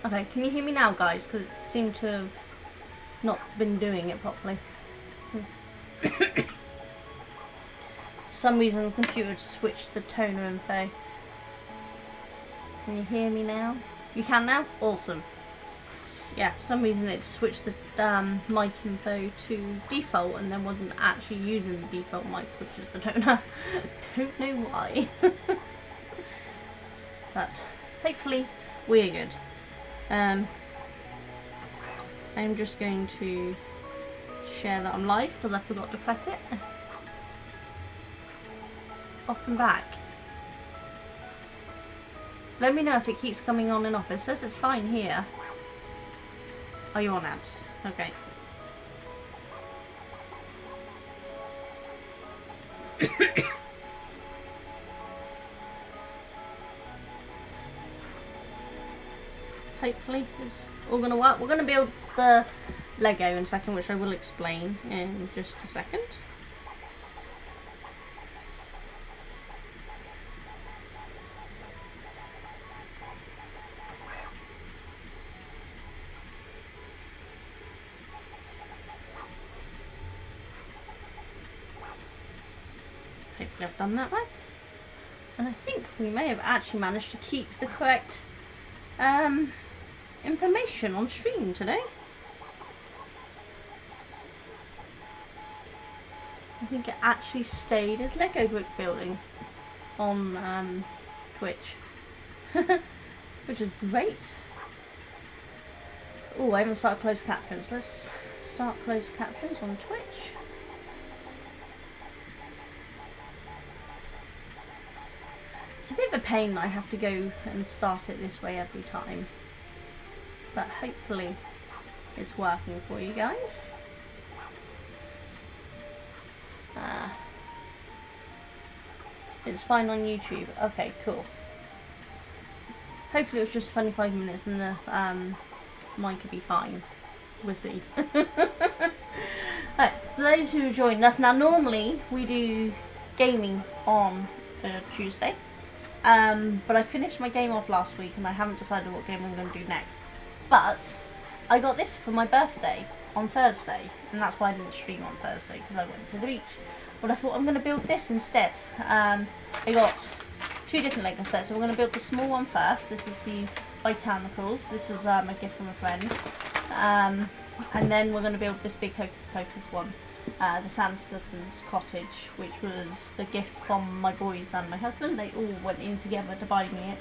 Okay, can you hear me now, guys? Because it seemed to have not been doing it properly. For some reason the computer switched the toner info. Can you hear me now? You can now? Awesome. Yeah, for some reason it switched the mic info to default and then wasn't actually using the default mic, which is the toner. Don't know why. But hopefully we're good. I'm just going to share that I'm live because I forgot to press it. Off and back. Let me know if it keeps coming on and off. It says it's fine here. Are you on ads? Okay. Hopefully it's all going to work. We're going to build the Lego in a second, which I will explain in just a second. Hopefully I've done that right. And I think we may have actually managed to keep the correct information on stream today. I think it actually stayed as Lego brick building on Twitch. Which is great. Oh, I haven't started closed captions. Let's start closed captions on Twitch. It's a bit of a pain that I have to go and start it this way every time. but hopefully it's working for you guys. It's fine on YouTube. Okay, cool. Hopefully it was just 25 minutes and the mic could be fine. We'll see. Right, so those who joined us, now normally we do gaming on Tuesday, but I finished my game off last week and I haven't decided what game I'm going to do next. But I got this for my birthday on Thursday, and that's why I didn't stream on Thursday, because I went to the beach. But I thought I'm going to build this instead. I got 2 different Lego sets, so we're going to build the small one first. This is the Botanicals. This was a gift from a friend. And then we're going to build this big Hocus Pocus one, the Sanderson's cottage, which was the gift from my boys and my husband. They all went in together to buy me it.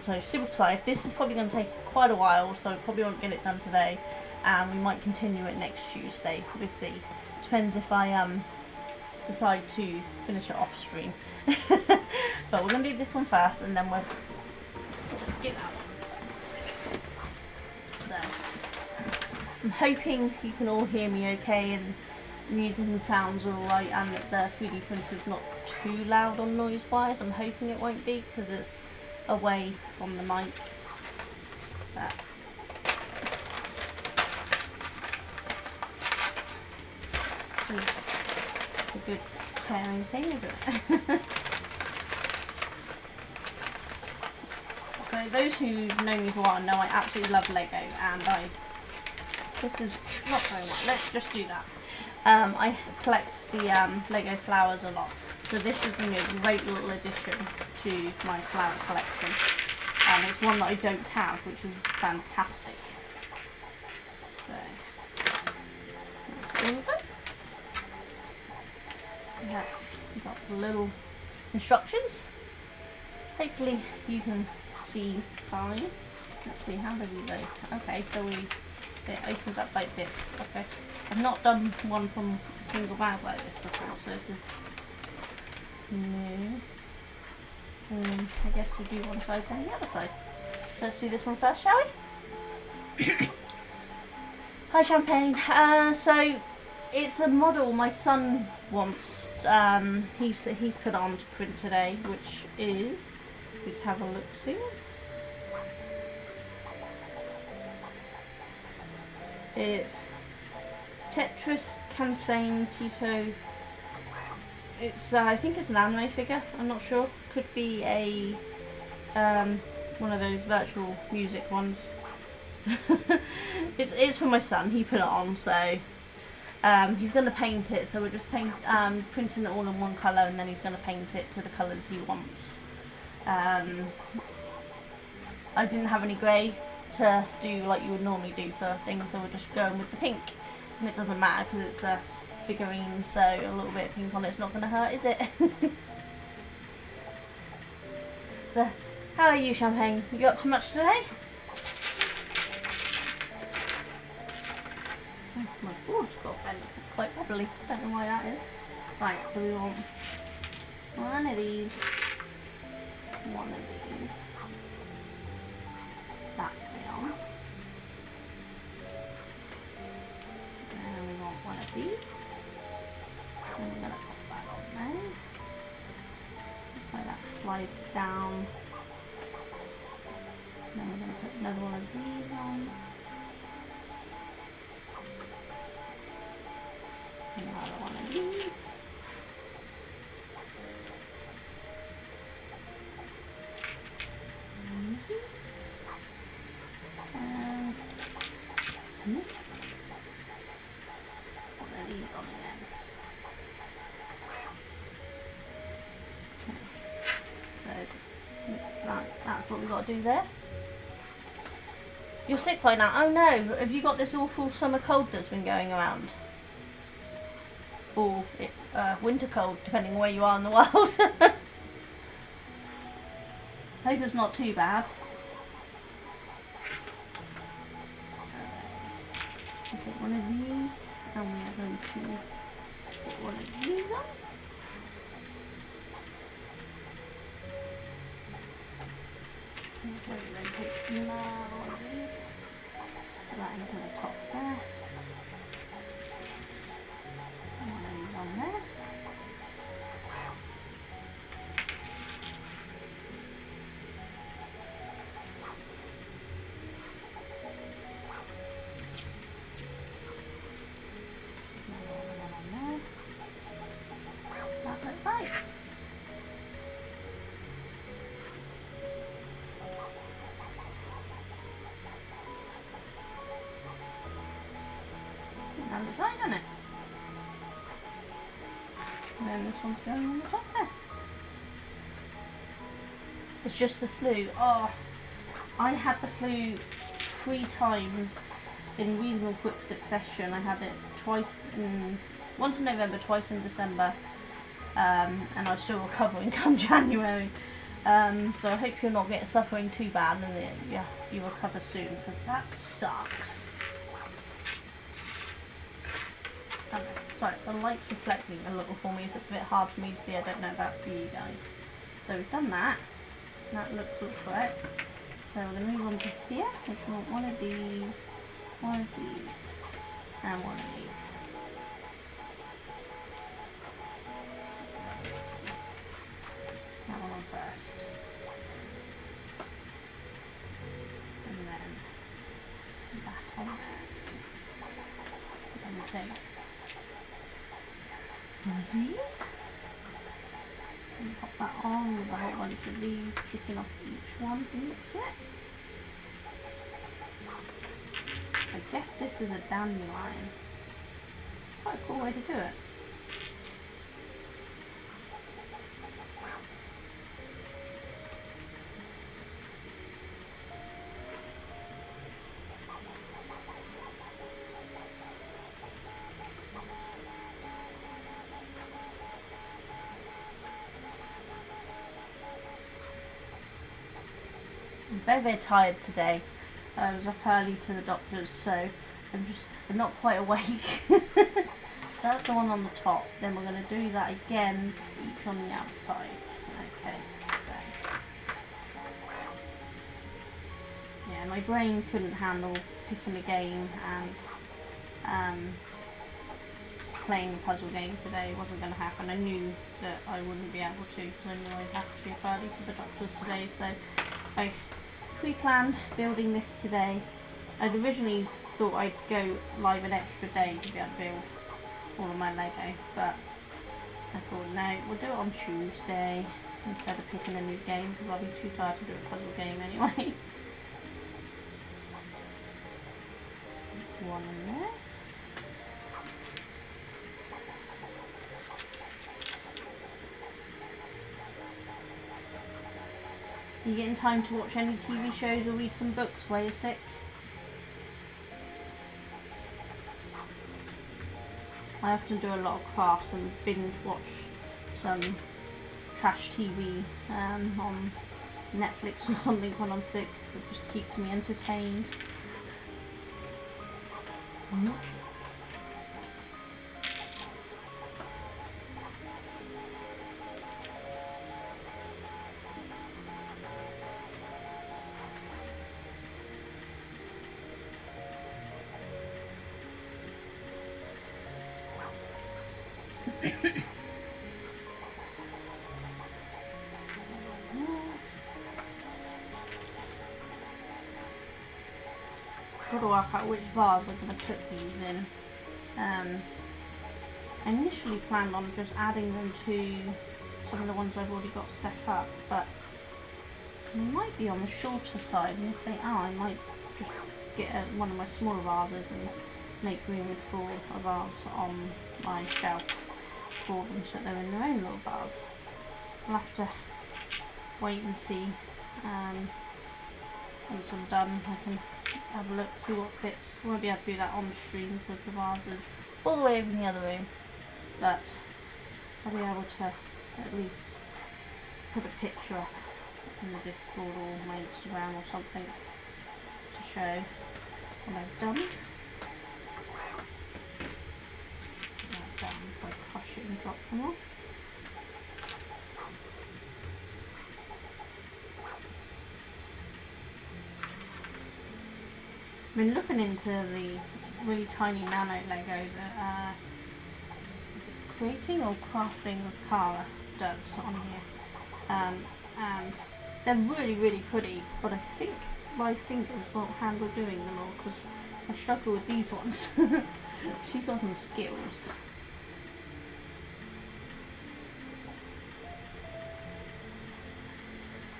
So super excited. This is probably going to take quite a while, so I probably won't get it done today. And we might continue it next Tuesday. We'll see. Depends if I decide to finish it off stream. But we're going to do this one first, and then we'll get that one. So I'm hoping you can all hear me okay, and music and sounds are alright, and that the 3D printer's not too loud on noise wise. I'm hoping it won't be, because it's away from the mic. But it's a good tearing thing, is it? So those who know me for a while know I absolutely love Lego, and this is not very much, let's just do that. I collect the Lego flowers a lot, so this is going to be a great little addition to my flower collection. It's one that I don't have, which is fantastic. So let's go with it. So yeah, we've got the little instructions. Hopefully you can see fine. Let's see, how do we vote? Okay, so it opens up like this. Okay, I've not done one from a single bag like this before, so this is new. I guess we do one side then the other side. Let's do this one first, shall we? Hi Champagne. So it's a model my son wants. He's put on to print today, which is, let's have a look see. It's Tetris Kansane Tito. It's I think it's an anime figure. I'm not sure. Could be a one of those virtual music ones. It's for my son. He put it on, so he's going to paint it. So we're just printing it all in one colour, and then he's going to paint it to the colours he wants. I didn't have any grey to do like you would normally do for things, so we're just going with the pink, and it doesn't matter because it's a figurine, so a little bit of pink on it's not going to hurt, is it? So, how are you, Champagne? You up to much today? Oh, my board's got bent because it's quite wobbly. Don't know why that is. Right, so we want one of these, one of these, that way on, and we want one of these, and we're going to pop that on there, like that slides down, and then we're going to put another one of these on, another one of these, one of these on again. So that's what we've got to do there. You're sick right now. Oh no, have you got this awful summer cold that's been going around? Or winter cold, depending on where you are in the world. Hope it's not too bad. I'll take one of these, and we're going to put one of these on. Okay, then take another one of these. that into the top there. And then on there. That looks right. That looks right, doesn't it? And then this one's going on the top there. It's just the flu. Oh, I had the flu 3 times in reasonable quick succession. I had it once in November, twice in December, and I'm still recovering come January. So I hope you're not suffering too bad and that you recover soon, because that sucks. Sorry, the light's reflecting a little for me, so it's a bit hard for me to see. I don't know about for you guys. So we've done that. That looks all correct. So we're going to move on to here. We want one of these, and one of these. That one on first. And then that on there. Then we take one of these. And pop that on with a whole bunch of these sticking off each one from the looks of it. I guess this is a dandelion. Quite a cool way to do it. I'm very, very tired today. I was up early to the doctor's, so I'm not quite awake. So that's the one on the top. Then we're going to do that again, each on the outsides. Okay, so yeah, my brain couldn't handle picking a game and playing a puzzle game today. It wasn't going to happen. I knew that I wouldn't be able to, because I knew I'd have to be up early for the doctor's today. So I pre-planned building this today. I'd originally thought I'd go live an extra day to be able to build all of my Lego, but I thought no, we'll do it on Tuesday instead of picking a new game, because I'll be too tired to do a puzzle game anyway. One in there. You getting time to watch any TV shows or read some books while you're sick? I often do a lot of crafts and binge watch some trash TV on Netflix or something when I'm sick, because it just keeps me entertained. Got to work out which vase I'm going to put these in. I initially planned on just adding them to some of the ones I've already got set up, but they might be on the shorter side, and if they are, I might just get one of my smaller vases and make room for a vase on my shelf for them, so they're in their own little vase. I'll have to wait and see. Once I'm done, I can have a look, see what fits. I won't be able to do that on the stream because the vases all the way over in the other room, but I'll be able to at least put a picture up in the Discord or my Instagram or something to show what I've done. Like that, if I crush it and drop them off. been looking into the really tiny nano Lego that is it creating or crafting with Cara does on here, and they're really, really pretty, but I think my fingers won't handle doing them all because I struggle with these ones. She's got some skills.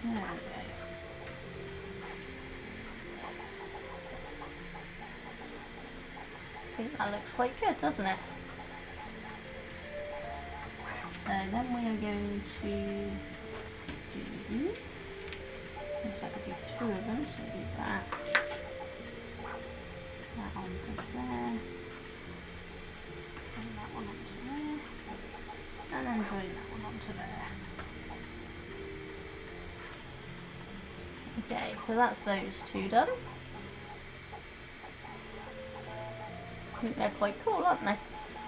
There we go. I think that looks quite good, doesn't it? So then we are going to do these. Looks like I do 2 of them, so we do that. That onto there. And that one onto there. And then join that one onto there. Okay, so that's those 2 done. I think they're quite cool, aren't they?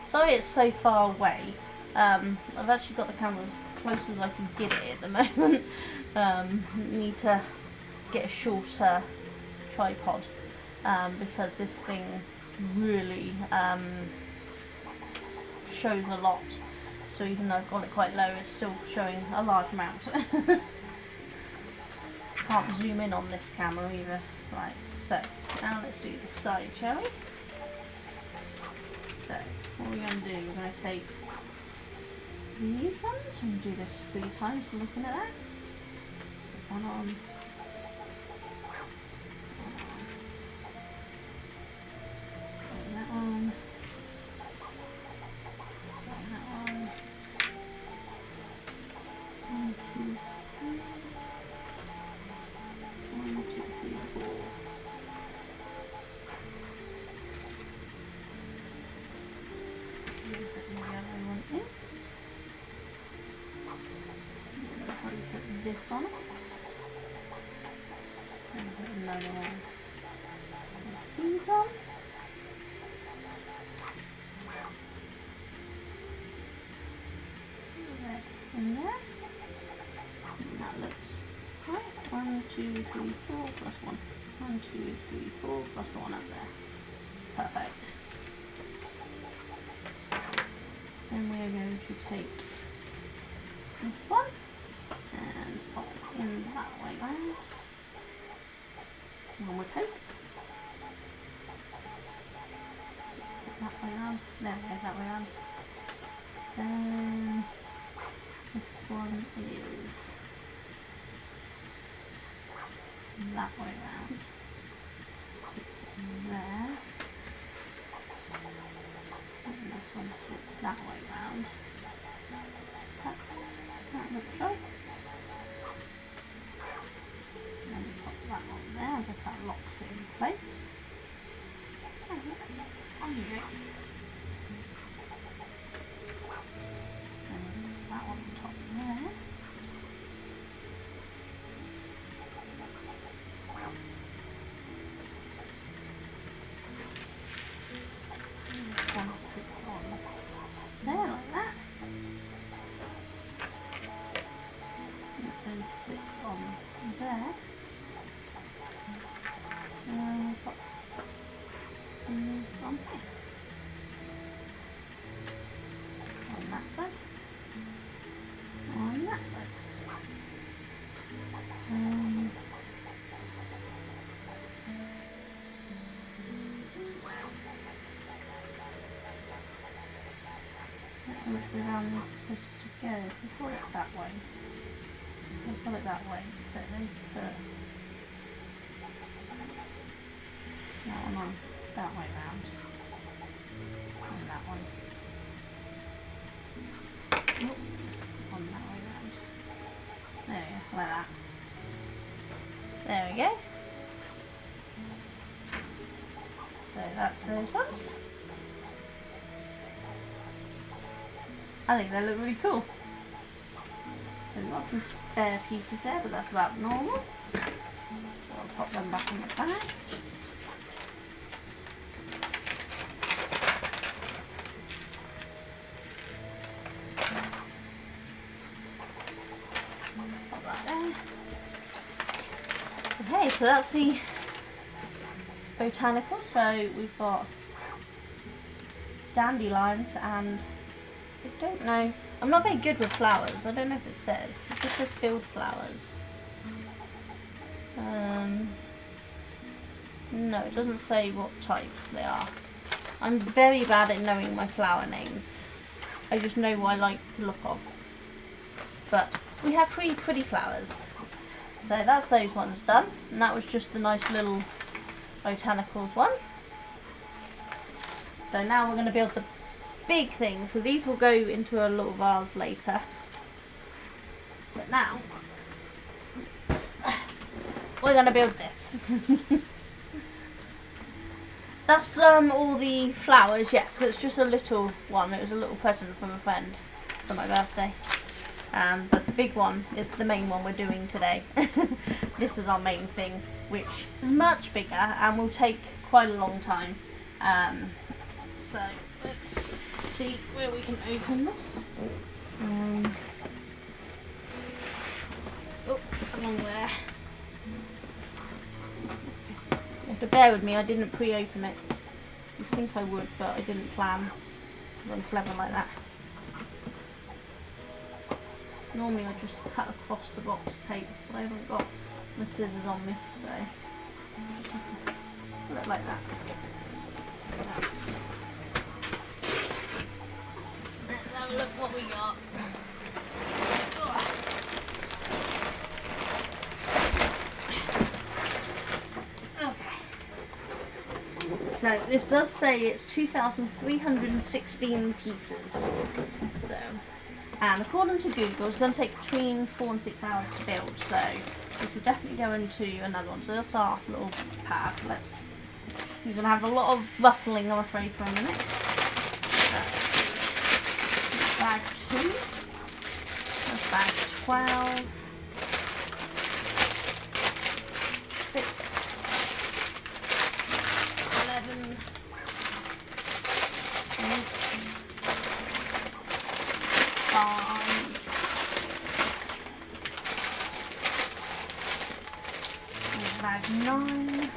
Sorry it's so far away. I've actually got the camera as close as I can get it at the moment. Need to get a shorter tripod because this thing really shows a lot. So even though I've got it quite low, it's still showing a large amount. Can't zoom in on this camera either. Right, so now let's do this side, shall we? So what are we going to do? We're going to take these ones. We're going to do this 3 times. We're looking at that. One on. And that one. And that one. 1, 2, 3. 1, 2, 3, 4. And put the other one in. And probably put this on it. And put another one. These on. Red in there. And that looks right. 1, 2, 3, 4 plus 1. 1, 2, 3, 4 plus 1 up there. Perfect. Then we're going to take this one and pop it in that way round. One more coat. That way round. There we go, that way round. Then this one is that way round. Sits in there. And this one sits that way round. That looks right. And then we pop that on there. I guess that locks it in place. On you go. And that one on top there. This one sits on there like that. And then sits on there. And pop this on here. On that side. On that side. Which way around this is supposed to go. If we pull it that way. We'll pull it that way. So then put that one on that way round. And that one. Oh, on that way round. There we go, like that. There we go. So that's those ones. I think they look really cool. So we've got some spare pieces there, but that's about normal. So I'll pop them back in the bag. Pop that there. Okay, so that's the botanicals. So we've got dandelions and I don't know. I'm not very good with flowers. I don't know if it says. It just says field flowers. No, it doesn't say what type they are. I'm very bad at knowing my flower names. I just know what I like to look of. But we have 3 pretty flowers. So that's those ones done. And that was just the nice little botanicals one. So now we're going to build the big thing. So these will go into a little vase later. But now we're going to build this. That's all the flowers, yes, because it's just a little one. It was a little present from a friend for my birthday. But the big one is the main one we're doing today. This is our main thing, which is much bigger and will take quite a long time. So let's see where we can open this. Oh, along there. You have to bear with me, I didn't pre-open it. I think I would, but I didn't plan. I'm clever like that. Normally I just cut across the box tape, but I haven't got my scissors on me, so put it like that. Let's have a look what we got. So this does say it's 2,316 pieces. So, and according to Google, it's going to take between 4 and 6 hours to build. So this will definitely go into another one. So that's our little pad. You're going to have a lot of rustling, I'm afraid, for a minute. So, bag 2. That's bag 12. 6. 11, 5, bag 9,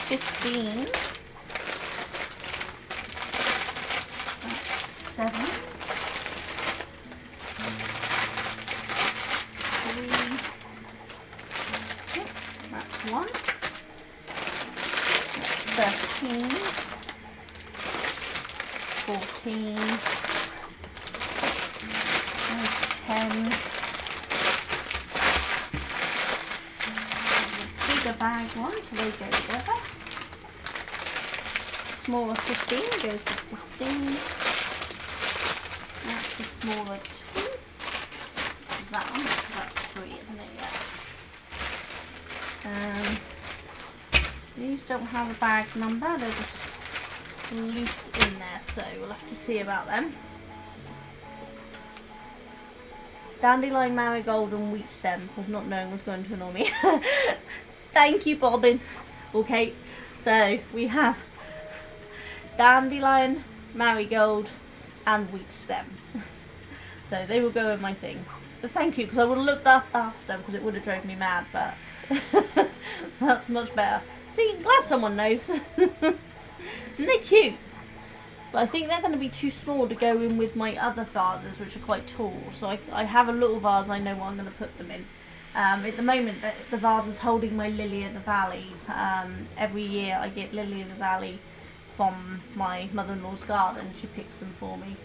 15, that's 7. That's 1. That's 13. 14. That's 10. Bigger bag one, so they go together. Smaller 15 goes to 15. That's the smaller 2. That one, that's 3, isn't it? Yeah. These don't have a bag number, they're just loose in there, so we'll have to see about them. Dandelion, marigold and wheat stem, of not knowing what's going to annoy me. Thank you, Bobbin. Okay, so we have dandelion, marigold and wheat stem. So they will go in my thing. But thank you, because I would have looked up after, because it would have drove me mad, but that's much better. See, I'm glad someone knows. Isn't they cute? But I think they're going to be too small to go in with my other vases, which are quite tall. So I have a little vase, I know what I'm going to put them in. At the moment, the vase is holding my lily of the valley. Every year I get lily of the valley from my mother-in-law's garden. She picks them for me.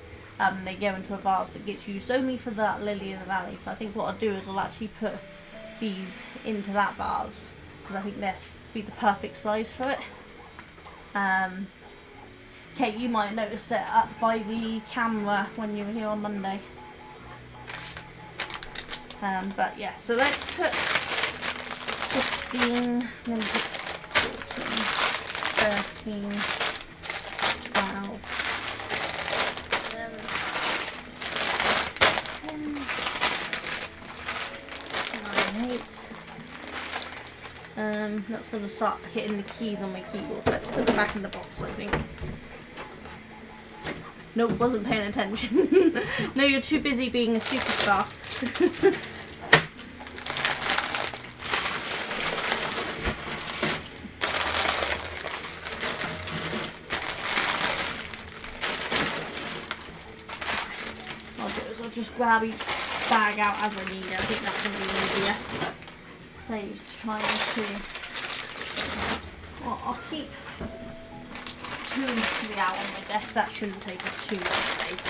They go into a vase that gets used only for that lily of the valley. So I think what I'll do is I'll actually put these into that vase, because I think they'll be the perfect size for it. Kate, you might have noticed it up by the camera when you were here on Monday. But yeah, so let's put 15, then 14, 13, 12, 11, 10, 9, 8. That's going to start hitting the keys on my keyboard. Let's put them back in the box, I think. Nope, wasn't paying attention. No, you're too busy being a superstar. I'll just grab each bag out as I need it. I think that's going to be easier. Saves trying to... Well, I'll keep 2 and 3 out on my desk. That shouldn't take up too much space.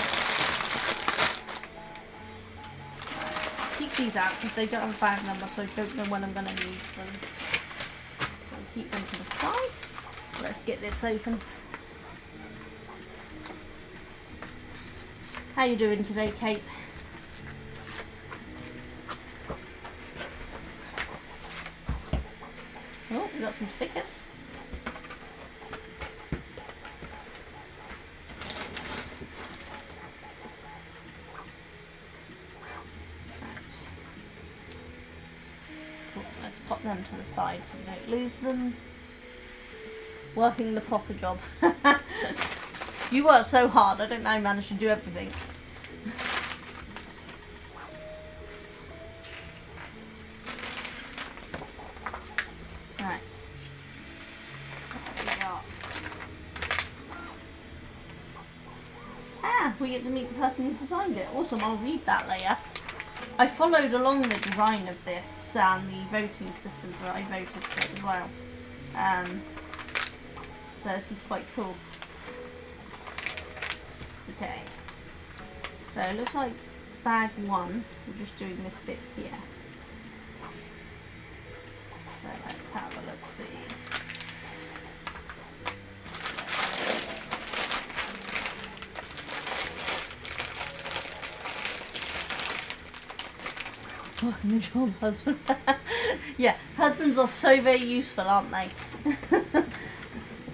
I'll keep these out because they don't have a bag number, so I don't know when I'm going to need them. So I'll keep them to the side. Let's get this open. How you doing today, Kate? Oh, we got some stickers. Right. Oh, let's pop them to the side so we don't lose them. Working the proper job. You work so hard, I don't know how you managed to do everything. Right. What have we got? Ah, we get to meet the person who designed it. Awesome, I'll read that later. I followed along the design of this and the voting system that I voted for it as well. So this is quite cool. Okay, so it looks like bag 1, we're just doing this bit here. So let's have a look, see. Working the job, husband. Yeah, husbands are so very useful, aren't they?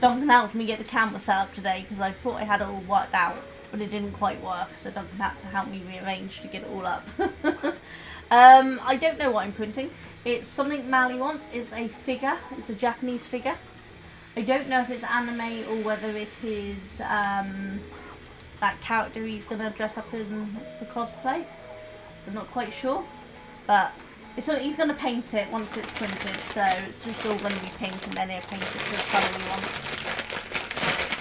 Duncan helped me get the camera set up today because I thought I had it all worked out, but it didn't quite work, so Duncan had to help me rearrange to get it all up. I don't know what I'm printing. It's something Mally wants. It's a figure. It's a Japanese figure. I don't know if it's anime or whether it is that character he's going to dress up in for cosplay. I'm not quite sure, but it's he's going to paint it once it's printed, so it's just all going to be pink, and then he'll paint it to the colour he wants.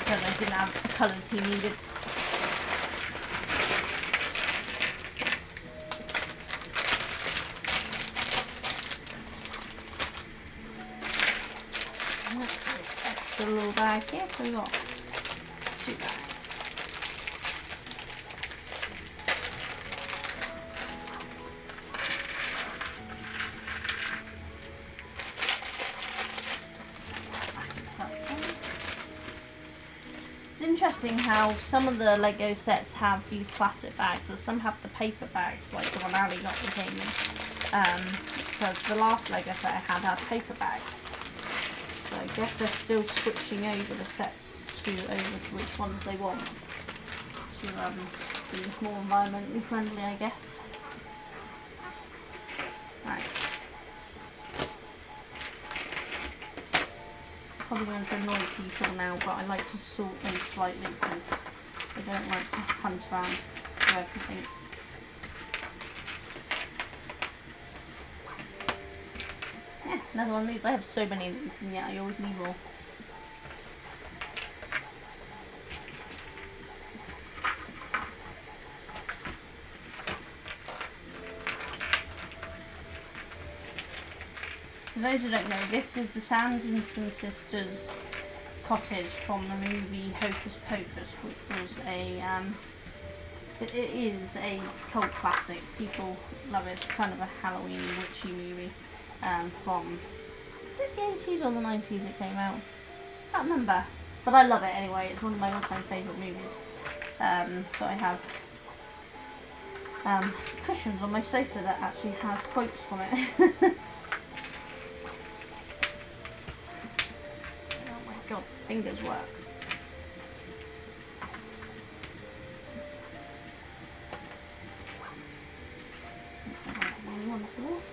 I don't know if he didn't have the colours he needed. Extra little bag here, so we've got 2 bags. It's interesting how some of the Lego sets have these plastic bags, but some have the paper bags, like the one Ali got me came in. Because the last Lego set I had paper bags. So I guess they're still switching over the sets to which ones they want to be more environmentally friendly, I guess. Right. Probably going to annoy people now, but I like to sort them slightly because I don't like to hunt around for everything. Yeah, another one of these. I have so many of these, and yet I always need more. For those who don't know, this is the Sanderson sisters' cottage from the movie Hocus Pocus, which was a it is a cult classic. People love it. It's kind of a Halloween witchy movie from, is it the 80s or the 90s it came out? Can't remember, but I love it anyway. It's one of my all-time favourite movies. So I have cushions on my sofa that actually has quotes from it. God, fingers work. One of this.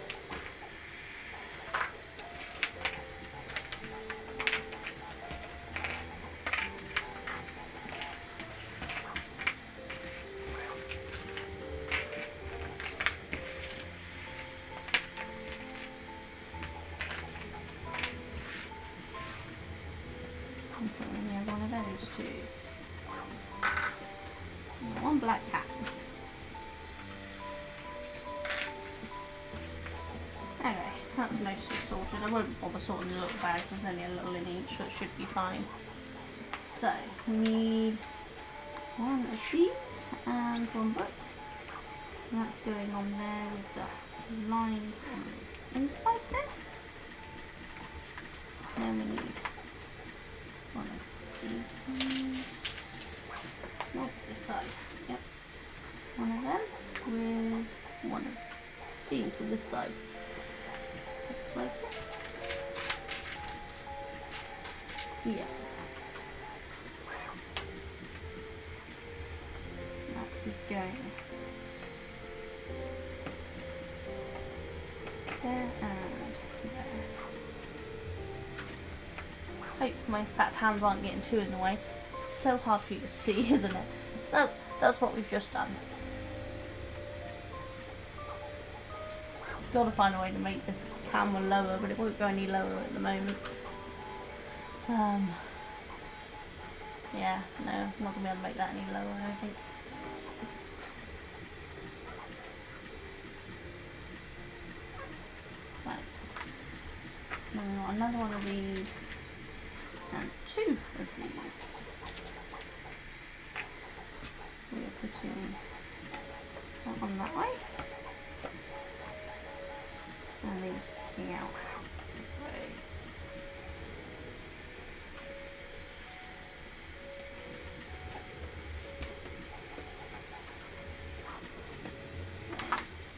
mostly sorted. I won't bother sorting the little bag, there's only a little in each, so it should be fine. So, we need one of these and one book. And that's going on there with the lines on the inside there. Then we need one of these ones. Not this side. Yep. One of them with one of these on this side. Looks like it. Yeah. That is going there and there. Hope my fat hands aren't getting too in the way. It's so hard for you to see, isn't it? That's what we've just done. Gotta find a way to make this camera lower, but it won't go any lower at the moment. Yeah, no, I'm not gonna be able to make that any lower, I don't think. Right. Now we want another one of these and two of these. We're putting that one that way. And these sticking out this way.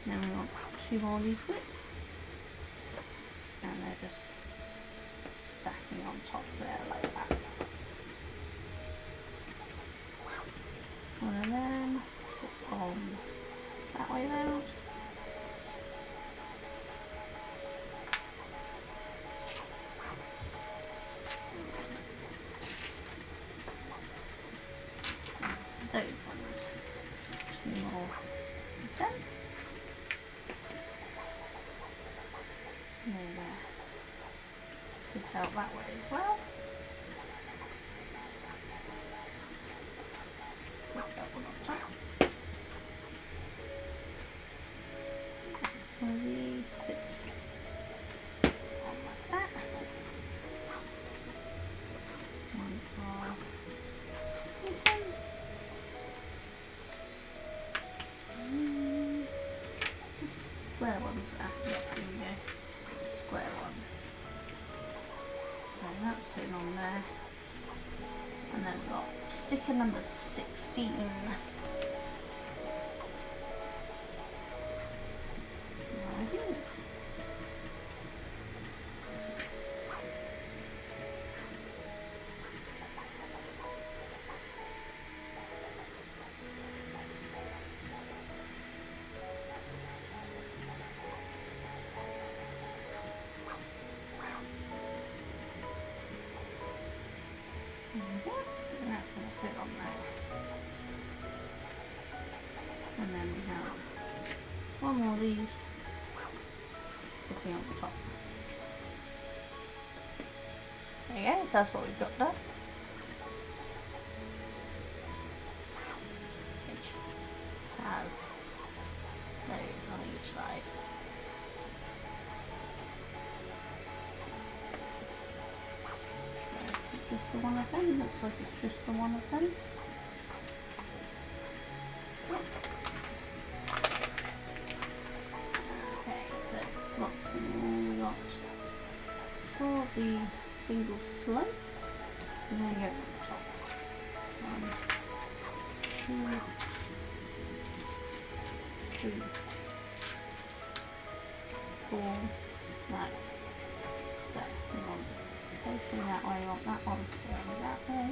Then we want two more leaf whips. And they're just stacking on top there like that. One of them sits on that way round. Those ones. Two more of them. And then sit out that way as well. Put that one on top. One of these sits on like that. One of these ones. Square ones. Yeah, here we go. Square one. So that's sitting on there. And then we've got sticker number 16. There it is. And that's going to sit on there. And then we have one more of these sitting on the top. There you go, so that's what we've got done. Which has those on each side. Just the one of them, looks like it's just the one of them. Okay, so lots and we got 4 of the single slopes, and then you go to the top. 1, 2, 3, 4, right. So we want facing that way, want that one going that way.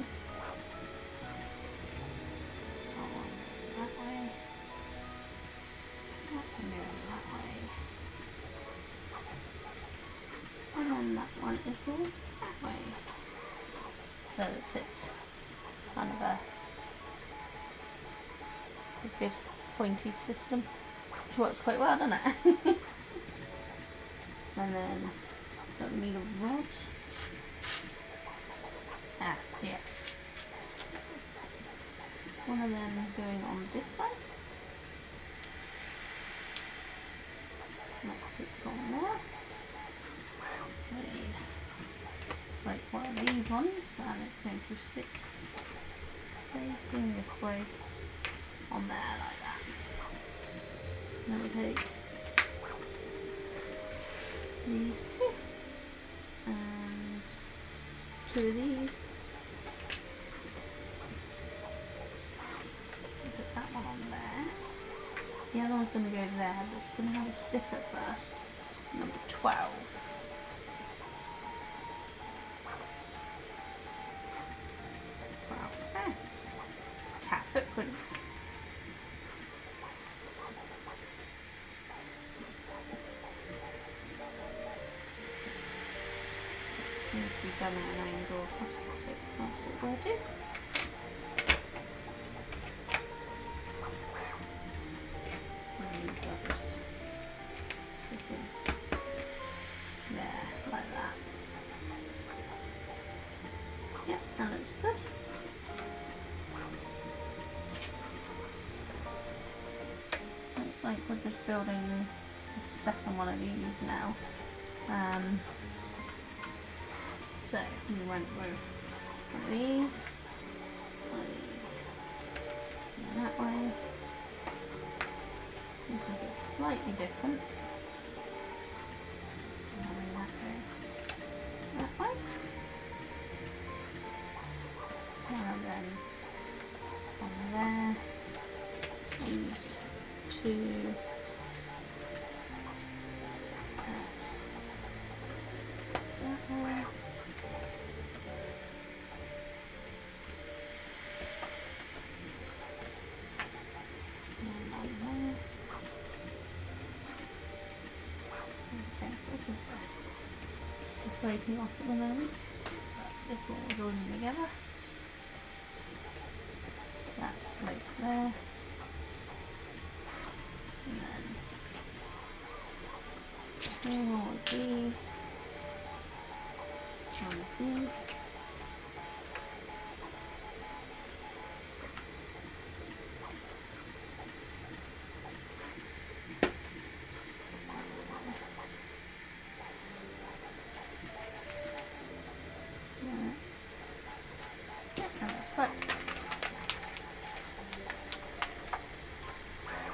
That one that way. That one going that way. And then that one is going that way. So that sits kind of a good pointy system, which works quite well, doesn't it? And then don't need a rod. Ah, yeah. One of them going on this side. That sits on there. these ones, and it's going to sit facing this way on there like that. Then we take these two and two of these. Put that one on there. The other one's going to go there, but it's going to have a sticker first. Number 12. Okay. Cat footprints. Needs to be done at an angle. That's what we'll do. And these others sitting there, like that. Yep, that looks good. Looks like we're just building the second one of these now. So we went with one of these, and that way. This one is slightly different. And then that way. That way. And then on there, these two. That way. Separating off at the moment, but this one will join them together. That's like there, and then two more of these, one of these.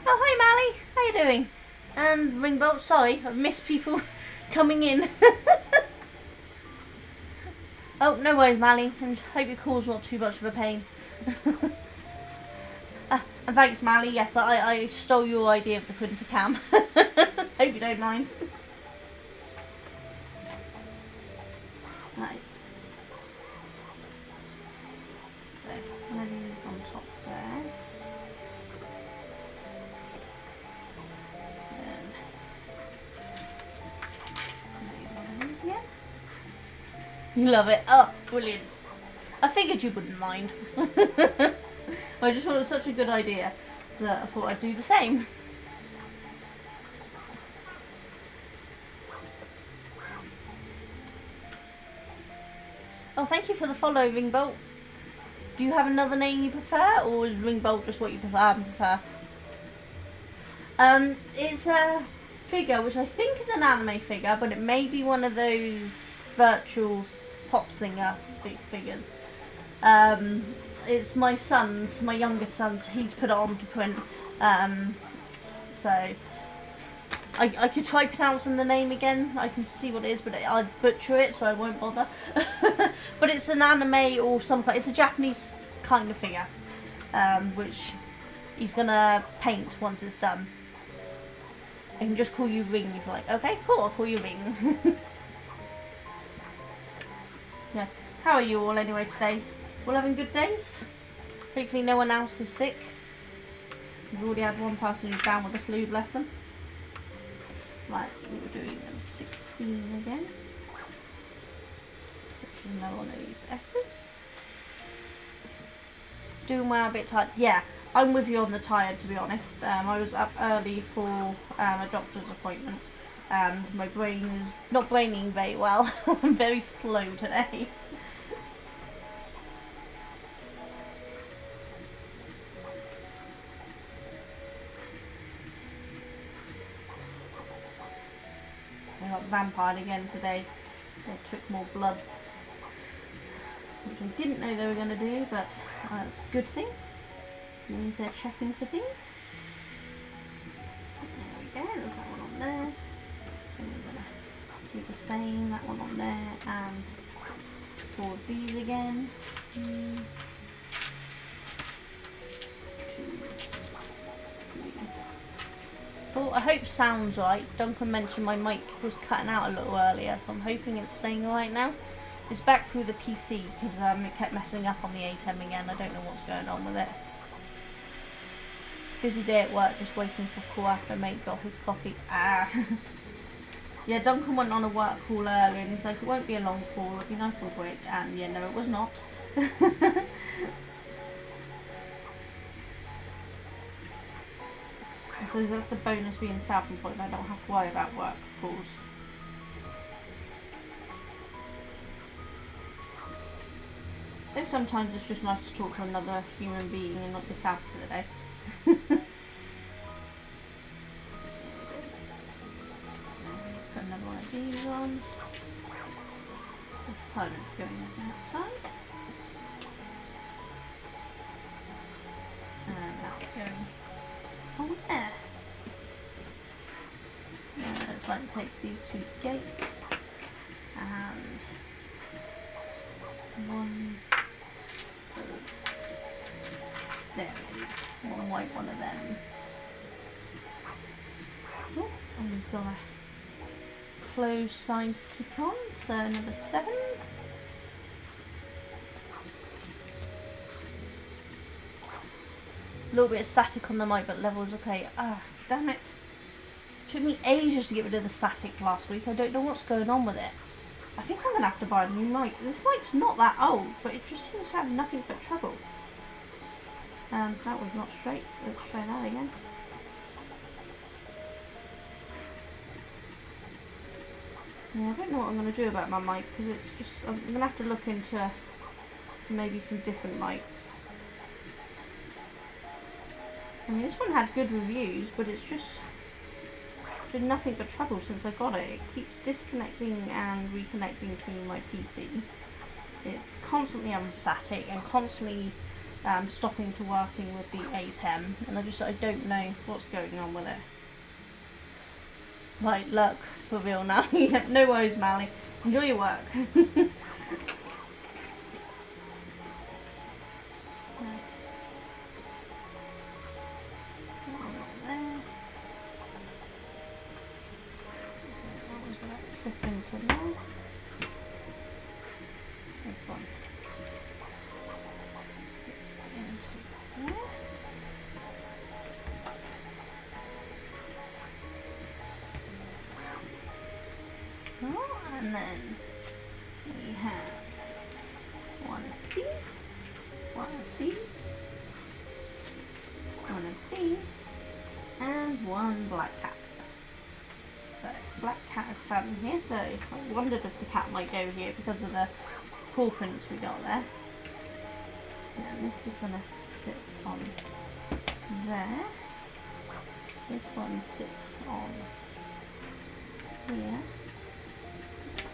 Oh, hi Mally, how you doing? And Ringbolt, sorry, I've missed people coming in. Oh, no worries Mally, and hope your call's not too much of a pain. And thanks Mally, yes, I stole your idea of the printer cam. Hope you don't mind. Right. So, I'm going to leave on top there. You love it. Oh, brilliant. I figured you wouldn't mind. I just thought it was such a good idea that I thought I'd do the same. Oh, thank you for the follow, Ringbolt. Do you have another name you prefer, or is Ringbolt just what you prefer? It's a figure, which I think is an anime figure, but it may be one of those virtual pop singer figures. It's my son's, my youngest son's. He's put it on to print. So I could try pronouncing the name again. I can see what it is, but I'd butcher it, so I won't bother. But it's an anime or some kind. It's a Japanese kind of figure, which he's gonna paint once it's done. I can just call you Ring if you're like, okay, cool, I'll call you Ring. Yeah. How are you all anyway today? All having good days? Hopefully no one else is sick. We've already had one person who's down with the flu, bless them. Right, we were doing them 16 again. Which is another one of these S's. Doing well, a bit tired. Yeah, I'm with you on the tired, to be honest. I was up early for a doctor's appointment. My brain is not braining very well. I'm very slow today. I got vampired again today. They took more blood. which I didn't know they were going to do, but it's a good thing. It means they're checking for things. There we go, there's that one on there. And we're going to do the same, that one on there, and 4 of these again. 2, 3. Oh, I hope sound's right. Duncan mentioned my mic was cutting out a little earlier, so I'm hoping it's staying alright now. It's back through the PC because it kept messing up on the A10 again. I don't know what's going on with it. Busy day at work, just waiting for a call after mate got his coffee. Yeah, Duncan went on a work call earlier and he's like, it won't be a long call, it'll be nice and quick. And yeah, no, it was not. So that's the bonus being self-employed. I don't have to worry about work calls. Though sometimes it's just nice to talk to another human being and not yourself for the day. Put another one of these on. This time it's going on that side. And that's going on there. Now I'd like to take these 2 gates and one. There it is. One white one of them. Oh, and we've got a closed sign to stick on, so number 7. A little bit of static on the mic, but level's okay. Ah, damn it. Took me ages to get rid of the static last week. I don't know what's going on with it. I think I'm going to have to buy a new mic. This mic's not that old, but it just seems to have nothing but trouble. That was not straight. Let's try that again. Yeah, I don't know what I'm going to do about my mic, because it's just, I'm going to have to look into maybe some different mics. I mean, this one had good reviews, but it's just been nothing but trouble since I got it. It keeps disconnecting and reconnecting to my PC. It's constantly unstatic and constantly stopping to working with the A10, and I don't know what's going on with it. Like, look, for real now. No worries, Mally. Enjoy your work. Right. Clip into there. This one clips into there. Oh, and then we have one of these, one of these, one of these, and one black cat. So, black cat is standing here, so I wondered if the cat might go here because of the paw prints we got there. And this is going to sit on there. This one sits on here.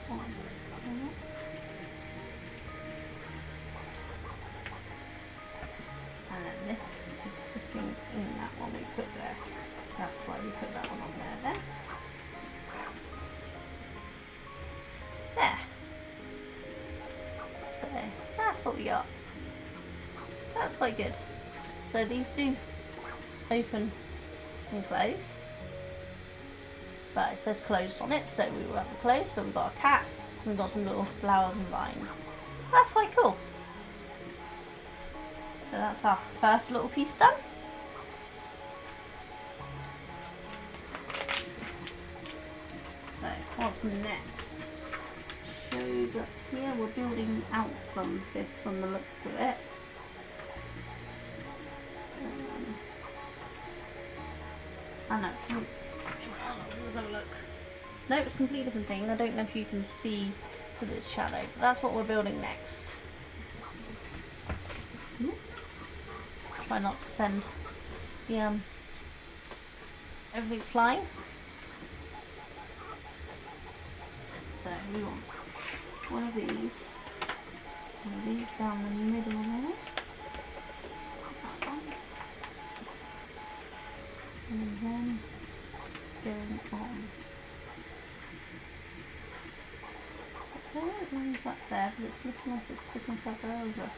One there. And then this is sitting in that one we put there. That's why we put that one on there then. There. So that's what we got. So that's quite good. So these do open and close. But it says closed on it, so we will have it closed, but we've got a cat and we've got some little flowers and vines. That's quite cool. So that's our first little piece done. So what's next? Shows up here, we're building out from this from the looks of it. I know, so let's have a look. No, it's a completely different thing. I don't know if you can see with its shadow, but that's what we're building next. Try not to send the everything flying. So we want one of these And these down the middle there. That one. And then it's going on. There it lines up there, but it's looking like it's sticking further over.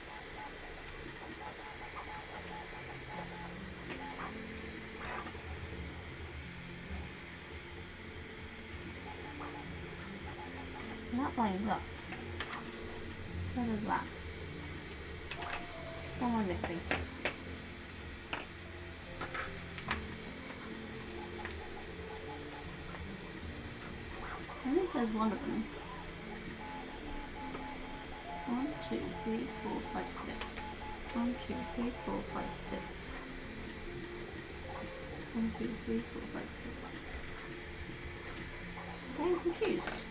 And that lines up. So does that. What am I missing? I think there's one of them. 1, 2, 3, 4, 5, 6. 1, 2, 3, 4, 5, 6. 1, 2, 3, 4, 5, 6. I'm confused.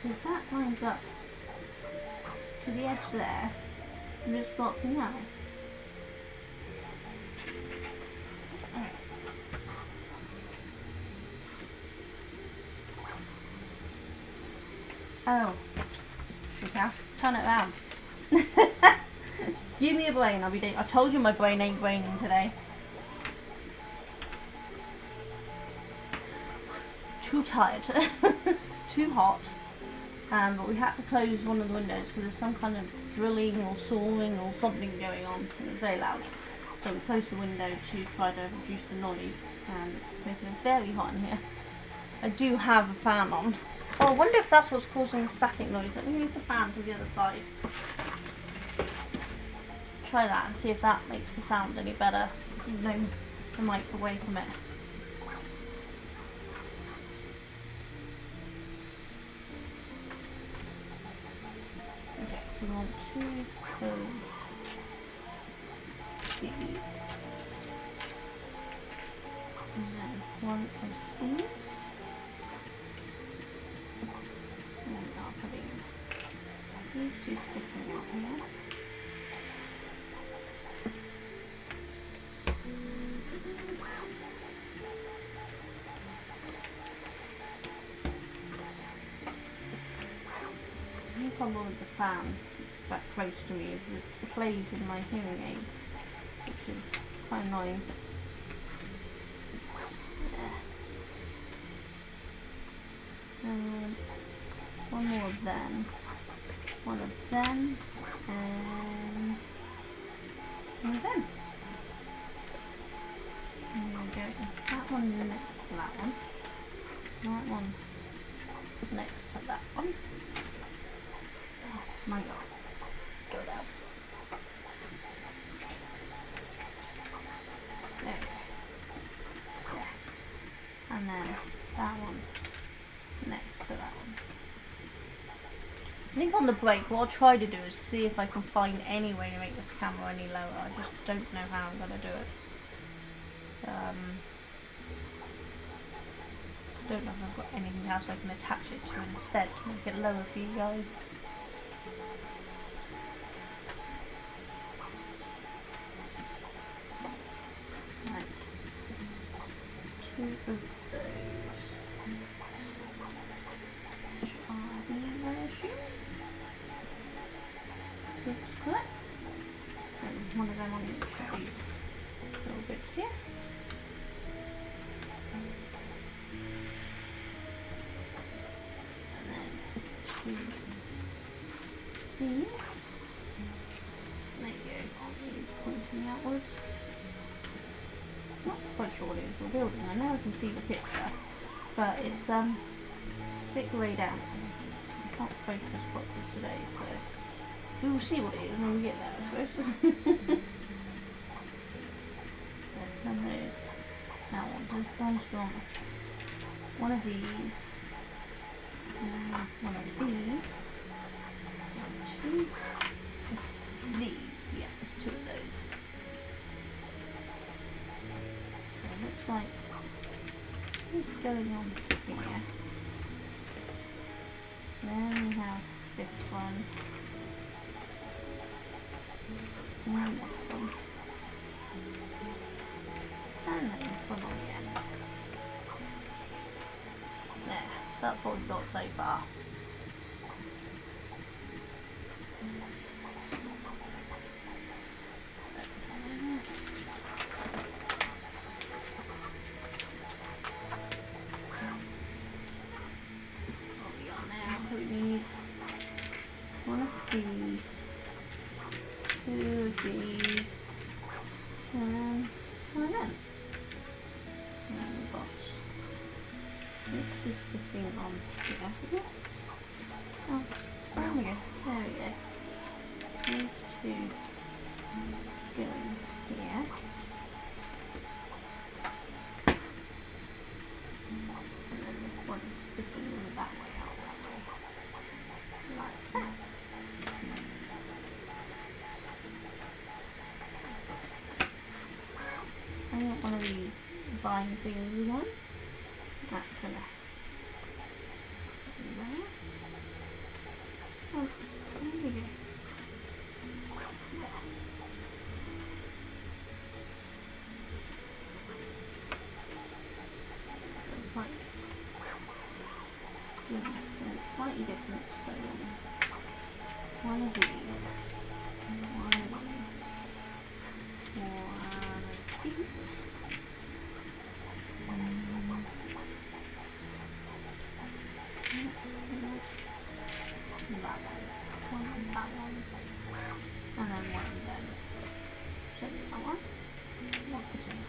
Because that lines up to the edge there, and it's got the now. Oh, Shika, turn it around. Give me a brain, I'll be I told you my brain ain't braining today. Too tired, too hot. But we had to close one of the windows because there's some kind of drilling or sawing or something going on, and it's very loud. So we closed the window to try to reduce the noise, and it's making it very hot in here. I do have a fan on. Oh, I wonder if that's what's causing the static noise. Let me move the fan to the other side. Try that and see if that makes the sound any better. Move the mic away from it. Okay, so we want 2 of these. And then 1 of these. These two sticking out here. The problem with the fan that close to me is it plays in my hearing aids, which is quite annoying. And one more of them. One of them, and one of them. And we'll go that one next to that one. That one next to that one. Oh my god. Go down. There we go. Yeah. And then that one next to that one. I think on the break, what I'll try to do is see if I can find any way to make this camera any lower. I just don't know how I'm going to do it. I don't know if I've got anything else I can attach it to instead to make it lower for you guys. Right. 2 of those. Which are the version. Looks correct. And one of them on each of these little bits here. And then 2 these. There you go, these pointing outwards. Not quite sure what it is we're building. I know I can see the picture, but it's a bit greyed out. I can't focus properly today, so we will see what it is when we get there, I suppose. And there's that one. This one's gone. One of these. One of these. 2 of these. Yes, 2 of those. So it looks like what's going on here. Then we have this one. And this one. And then this one on the end. There. that's what we've got so far. What we got now? So we need one of these, two of these, and one of them. And then we've got this is sitting on here. Oh, there we go. There we go. These two go in here. And then this one is sticking that way, out that way. Like that. I want one of these vine thingy one. That's gonna sit there. Oh, there we go. Looks like so it's slightly different. So one of these, one of these, one of these. That one, and then one of them. So that one, what is in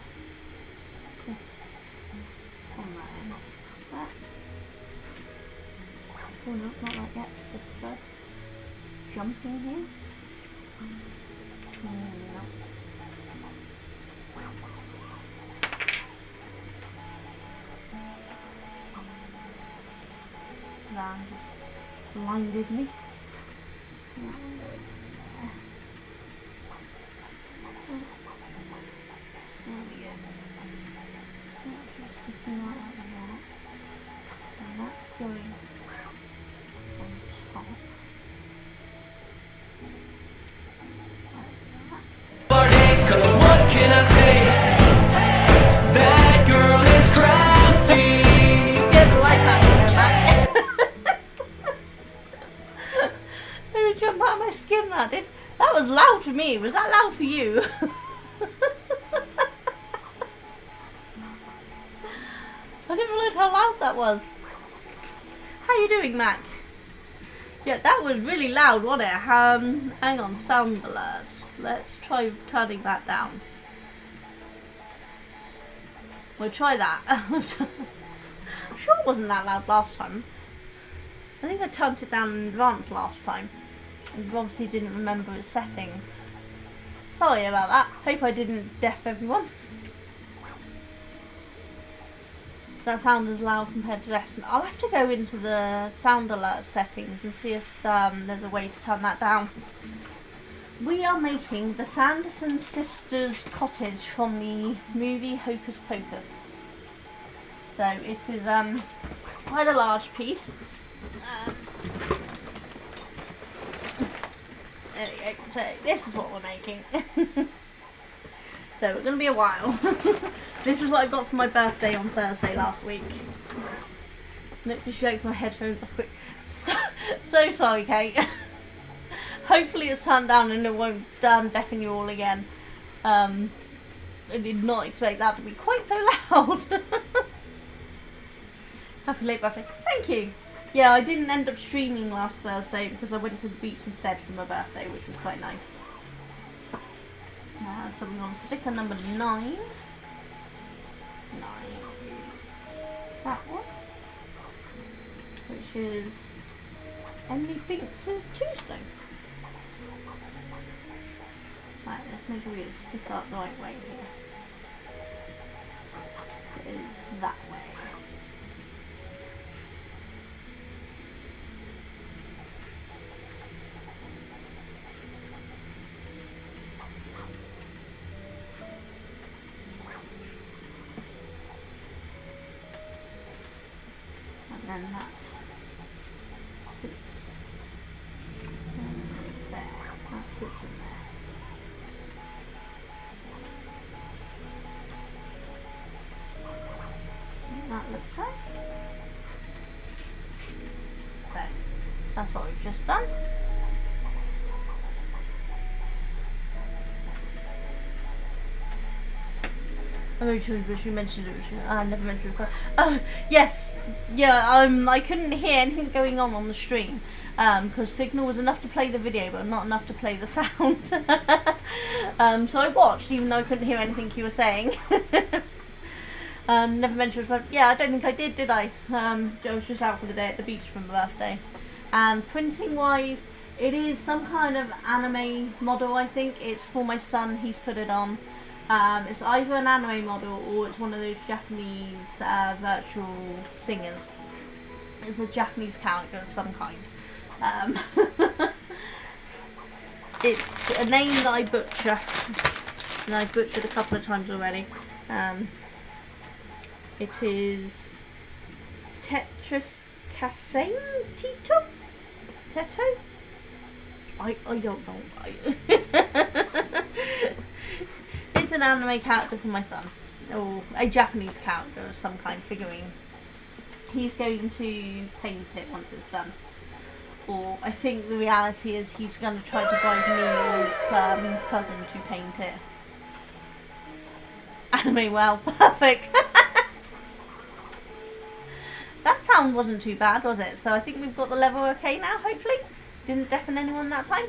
this on that end, that. Oh no, not like that, this first. Jump in here. No. That just blinded me. Sticking right out of that, and that's going on top. Our days, 'cause what can I say? That girl is crafty. Get the light out of there, Matt. Let me jump out of my skin. That did. That was loud for me. Was that loud for you? I didn't realise how loud that was. How you doing, Mac? Yeah, that was really loud, wasn't it? Hang on, sound alerts. Let's try turning that down. We'll try that. I'm sure it wasn't that loud last time. I think I turned it down in advance last time. And obviously didn't remember its settings. Sorry about that. Hope I didn't deaf everyone. That sound is loud compared to the rest. I'll have to go into the sound alert settings and see if there's a way to turn that down. We are making the Sanderson sisters cottage from the movie Hocus Pocus. So it is quite a large piece. There we go. So this is what we're making. So it's going to be a while. This is what I got for my birthday on Thursday last week. Let me shake my headphones off quick. So sorry, Kate. Hopefully it's turned down and it won't deafen you all again. I did not expect that to be quite so loud. Happy late birthday. Thank you. Yeah, I didn't end up streaming last Thursday because I went to the beach instead for my birthday, which was quite nice. So we're on sticker number 9. 9 is that one, which is Emily Binks's tombstone. Right, let's make sure we get the sticker up the right way here. It is that way. And that sits there. That sits in there. And that looks right. That's what we've just done. I'm not sure she mentioned it. I never mentioned it. Oh, yes. Yeah, I couldn't hear anything going on the stream. Because signal was enough to play the video, but not enough to play the sound. So I watched, even though I couldn't hear anything you were saying. Never mentioned it. Yeah, I don't think I did I? I was just out for the day at the beach for my birthday. And printing-wise, it is some kind of anime model, I think. It's for my son, he's put it on. It's either an anime model or it's one of those Japanese virtual singers. It's a Japanese character of some kind. It's a name that I butcher, and I've butchered a couple of times already. It is Tetris Kasane Tito? Teto? I don't know. It's an anime character for my son, or a Japanese character of some kind, figurine. He's going to paint it once it's done. Or I think the reality is he's going to try to bribe me or his cousin to paint it. Anime, well, perfect. That sound wasn't too bad, was it? So I think we've got the level okay now, hopefully. Didn't deafen anyone that time.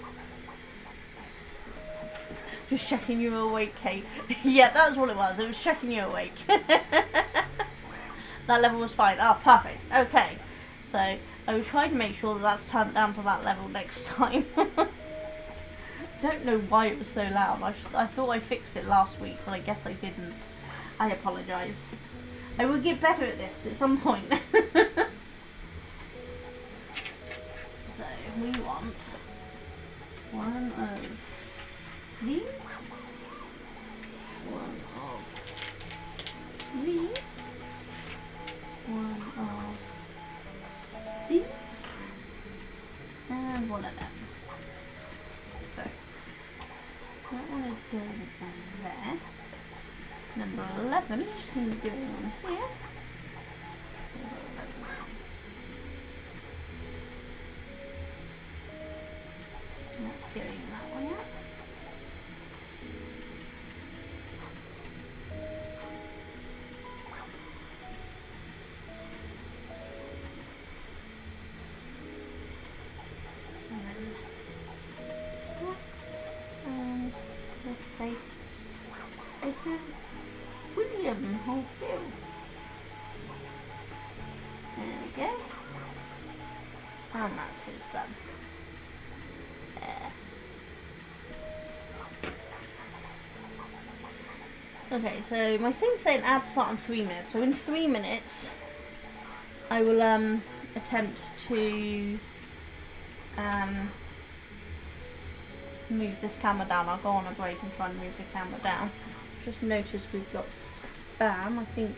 Just checking you were awake, Kate. Yeah, that was what it was. It was checking you awake. That level was fine. Oh, perfect. Okay. So I will try to make sure that that's turned down to that level next time. Don't know why it was so loud. I thought I fixed it last week, but I guess I didn't. I apologise. I will get better at this at some point. So we want one of these, one of these, one of these, and one of them. So that one is going on there. Number 11 is going on here. That's getting that one out. And the face. This is William or Bill. There we go. And that's his done. There. Okay, so my thing's saying add start in 3 minutes. So in 3 minutes, I will attempt to move this camera down. I'll go on a break and try and move the camera down. Just noticed we've got spam, I think.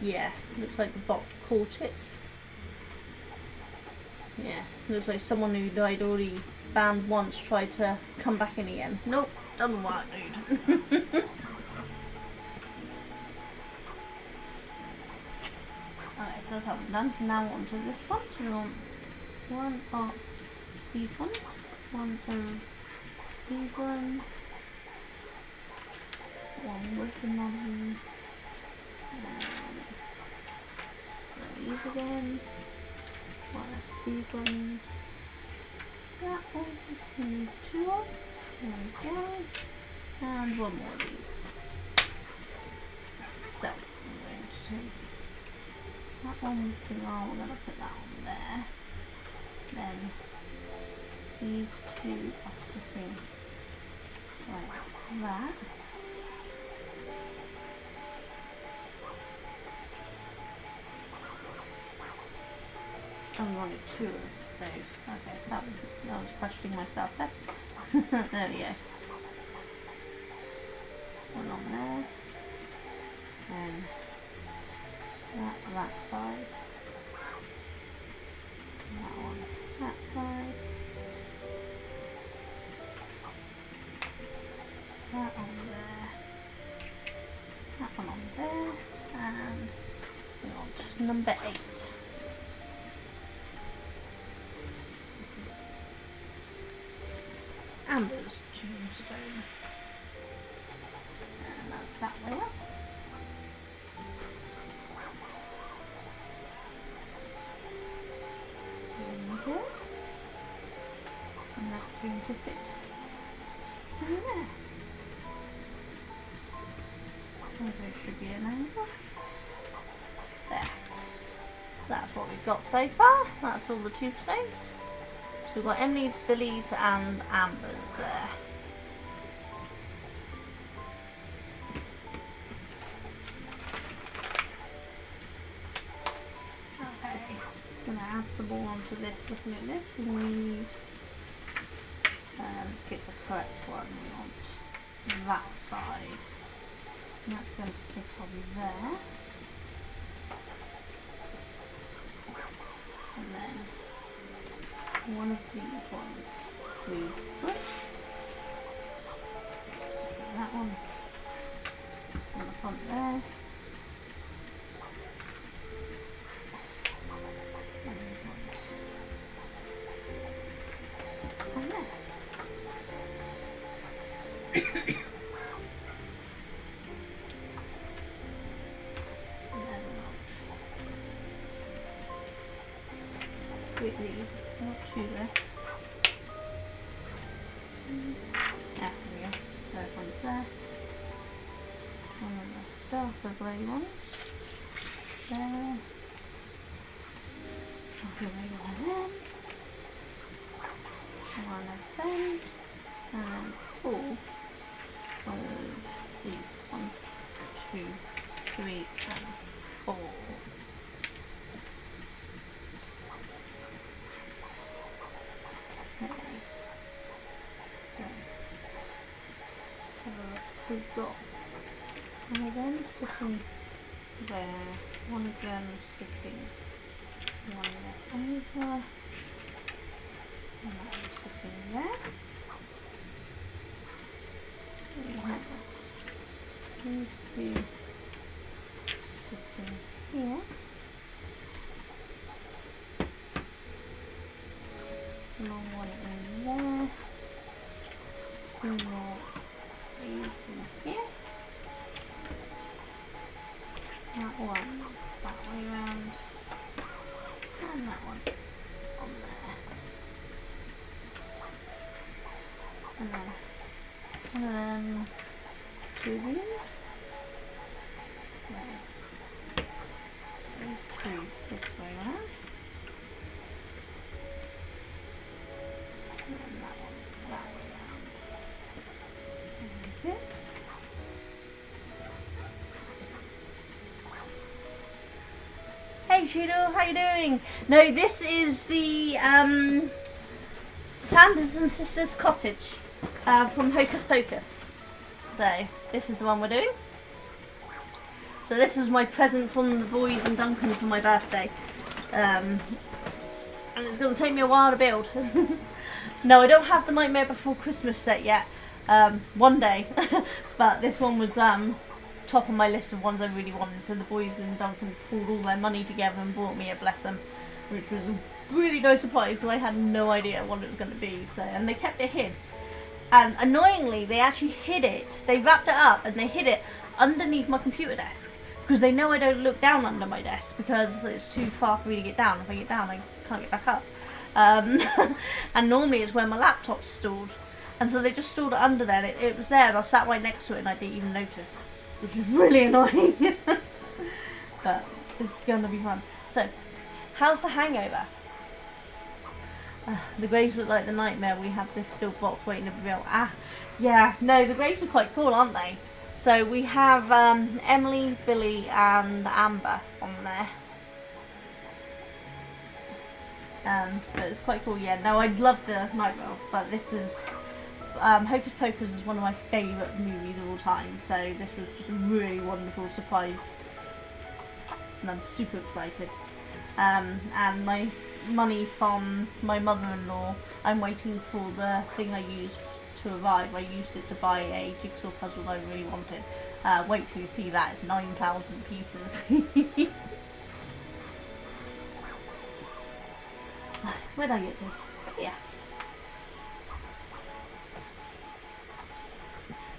Yeah, looks like the bot caught it. Yeah, looks like someone who I'd already banned once tried to come back in again. Nope, doesn't work, dude. Alright, so that's how we're done. So now on to this one. So we want one of these ones, one of these ones, one with the modern, these again, one of these ones, that one, we need 2 of, there we go, and one more of these. So, I'm going to take that one, we're going to put that on there, then these 2 are sitting like that. I wanted 2 of those. Okay, I was questioning myself there. There we go. One on there. And that side. That one that side. That on there. That one on there. And we want number 8. Amber's tombstone. And that's that way up. There we go. And that's going to sit in there. And there should be an angle. There. That's what we've got so far. That's all the tombstones. So we've got Emily's, Billy's and Amber's there. Okay, I'm going to add some more onto this. Looking at this, we need, let's get the correct one. We want that side. And that's going to sit on there. And then one of these ones, 3 bricks. That one on the front there. And these ones on there. With these, not two there. There we go. Third one's there. One of the darker grey ones. There. Okay, one of them. One of them. And 4 of these. 1, 2, 3, and 4. We've got one of them sitting there, one of them sitting one there over, and that one sitting there. We have these 2 sitting here. Long one in there. 2 more. These in here. That one that way around. And that one on there. And then 2 of these. There. These 2 this way around. And then that one that way around. Okay. Hey Shudo, how you doing? No, this is the Sanderson sisters cottage from Hocus Pocus. So this is the one we're doing. So this was my present from the boys and Duncan for my birthday, and it's going to take me a while to build. No, I don't have the Nightmare Before Christmas set yet. One day, but this one was top of my list of ones I really wanted. So the boys and Duncan pulled all their money together and bought me a bless them, which was a really no surprise because I had no idea what it was going to be. So, and they kept it hid, and annoyingly they actually hid it. They wrapped it up and they hid it underneath my computer desk because they know I don't look down under my desk because it's too far for me to get down. If I get down, I can't get back up. And normally it's where my laptop's stored. And so they just stored it under there. It was there and I sat right next to it and I didn't even notice. Which is really annoying. But it's going to be fun. So, how's the hangover? The graves look like the nightmare. We have this still box waiting to be built. Yeah. No, the graves are quite cool, aren't they? So we have Emily, Billy and Amber on there. But it's quite cool, yeah. No, I love the Nightmare, but this is Hocus Pocus is one of my favourite movies of all time, so this was just a really wonderful surprise, and I'm super excited. And my money from my mother-in-law, I'm waiting for the thing I used to arrive. I used it to buy a jigsaw puzzle that I really wanted. Wait till you see that, 9,000 pieces. Where'd I get to? Yeah.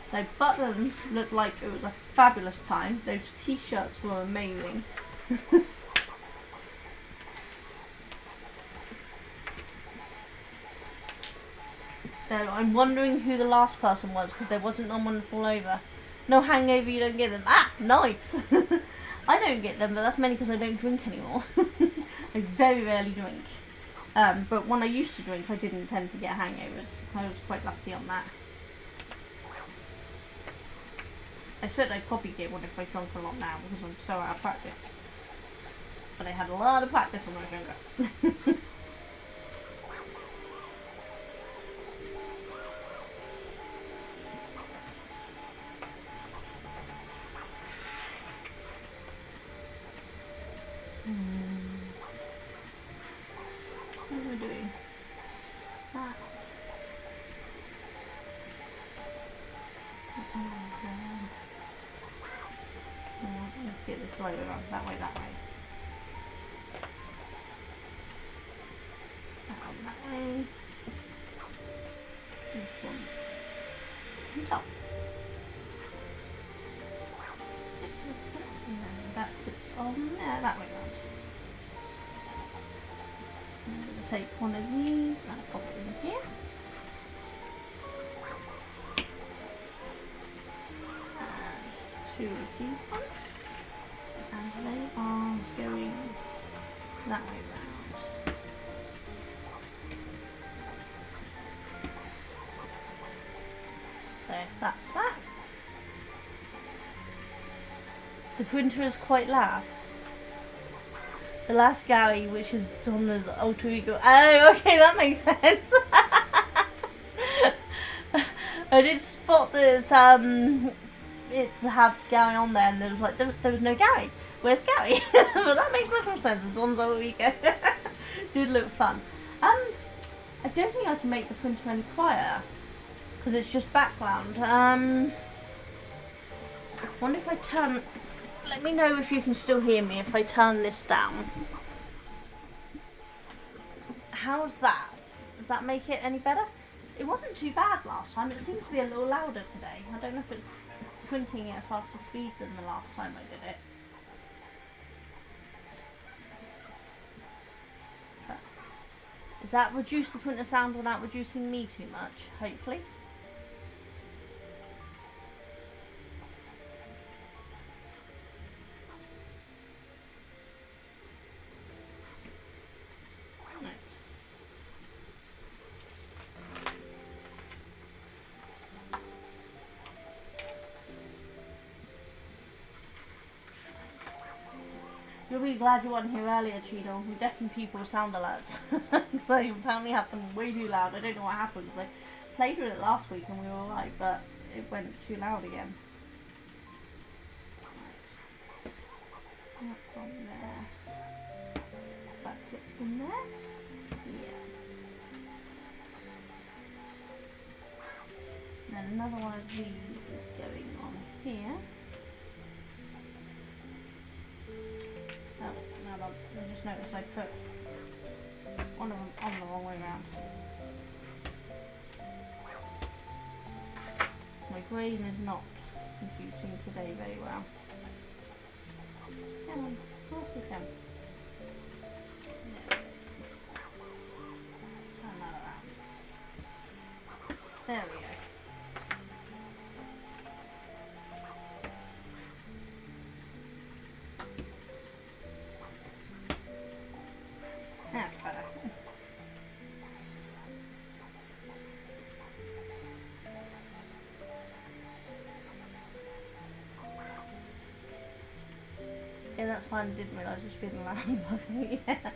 So Butlins looked like it was a fabulous time. Those t-shirts were amazing. So I'm wondering who the last person was because there wasn't no one to fall over. No hangover, you don't get them. Ah, nice. I don't get them, but that's mainly because I don't drink anymore. I very rarely drink. But when I used to drink, I didn't tend to get hangovers. I was quite lucky on that. I expect I'd probably get one if I drank a lot now because I'm so out of practice. But I had a lot of practice when I was younger. What am I doing? That. Let's get this right around. That way, that way. That way. This one. On top. And then that sits on there, that way round. I'm going to take one of these and pop it in here. And two of these ones. And they are going that way round. So that's that. The printer is quite loud. The last Gary, which is Donna's alter ego. Oh, okay, that makes sense. I did spot this, it to have Gary on there, and there was like, there was no Gary. Where's Gary? But that makes much more sense. It's Donna's alter ego. Did look fun. I don't think I can make the printer any quieter because it's just background. Wonder if I turn. Let me know if you can still hear me if I turn this down. How's that? Does that make it any better? It wasn't too bad last time. It seems to be a little louder today. I don't know if it's printing at a faster speed than the last time I did it. But does that reduce the printer sound without reducing me too much? Hopefully. You'll be glad you weren't here earlier, Cheeto. We deafened people with sound alerts. They apparently happened way too loud. I don't know what happened. I played with it last week and we were alright, but it went too loud again. Right. That's on there. So that clips in there. Yeah. And then another one of these is going on here. Oh, hold on. I just noticed I put one of them on the wrong way round. My brain is not computing today very well. Come on, off we come. Turn that around. There we go. That's better. Yeah, that's fine. I didn't realise it was being loud. Yeah.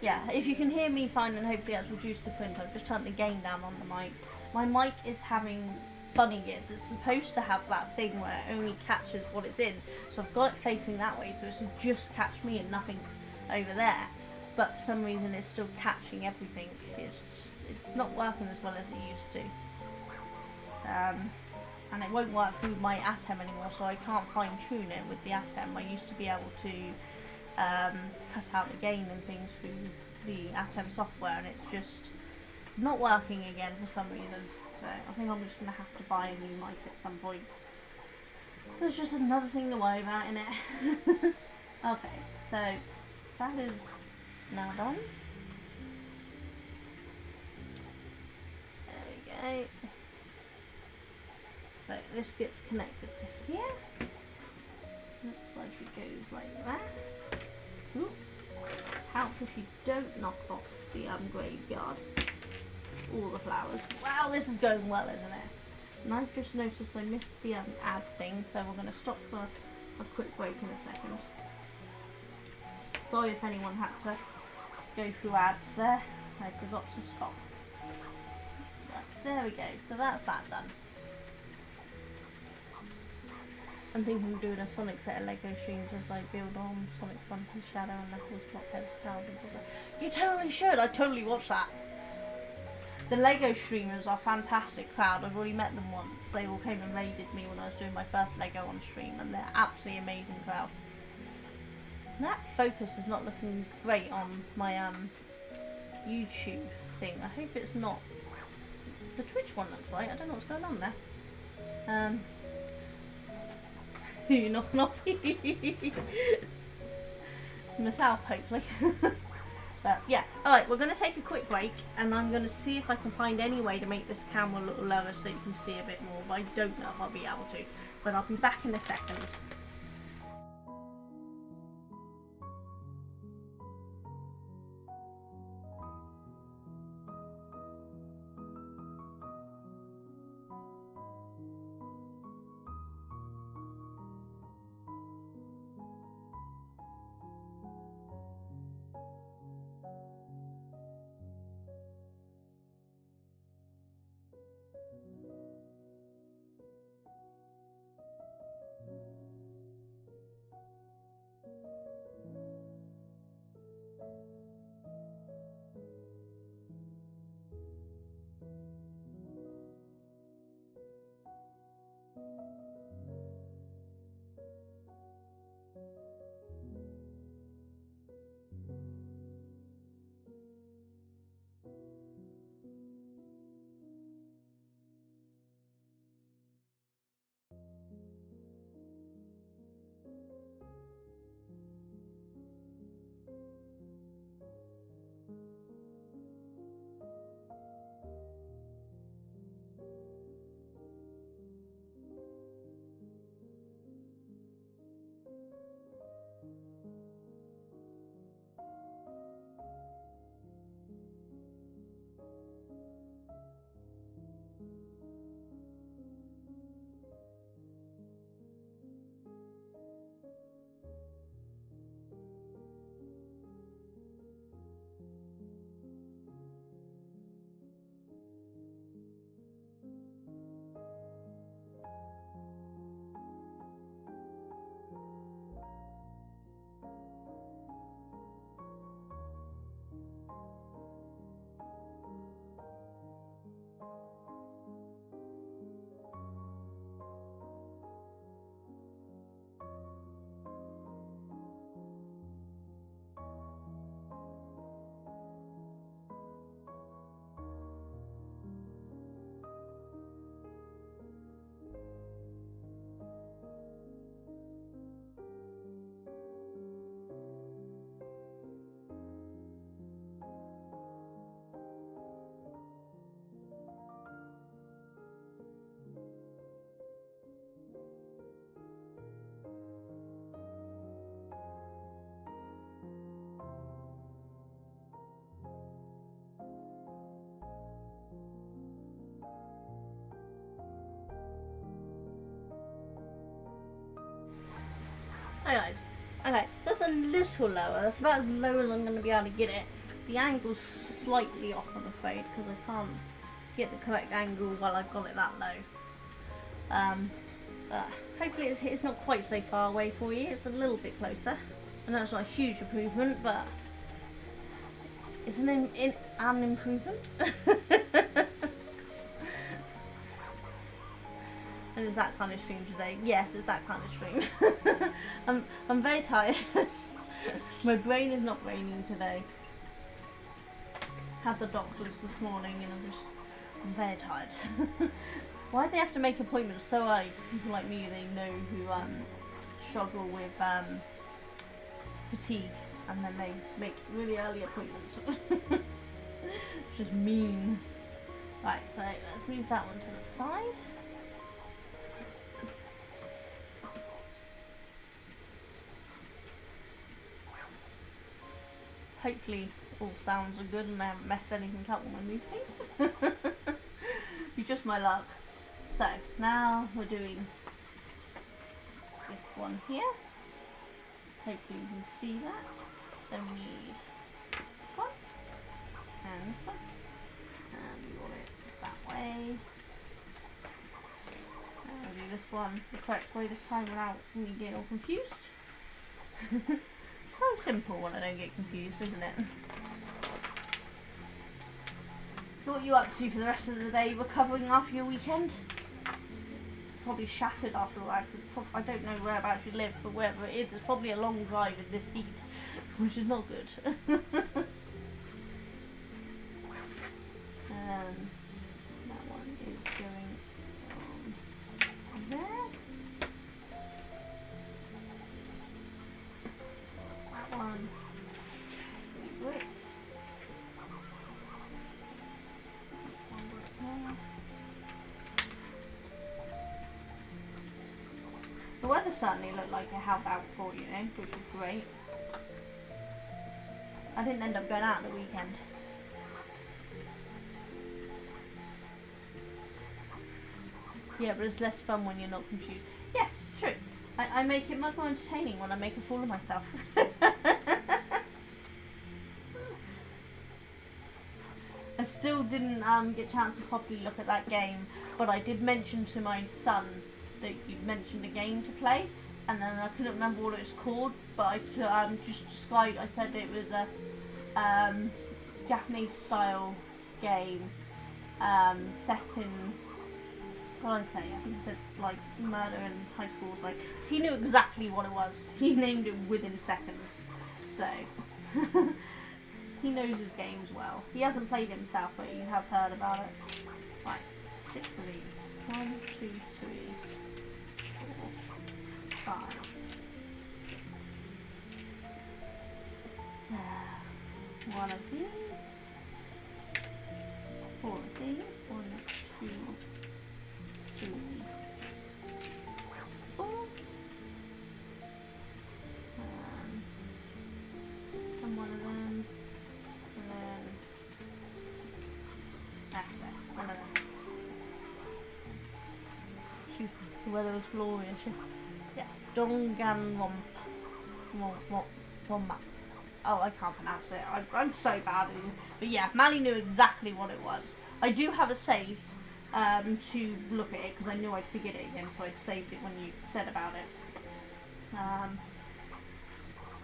Yeah, if you can hear me fine, then hopefully that's reduced the print. I've just turned the gain down on the mic. My mic is having funny gears. It's supposed to have that thing where it only catches what it's in. So I've got it facing that way, so it's just catch me and nothing over there. But for some reason it's still catching everything. It's not working as well as it used to. And it won't work through my ATEM anymore, so I can't fine tune it with the ATEM. I used to be able to cut out the gain and things through the Atom software and it's just not working again for some reason. So I think I'm just going to have to buy a new mic at some point. There's just another thing to worry about in it. Okay, so that is now done. There we go. So this gets connected to here. Looks like it goes like that. Ooh. Helps if you don't knock off the graveyard. All the flowers. Wow, this is going well, isn't it? And I've just noticed I missed the ad thing, so we're going to stop for a quick break in a second. Sorry if anyone had to go through ads there. I forgot to stop. But there we go. So that's that done. I'm thinking of doing a Sonic set of Lego streams as I build on Sonic Front and Shadow and Knuckles, Block Heads, Tails and all that. You totally should! I'd totally watch that. The Lego streamers are a fantastic crowd. I've already met them once. They all came and raided me when I was doing my first Lego on stream and they're absolutely amazing crowd. And that focus is not looking great on my YouTube thing. I hope it's not. The Twitch one looks right. I don't know what's going on there. You're knocking off myself, hopefully. But yeah, alright, we're going to take a quick break and I'm going to see if I can find any way to make this camera a little lower so you can see a bit more, but I don't know if I'll be able to. But I'll be back in a second. Hi guys. Okay, so that's a little lower. That's about as low as I'm going to be able to get it. The angle's slightly off, I'm afraid, because I can't get the correct angle while I've got it that low. But hopefully it's not quite so far away for you. It's a little bit closer. I know it's not a huge improvement, but it's an improvement. And it's that kind of stream today. Yes, it's that kind of stream. I'm very tired. My brain is not braining today. had the doctors this morning and I'm very tired. Why do they have to make appointments so early? People like me, they know who struggle with fatigue, and then they make really early appointments. It's just mean. Right, so let's move that one to the side. Hopefully all sounds are good and I haven't messed anything up when I move things. Be just my luck. So now we're doing this one here. Hopefully you can see that. So we need this one and this one, and we want it that way. And we'll do this one the correct way this time without me getting all confused. So simple when I don't get confused, isn't it? So what are you up to for the rest of the day? Recovering after your weekend? Probably shattered after all that, because I don't know whereabouts you live, but wherever it is, it's probably a long drive in this heat, which is not good. That one is going on there. That one, 3 bricks. One brick there. The weather certainly looked like it held out for you, which was great. I didn't end up going out at the weekend. Yeah, but it's less fun when you're not confused. Yes, true. I make it much more entertaining when I make a fool of myself. I still didn't get a chance to properly look at that game, but I did mention to my son that you mentioned a game to play, and then I couldn't remember what it was called, but I just described, I said it was a Japanese style game set in, what did I say? I think it said like murder in high schools. Like, he knew exactly what it was. He named it within seconds. So he knows his games well. He hasn't played it himself, but he has heard about it. Right, 6 of these. 1, 2, 3, 4, 5, 6. 1 of these. 4 of these. 1, 2, 3, 4. And 1 of them. And then there, 1 of them. Super. The weather was glorious. Yeah. Dongan Womp. Oh, I can't pronounce it. I'm so bad at it. But yeah, Mally knew exactly what it was. I do have it saved to look at it because I knew I'd forget it again, so I'd saved it when you said about it.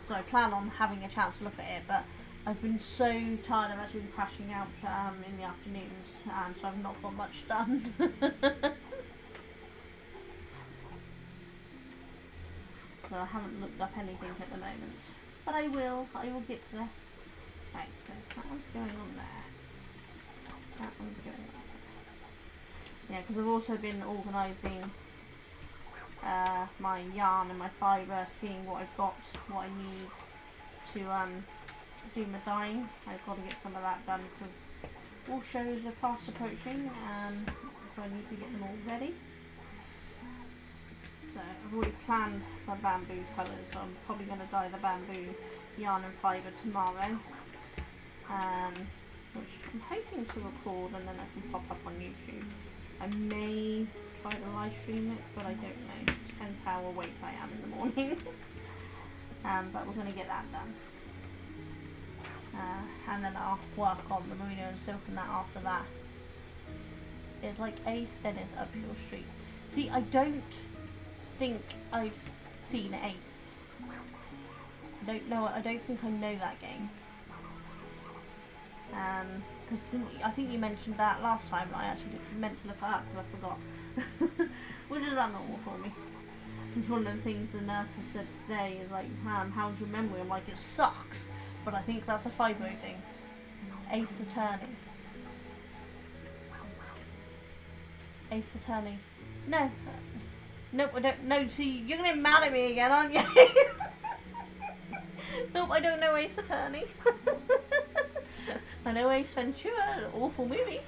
So I plan on having a chance to look at it, but I've been so tired of actually crashing out in the afternoons, and so I've not got much done. So I haven't looked up anything at the moment. But I will get to there. Right, so that one's going on there. That one's going on there. Yeah, because I've also been organising my yarn and my fibre, seeing what I've got, what I need to do my dyeing. I've got to get some of that done because all shows are fast approaching, so I need to get them all ready. So I've already planned my bamboo colours, so I'm probably going to dye the bamboo yarn and fibre tomorrow, which I'm hoping to record and then I can pop up on YouTube. I may try to live stream it, but I don't know. It depends how awake I am in the morning. But we're going to get that done. And then I'll work on the merino and silk and that after that. It's like Ace, then it's Uphill Street. See, I don't think I've seen Ace. I don't think I know that game. Because I think you mentioned that last time, and I actually meant to look it up because I forgot. Which is about normal for me. It's one of the things the nurse has said today is like, how's your memory? I'm like, it sucks, but I think that's a fibro thing. Ace Attorney. Ace Attorney. No. Nope, I don't know. See, you're gonna get mad at me again, aren't you? Nope, I don't know Ace Attorney. I know Ace Ventura, an awful movie.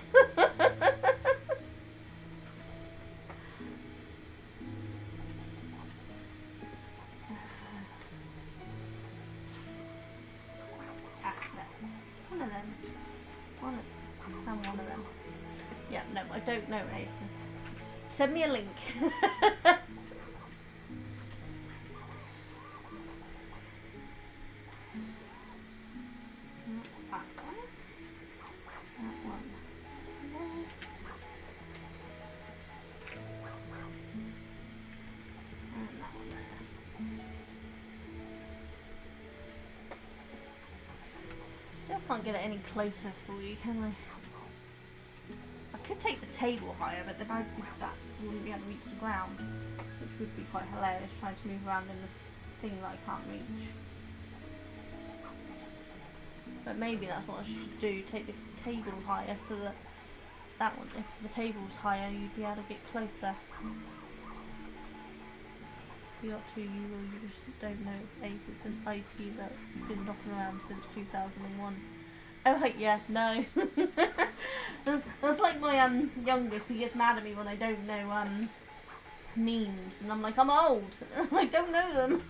One of them. One of them. Yeah, no, I don't know Ace. Send me a link. Still can't get it any closer for you, can I? I could take the table higher, but then I'd be sat, wouldn't be able to reach the ground, which would be quite hilarious trying to move around in the thing that I can't reach. But maybe that's what I should do, take the table higher so that that one, if the table's higher, you'd be able to get closer. You got to, you just don't know it's Ace. It's an IP that's been knocking around since 2001. Oh, like, yeah, no. That's like my youngest. He gets mad at me when I don't know memes, and I'm like, I'm old. I don't know them.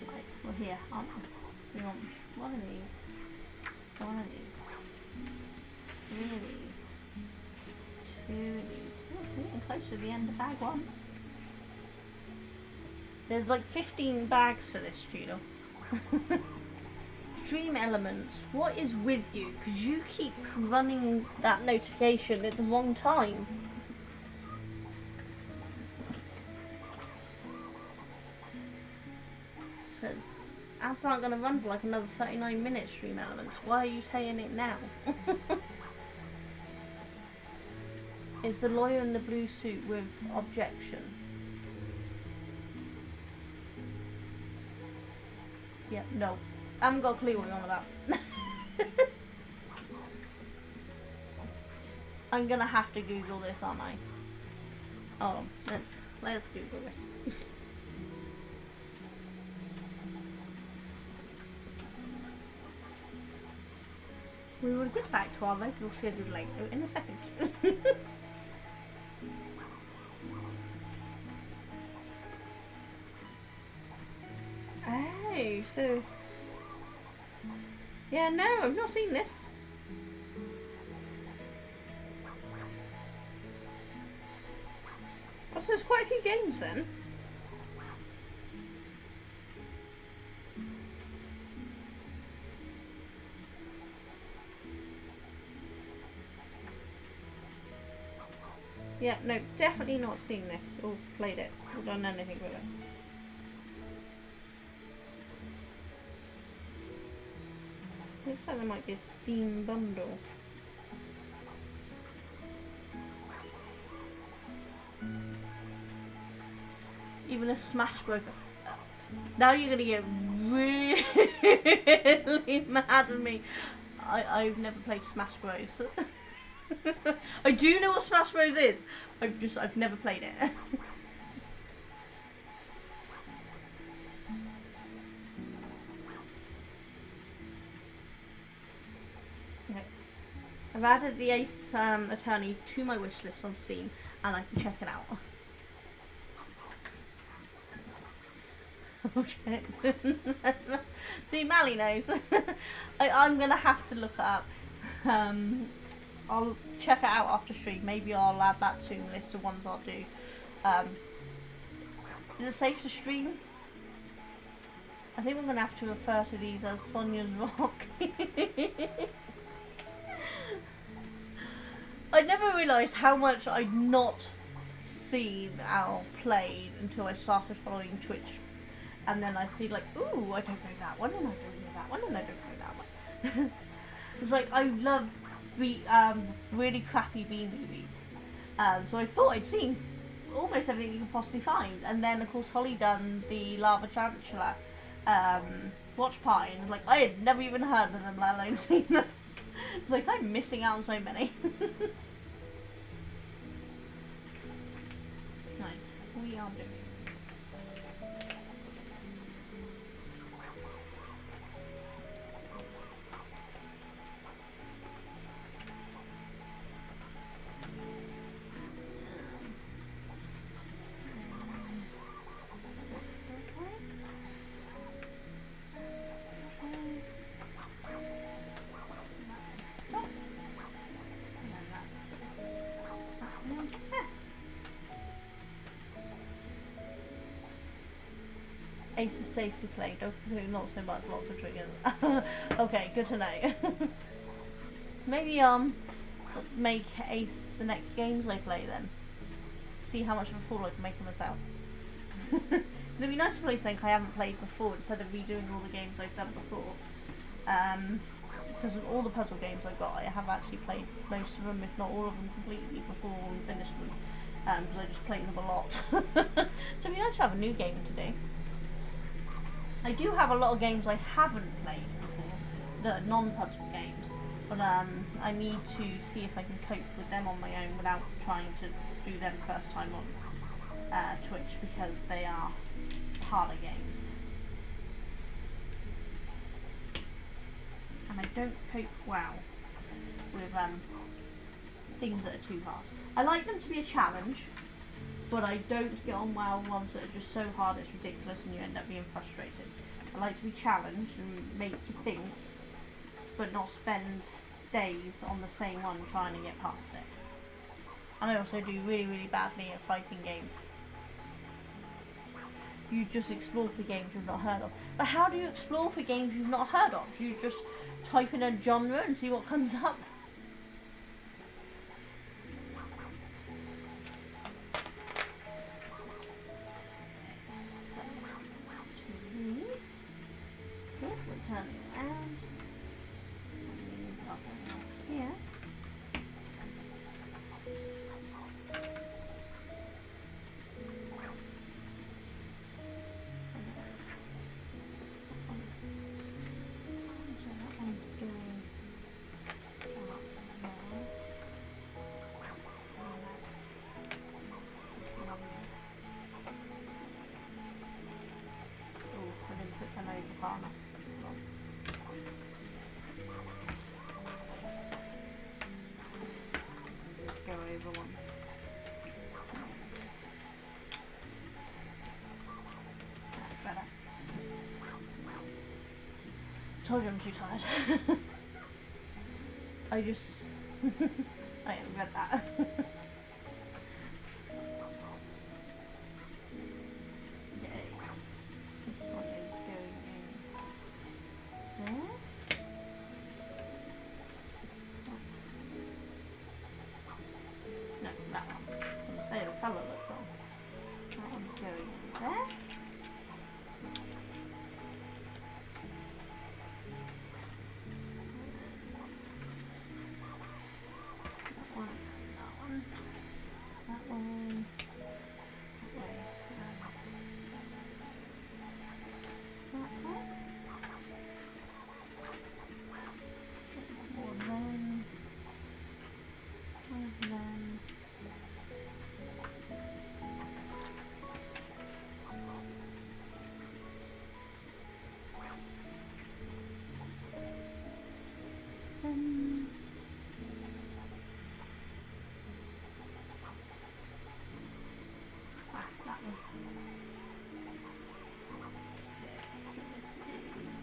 Right, we're here, aren't we? We want one of these. One of these. 3 of these, 2 of these. Oh, we're getting close to the end of bag 1. There's like 15 bags for this, Judo. Stream elements, what is with you? Because you keep running that notification at the wrong time. Because ads aren't going to run for like another 39 minutes, stream elements. Why are you saying it now? Is the lawyer in the blue suit with objection? Yeah, no. I haven't got a clue what you're on about. I'm gonna have to Google this, aren't I? Oh, let's Google this. We will get back to our regular schedule later in a second. Oh, so... Yeah, no, I've not seen this. Oh, so there's quite a few games then. Yeah, no, definitely not seen this or played it or done anything with it. Looks like there might be a Steam bundle. Even a Smash Bros. Now you're gonna get really mad at me. I've never played Smash Bros. I do know what Smash Bros is. I've never played it. Okay. I've added the Ace Attorney to my wish list on Steam, and I can check it out. Okay. See, Mally knows. I'm gonna have to look it up. I'll check it out after stream. Maybe I'll add that to the list of ones I'll do. Is it safe to stream? I think we're going to have to refer to these as Sonia's Rock. I never realised how much I'd not seen or played until I started following Twitch. And then I see like, ooh, I don't know that one, and I don't know that one, and I don't know that one. It's like, I love really crappy B movies. So I thought I'd seen almost everything you can possibly find. And then of course Holly done the lava tarantula watch party, and like I had never even heard of them, let alone seen them. It's like I'm missing out on so many. Right, we are doing this. Ace is safe to play, not so much, lots of triggers. Okay, good to know. Maybe make Ace the next games I play then. See how much of a fool I can make of myself. It'd be nice to play something I haven't played before instead of redoing all the games I've done before. Because of all the puzzle games I've got, I have actually played most of them, if not all of them, completely before and finished them. Because I just played them a lot. So it'd be nice to have a new game to do. I do have a lot of games I haven't played before that are non-puzzle games, but I need to see if I can cope with them on my own without trying to do them first time on Twitch, because they are harder games. And I don't cope well with things that are too hard. I like them to be a challenge, but I don't get on well with ones that are just so hard it's ridiculous and you end up being frustrated. I like to be challenged and make you think, but not spend days on the same one trying to get past it. And I also do really, really badly at fighting games. You just explore for games you've not heard of. But how do you explore for games you've not heard of? Do you just type in a genre and see what comes up? Turn it around. And these up here. So that one's going up there. And that's sitting on there. Oh, I didn't put them over far enough. Go over one. That's better. Told you I'm too tired. I just I haven't read that. Yay. This one is going in there. No, that one. I was going to say the colour looks wrong. That one's going in there. That one, that one, that one, that way, and that way. One then. And then that one. This is good.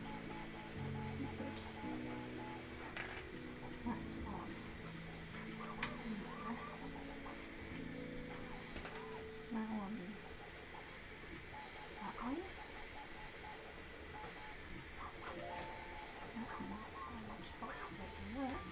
That's on. That one. That one. That one on top of there.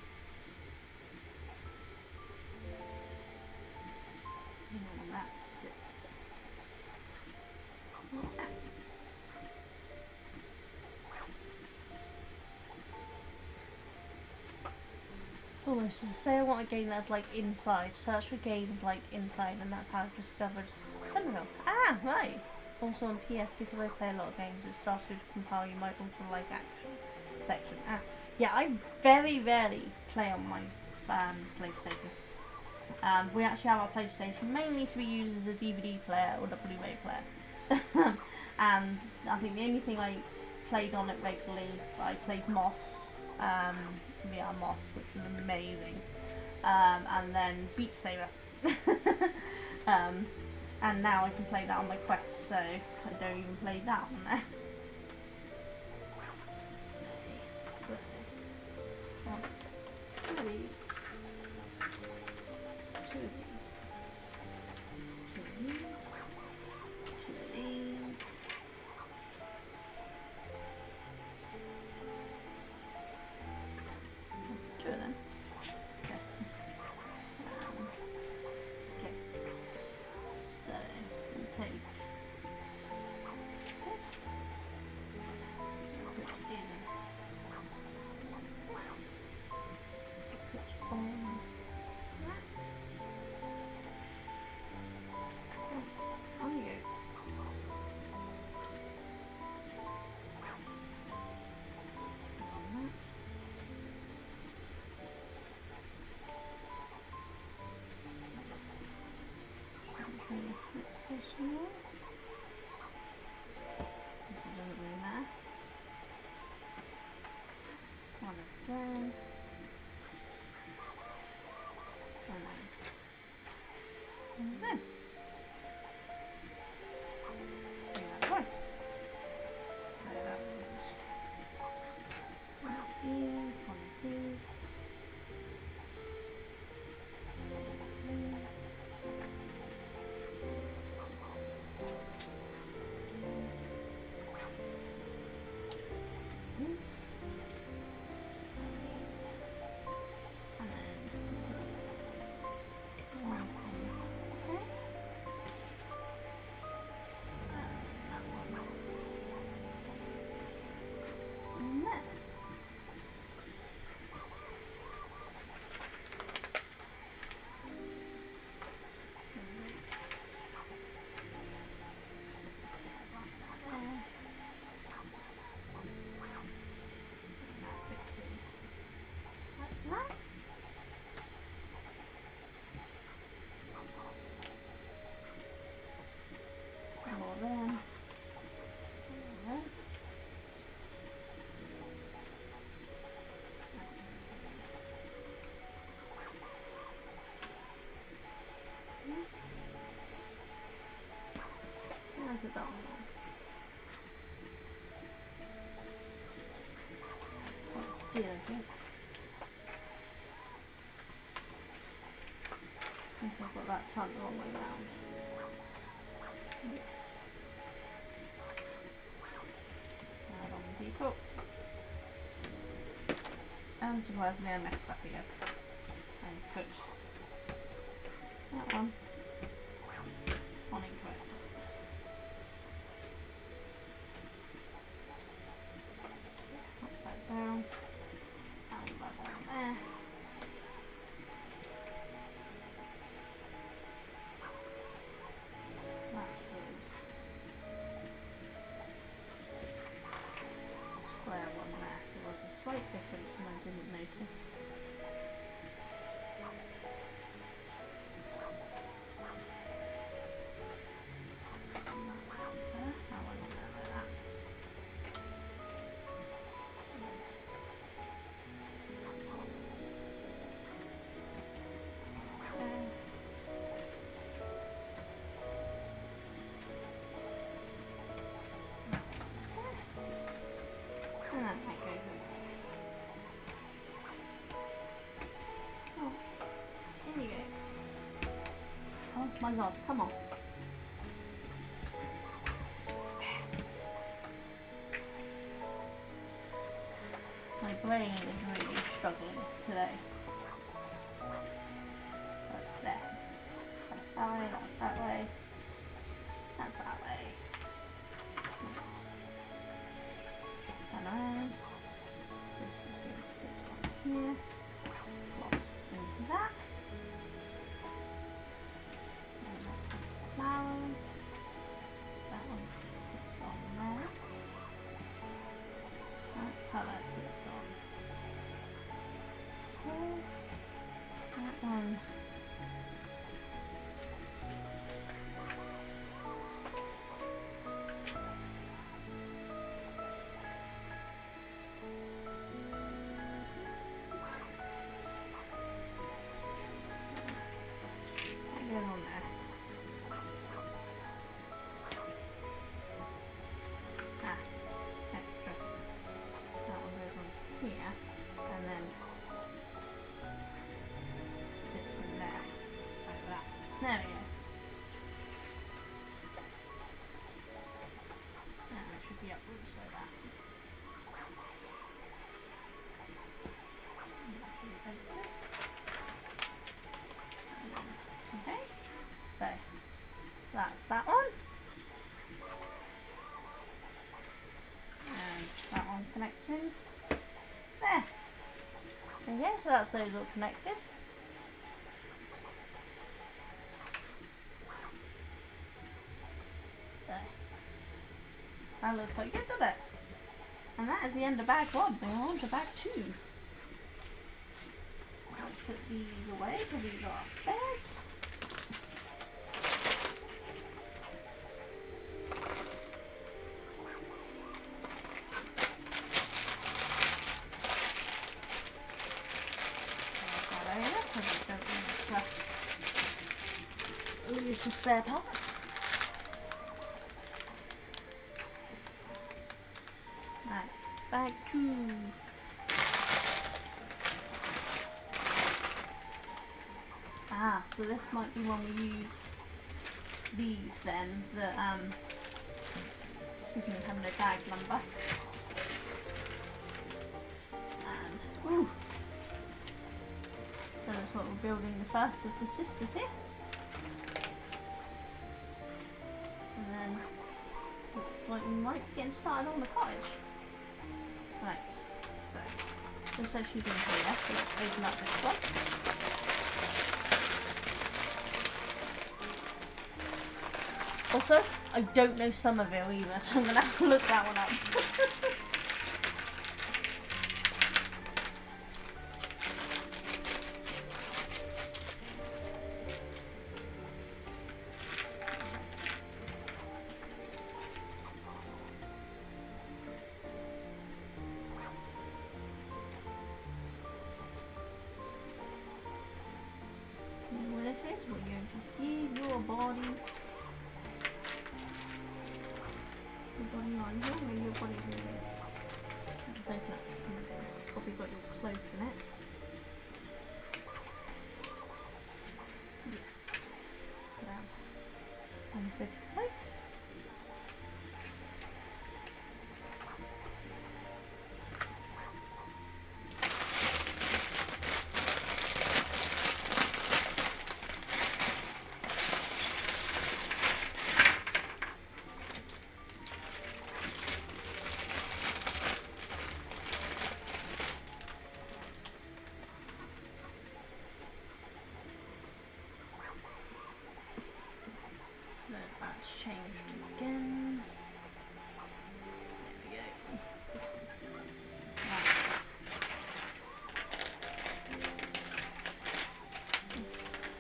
Oh, so say I want a game that's like inside. Search for games like inside, and that's how I've discovered Somerville. Ah, right. Also on PS, because I play a lot of games, it started to compile you might also like action section. Ah, yeah, I very rarely play on my PlayStation. We actually have our PlayStation mainly to be used as a DVD player or a Blu-ray player. And I think the only thing I played on it regularly, I played Moss, VR Moss, which was amazing. And then Beat Saber. And now I can play that on my Quest, so I don't even play that on there. Two of these. Two of these. Two of these. Two of these. Two of them. Okay. Okay. So, we'll take this. Put it in. Put on that. On you go. On that. Try this next station there. This is a little there. One of them. And then one of them. Do that twice. So that was one of these, one of these. Put that one on. Oh dear, I think I've got that turned the wrong way round. Yes. Add on the people. And surprisingly I messed up again. I put that one on incorrect. Down, and back down there. That is square one there. There was a slight difference and I didn't notice. Oh my god, come on. My brain is really struggling today. That's there. That's that way, that's that way. That's that way. Turn around. This is going to sit on here. Slot. There you go, so that's those all connected. There. That looks quite good, doesn't it? And that is the end of bag 1. We're on to bag 2. I'll put these away because these are our spares. Lose the spare parts. Right, bag 2. So this might be when we use these then, excuse me, having a bag number. And, ooh. So that's what we're building the first of the sisters here. And then, looks like we might be getting started on the cottage. Right, so, just as she's in here, so let's open up this one. Also, I don't know Somerville either, so I'm going to have to look that one up. What is it? We're going to give your body... on here, maybe your body's in there. Let's open up some of this. It's probably got your cloak in it. Yes. Put down on this cloak. That's changed again. There we go. Right.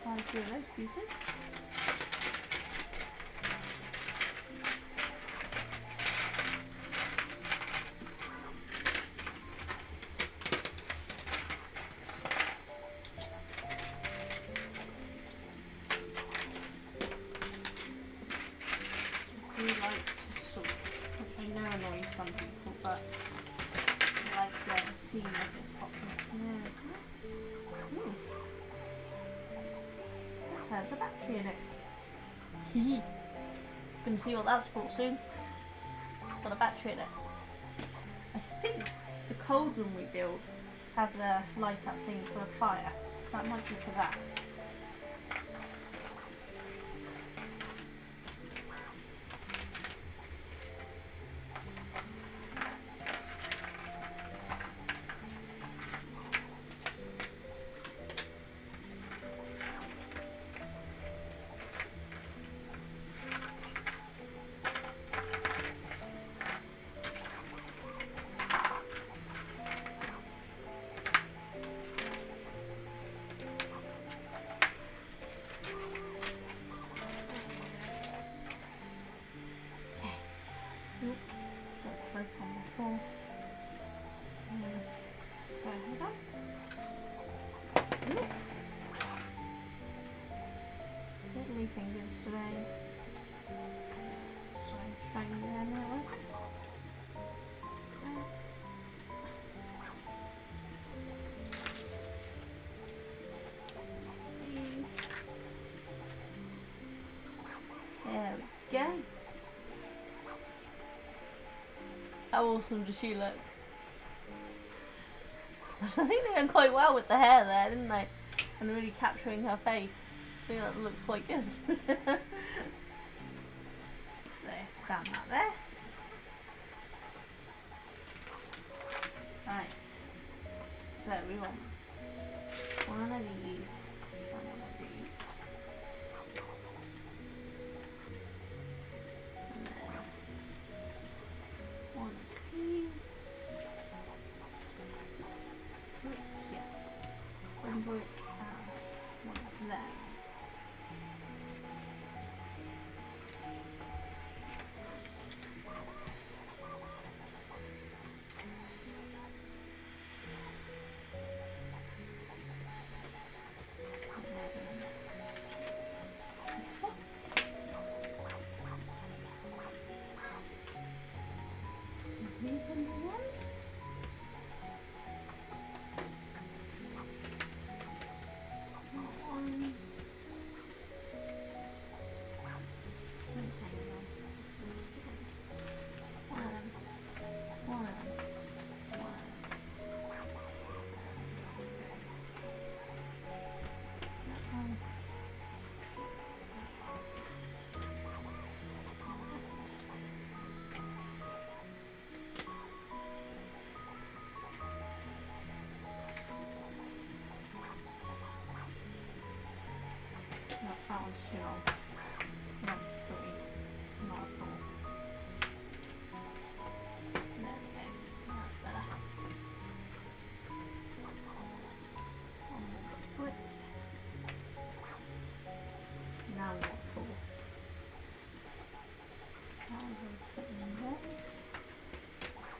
I'll do those pieces. Some people, but I like to be able to see if it's popular. Yeah. There's a battery in it. Hee. Gonna see what that's for soon. Got a battery in it. I think the cauldron we build has a light up thing for a fire, so that might be for that. Fingers today. So I'm trying to learn that one. There we go. How awesome does she look? I think they done quite well with the hair there, didn't they? And really capturing her face. I think that looks quite good. There, stand that there. Right. So we want One of these. One of these. And then one of these. Bricks, yes. One brick and one of them. That one's too long. Not 3, not 4. There we go. That's better. One more brick. Now what for? That one's sitting there.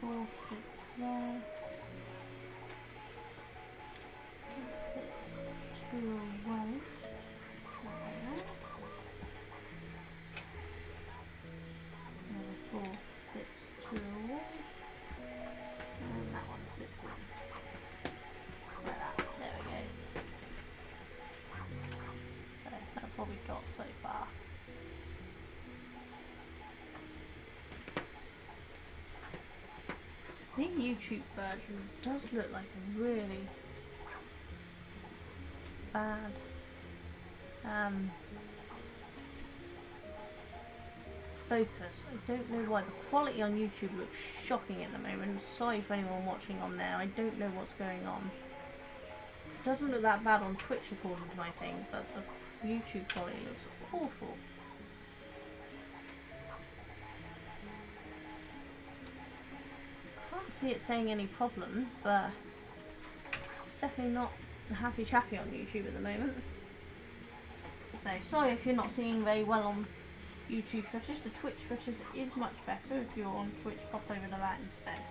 4 sits there. That's it. 2 away. Number 4 sits 2 away, and that one sits in like that. There we go. So that's what we've got so far. The YouTube version does look like a really bad focus. I don't know why. The quality on YouTube looks shocking at the moment. Sorry for anyone watching on there. I don't know what's going on. It doesn't look that bad on Twitch according to my thing, but the YouTube quality looks awful. Can't see it saying any problems, but it's definitely not a happy chappy on YouTube at the moment. So sorry if you're not seeing very well on YouTube footage. The Twitch footage is much better. If you're on Twitch, pop over to that instead.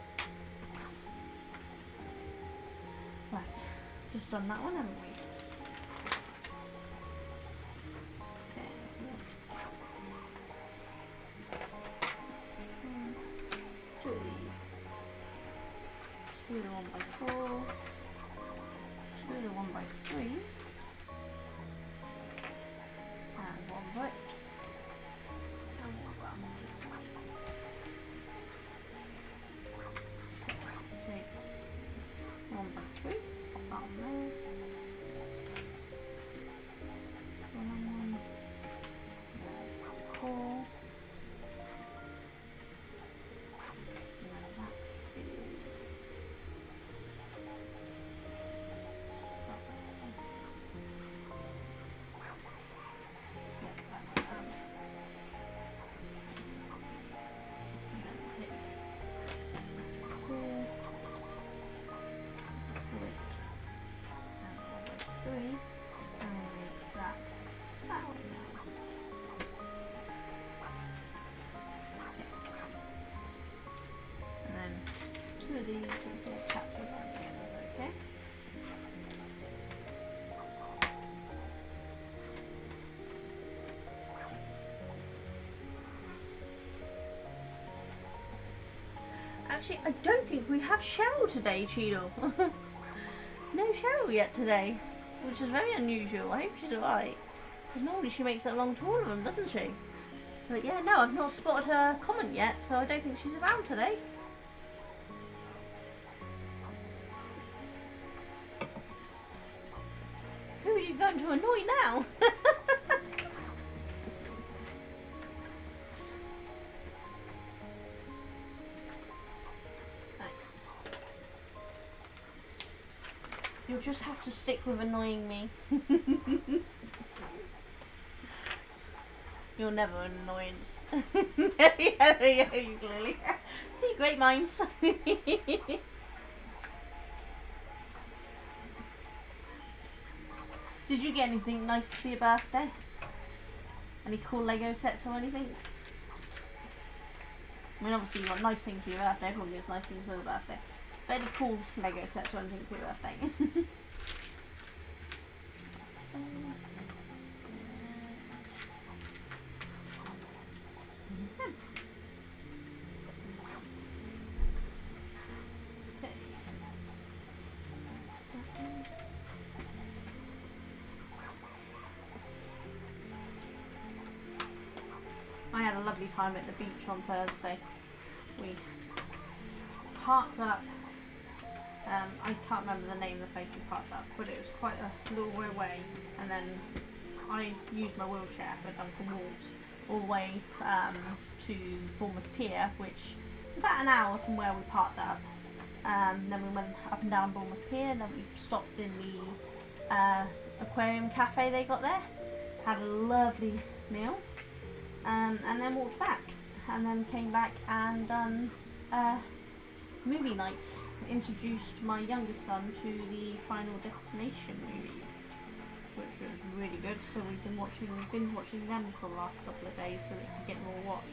Right, just done that one, haven't we? Okay. 2 of these. 2 of the 1x4s. 2 of the 1x3s. And 1 brick. Take 1x3, pop that on there. 1 and 1. 4. And that is. Two of these is the attachment on the end, okay? Actually, I don't think we have Cheryl today, Cheadle. No Cheryl yet today, which is very unusual. I hope she's alright. Because normally she makes it along to all of them, doesn't she? But yeah, no, I've not spotted her comment yet, so I don't think she's around today. Who are you going to annoy now? You'll just have to stick with annoying me. You're never an annoyance. Yeah, you clearly. See, great minds. Did you get anything nice for your birthday? Any cool Lego sets or anything? I mean, obviously you got nice things for your birthday. Everyone gets nice things for their birthday. But any cool Lego sets or anything for your birthday? I had a lovely time at the beach on Thursday. We parked up, I can't remember the name of the place we parked up, but it was quite a little way away, and then I used my wheelchair for Duncan walks all the way to Bournemouth Pier, which is about an hour from where we parked up. Then we went up and down Bournemouth Pier, and then we stopped in the aquarium cafe they got there, had a lovely meal. And then walked back, and then came back and done movie nights. Introduced my youngest son to the Final Destination movies, which was really good. So we've been binge watching them for the last couple of days, so that we can get more watch.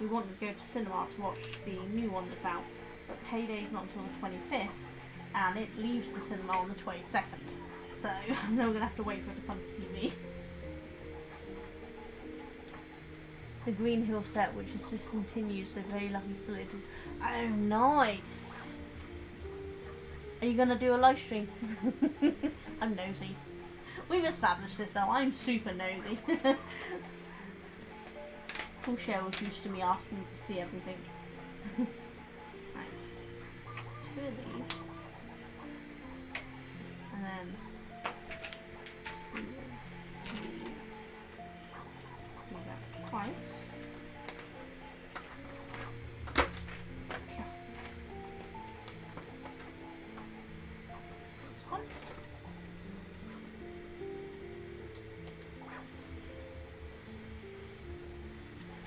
We wanted to go to cinema to watch the new one that's out, but payday's not until the 25th, and it leaves the cinema on the 22nd. So now we're gonna have to wait for it to come to see me. The Green Hill set, which is discontinued, so very lucky still it is. Oh, nice! Are you gonna do a live stream? I'm nosy. We've established this though, I'm super nosy. Paul Cheryl's used to me asking to see everything. Right. 2 of these. And then 2 of these. Do that twice.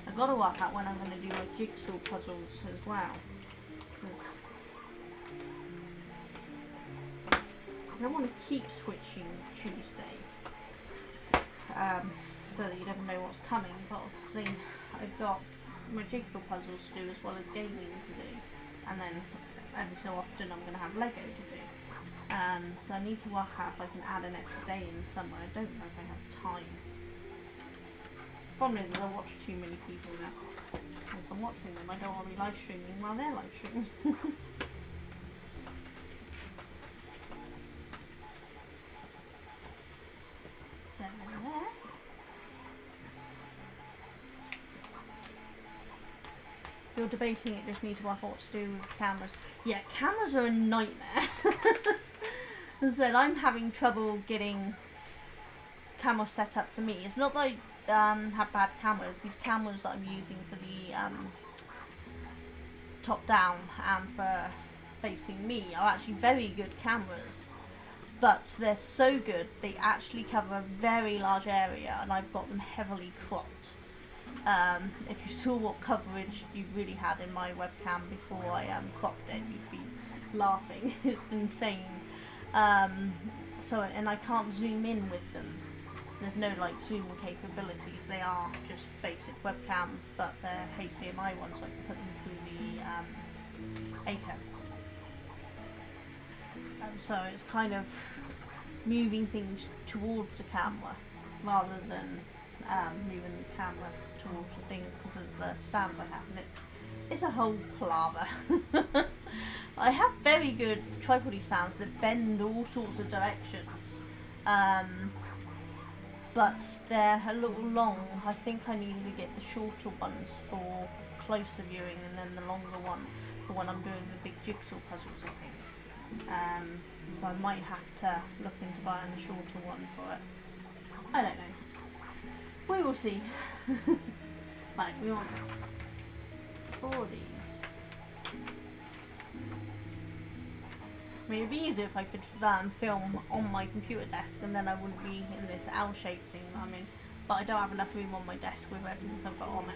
I've got to work out when I'm going to do my jigsaw puzzles as well, because I don't want to keep switching Tuesdays, so that you never know what's coming, but obviously I've got my jigsaw puzzles to do as well as gaming to do, and then every so often I'm going to have Lego to do, so I need to work out if I can add an extra day in somewhere. I don't know if I have time. Problem is I watch too many people now. If I'm watching them, I don't want to be live streaming while they're live streaming. There. You're debating it, just need to work out what to do with cameras. Yeah, cameras are a nightmare. As I said, I'm having trouble getting camera set up for me. It's not that I have bad cameras. These cameras that I'm using for the top down and for facing me are actually very good cameras, but they're so good they actually cover a very large area, and I've got them heavily cropped. If you saw what coverage you really had in my webcam before I cropped it, you'd be laughing. It's insane. So, and I can't zoom in with them. There's no like zoom capabilities. They are just basic webcams, but they're HDMI ones, so I can put them through the ATEM. So it's kind of moving things towards the camera rather than moving the camera towards the thing because of the stands I have, and it's a whole palaver. I have very good tripody stands that bend all sorts of directions. But they're a little long. I think I needed to get the shorter ones for closer viewing, and then the longer one for when I'm doing the big jigsaw puzzles, I think. So I might have to look into buying the shorter one for it. I don't know. We will see. Right, we want 4 of these. I mean, it'd be easier if I could film on my computer desk, and then I wouldn't be in this L-shaped thing that I'm in. But I don't have enough room on my desk with everything I've got on it.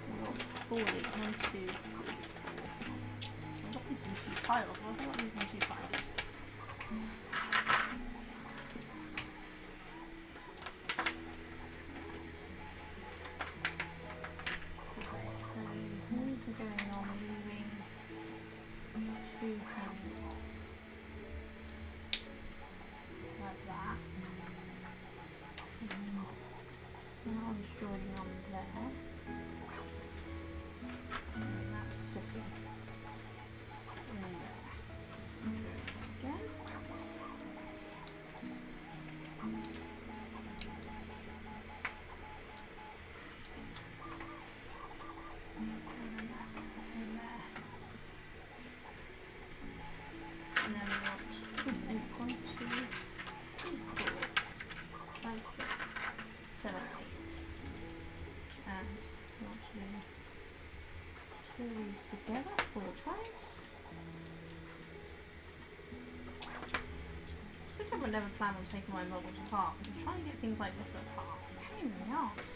I've got 4 of these. 1, 2, 3, 4. I'm not using 2 piles. Why am I not using 2 piles? Going on leaving 2 pennies like that. Now I'm just joining on there. And that's sitting in there. Again. And then we want 1, 2, 3, 4, 5, 6, 7, 8. And we want to do 2 of these together 4 times. I think I would never plan on taking my models apart. I'm trying to get things like this apart. Pain in the arse.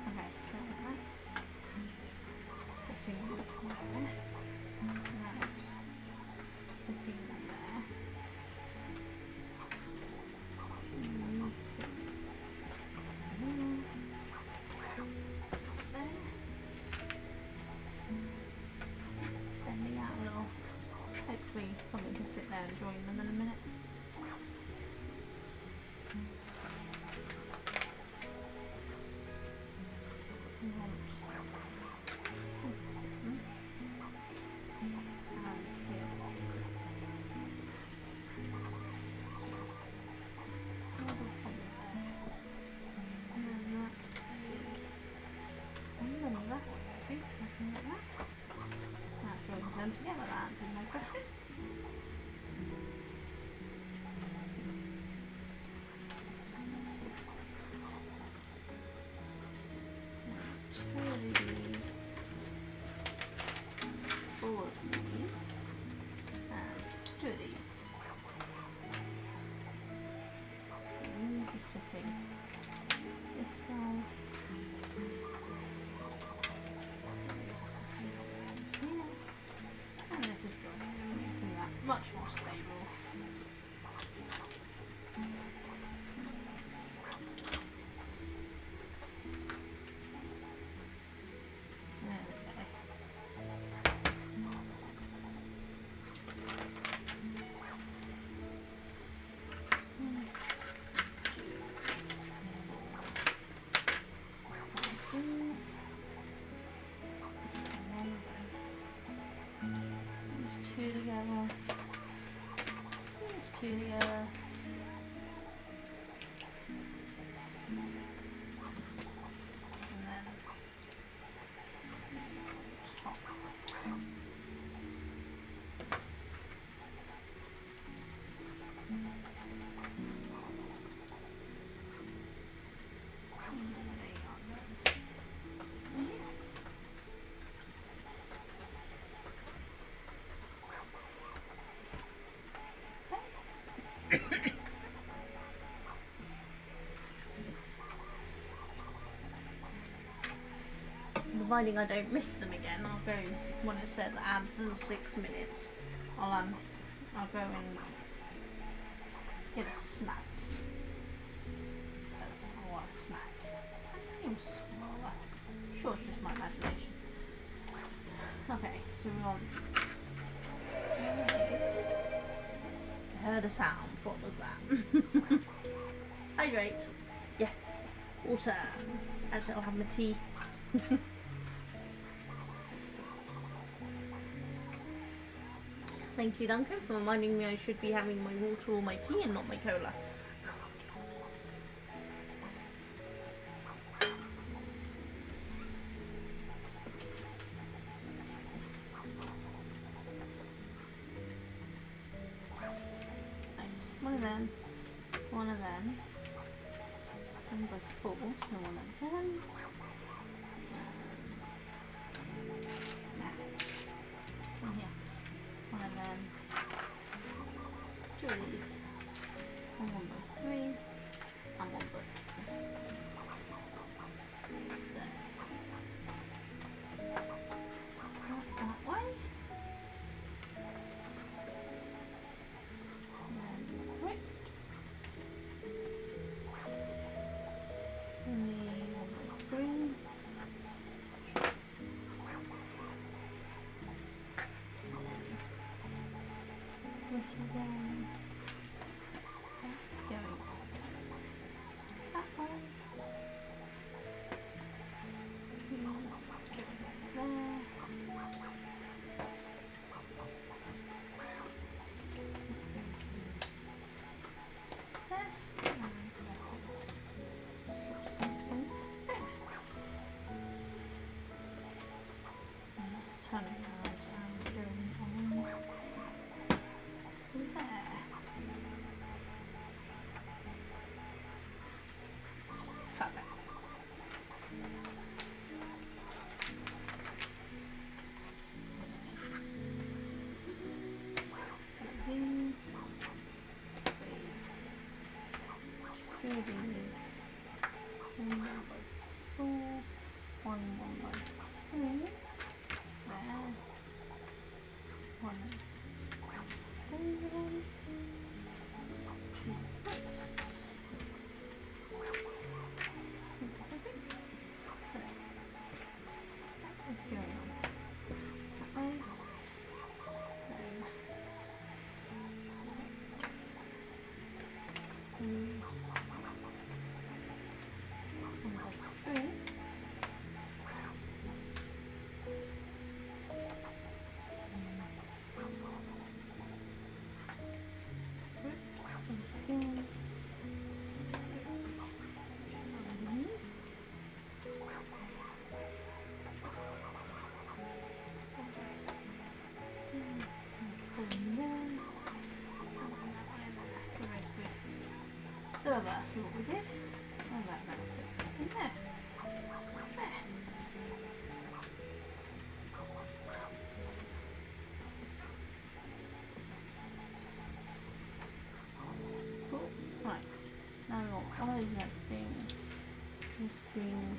Okay, so that's sitting there. That's sitting there. And sit there. Bending out a little. Hopefully something to sit there and join them in a minute. Them together, that answers my question. Two of these, 4 of these, and 2 of these. And these are sitting this side. These are sitting on the ends here. And this is going, making that much more stable. There we go. These 2 together. These 2 together. And then top. Providing I don't miss them again, I'll go when it says ads in 6 minutes. I'll go and get a snack. Because I want a snack. That seems smaller. I'm sure it's just my imagination. Okay, so we want this. I heard a sound. What was that? Hydrate. Yes. Water. Actually, I'll have my tea. Thank you, Duncan, for reminding me I should be having my water or my tea and not my cola. Right, one of them, one of them, and by 4, so one of them. turning around and going on there. Perfect. These, two of these, 1 by 4, 1 by 3, there, 1 there, 2 bricks. What's going on? That way. Then 1 by 3. Again. So that's what we did. And that now sits in there. There. Cool. Right. Now we want one of these next things. This green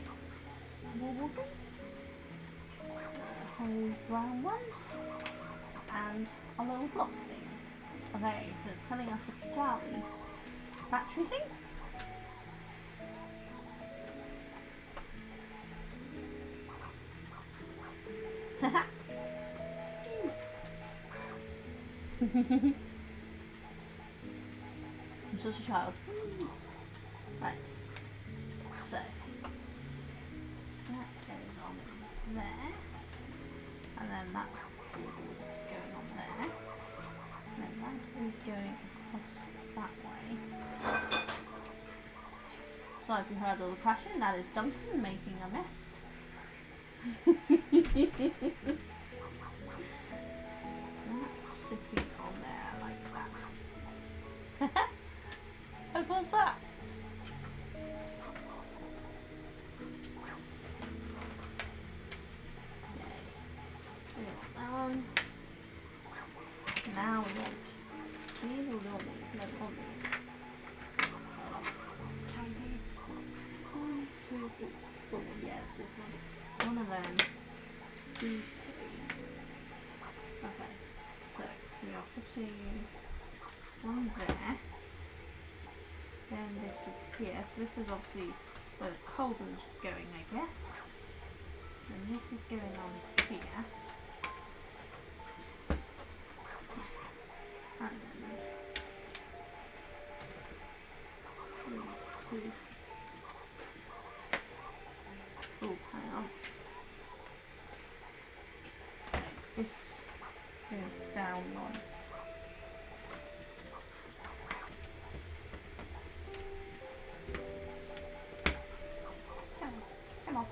wobble thing. Whole brown ones. And a little block thing. Okay, so it's telling us to put out the battery thing. I'm such a child. Right. So that goes on there. And then that is going on there. And then that is going across that way. So if you heard all the crashing, that is Duncan making a mess. That's sitting on there like that. How cool's that? Okay. We want that one. Now we want these or not these? No, we want these. Can we do 1, 2, 3, 4? Yeah, this one. One of them. These 3. Okay, so we are putting one there. Then this is here. So this is obviously where the cauldron's going, I guess. And this is going on here. And then these 2. Oh, hang on. This goes down one. Come on.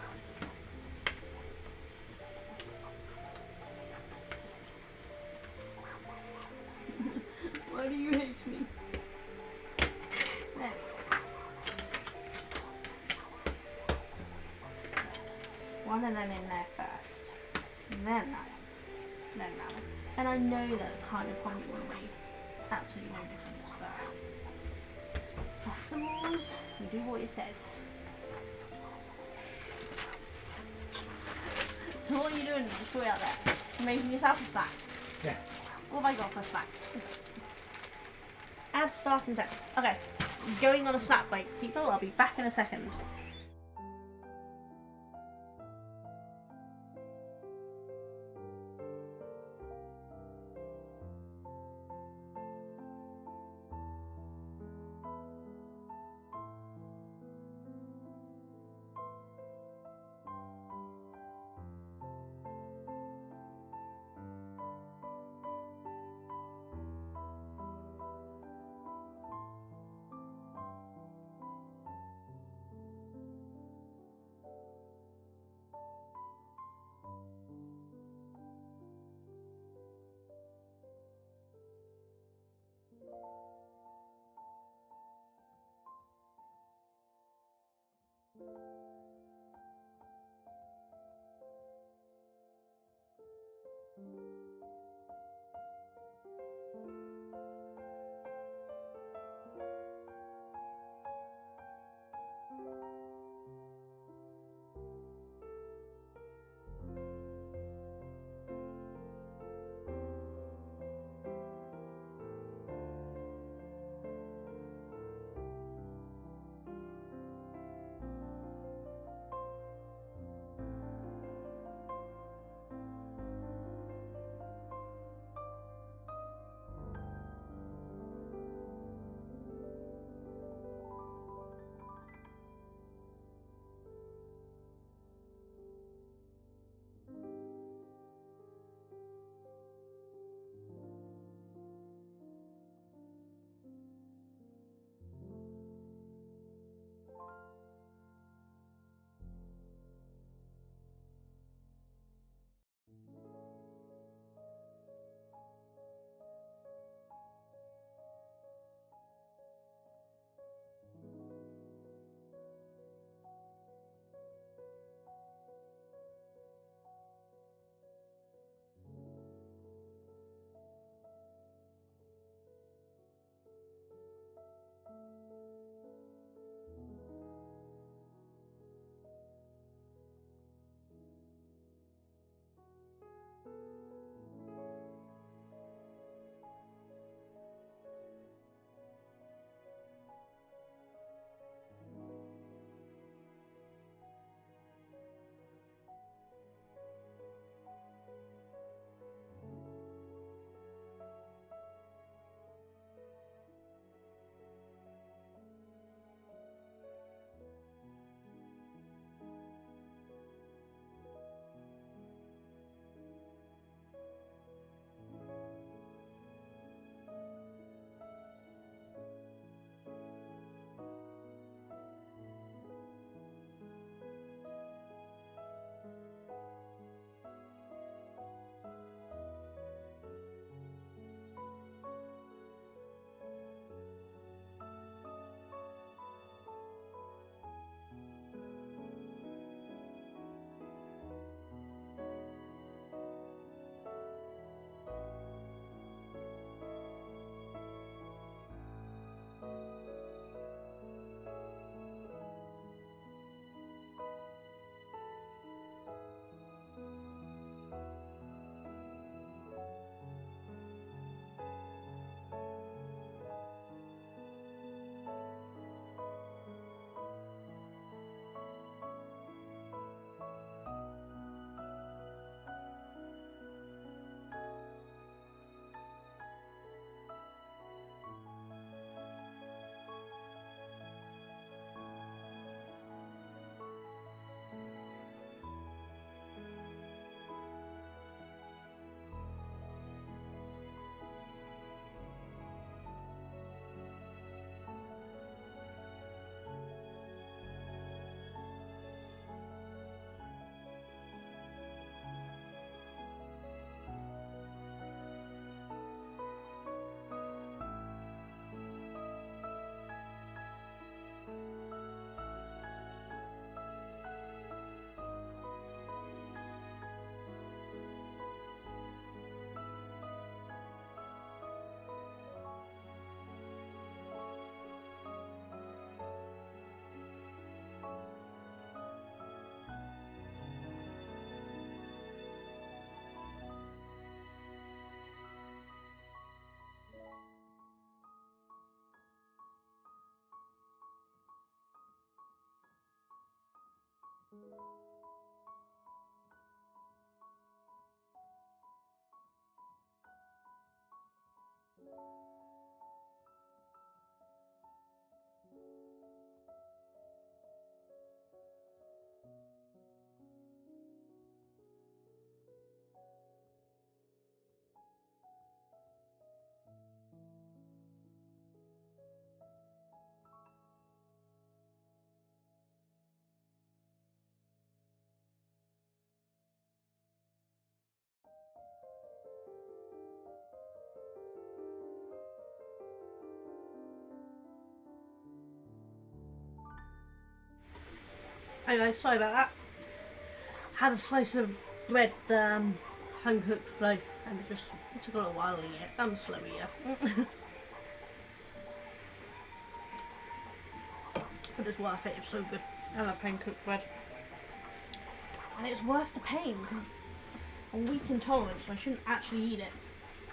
Why do you hate me? There we go. One of them in there first. And then that one. Then that one. And I know that kind of probably will make absolutely no difference, but that's the rules. We do what it says. So what are you doing before you're out there? You're making yourself a snack. Yes. What have I got for a snack? Add starting time. Okay, going on a snack break, people. I'll be back in a second. Hey guys, sorry about that. Had a slice of bread, home cooked loaf, and it took a little while to eat it. I'm slow eater. But it's worth it, it's so good. I love home cooked bread. And it's worth the pain because I'm wheat intolerant, so I shouldn't actually eat it.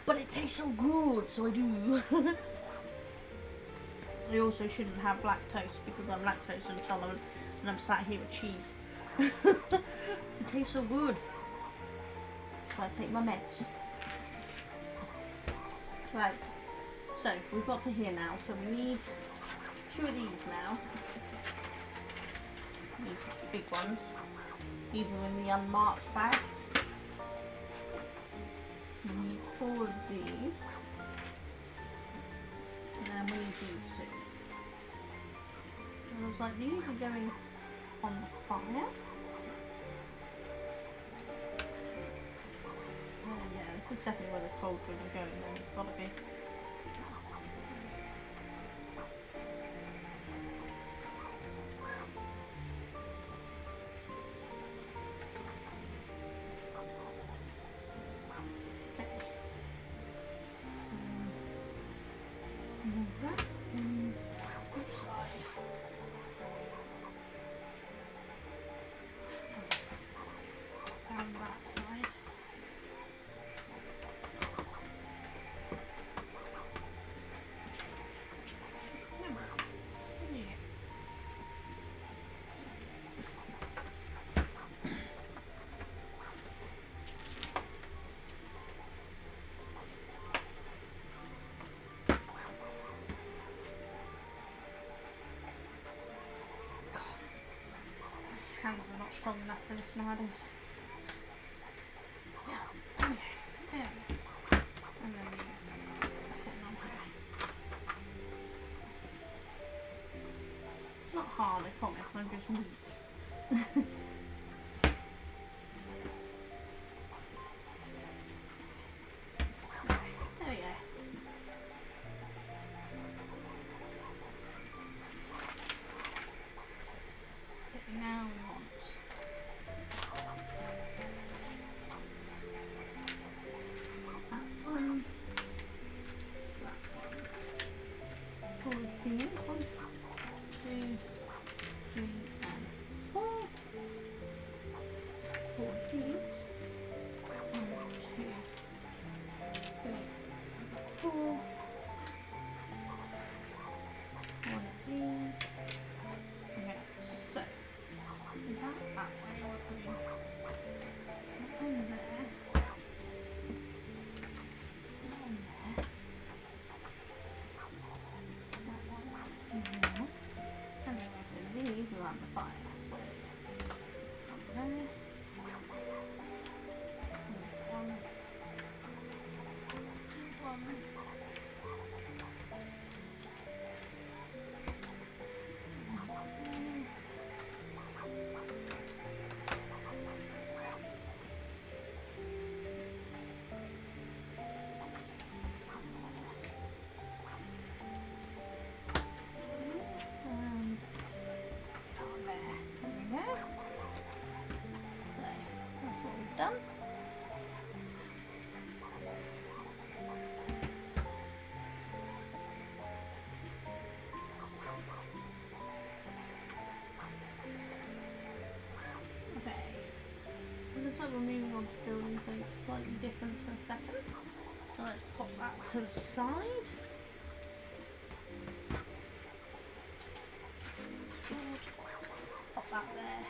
But it tastes so good, so I do. I also shouldn't have lactose because I'm lactose intolerant and I'm sat here with cheese. It tastes so good. So I take my meds. Right, so we've got to here now, so we need 2 of these now. These big ones. These are in the unmarked bag. We need 4 of these. And then we need these 2. And I was like, these are going on the fire. Yeah, this is definitely where the cauldron are going then, it's gotta be. Hands are not strong enough for this nowadays. Yeah, there we go. There we go. And then these sitting on here. It's not hard, I promise, I'm just weak. There we go. Now we want that one, four of these, 1, 2, 3 and 4. 4 of these, 1, 2, 3 and 4. 1 of these. Okay, so that way we're putting that on there. That on there. That one in there. And then we're putting these around the fire. So on there. And one. Done. Okay. It looks like we're moving on to building something slightly different for a second. So let's pop that to the side. Pop that there.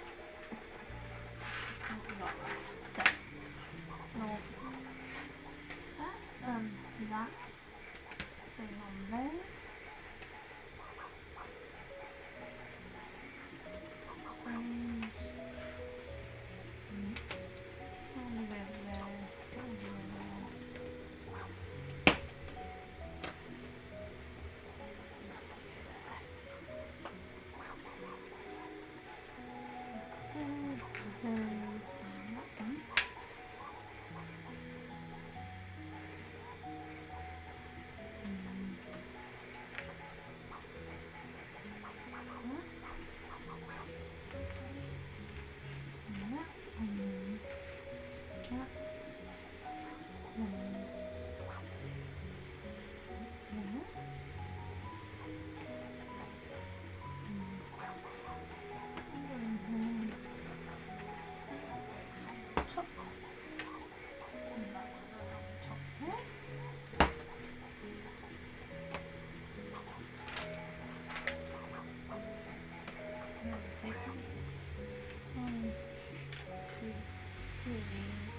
Two of these.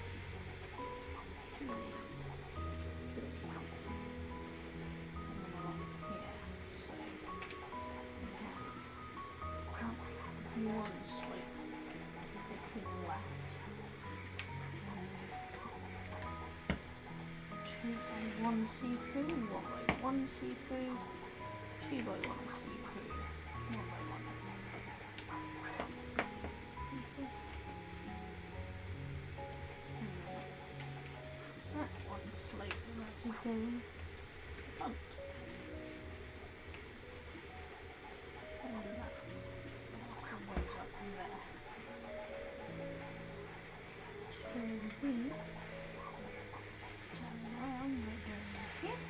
Two of these. Two of these. One sweep. Fixing left. 2 by 1 see-through, 1 by 1 see-through, 2 by 1 see-through, 1 by 1 see-through. That one slope that we go front. And that goes up there. 2B. Turn around, we go here.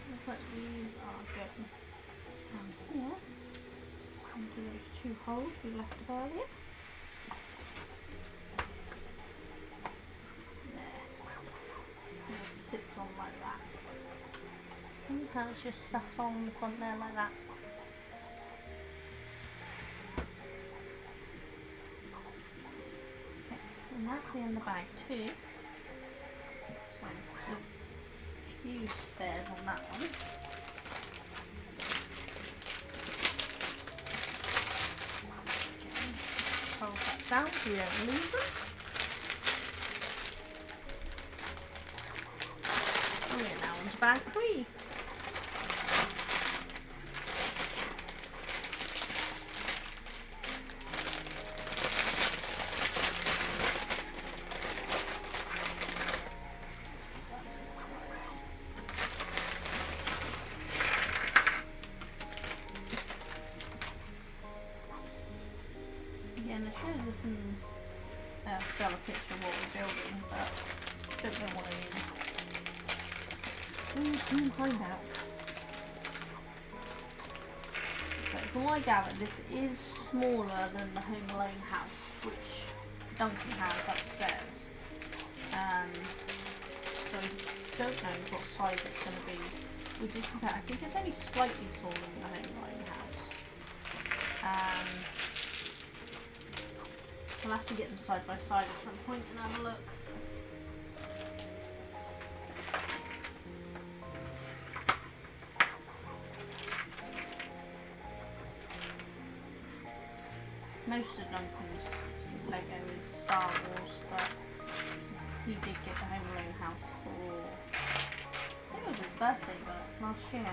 Looks like these are going down here into those 2 holes we left earlier. There. And it sits on like that. See how it's just sat on the front there like that. Okay. And that's the end of the bag too. So a few spares on that one. Okay. Hold that down so we don't lose them. And we're now into bag 3. Again, I showed this in a picture of what we're building, but don't know what it is. We'll soon find out. So from what I gather, this is smaller than the Home Alone house, which Duncan has upstairs. So I don't know what size it's going to be. We did compare. I think it's only slightly smaller than the Home Alone house. We'll have to get them side by side at some point and have a look. Most of Duncan's Lego is Star Wars, but he did get the Home Alone house for, I think it was his birthday, but last year.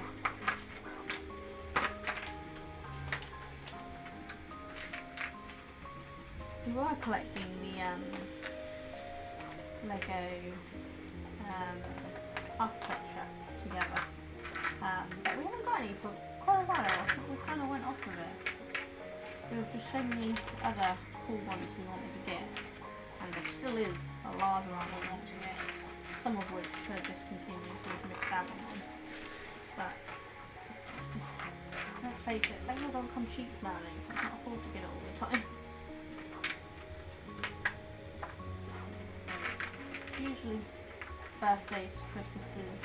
We were collecting the Lego architecture together, but we haven't got any for quite a while. We kind of went off of it. There were just so many other cool ones we wanted to get, and there still is a large amount we want to get, some of which are discontinued, so we've missed out on. But it's just, let's face it, Lego don't come cheap nowadays, so I can't afford to get it all the time. Usually birthdays, Christmases,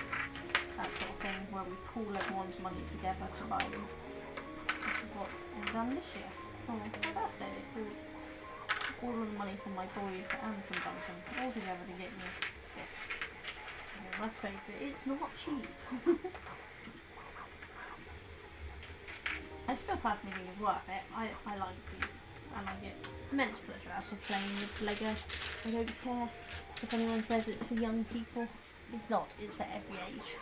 that sort of thing, where we pool everyone's money together to buy them. This is what I've done this year for my birthday. They pooled all of the money from my boys and from Duncan all together to get me gifts. And let's face it, it's not cheap. I still personally think it's worth it. I like these, and I get immense pleasure out of playing with Lego. I don't care if anyone says it's for young people. It's not, it's for every age.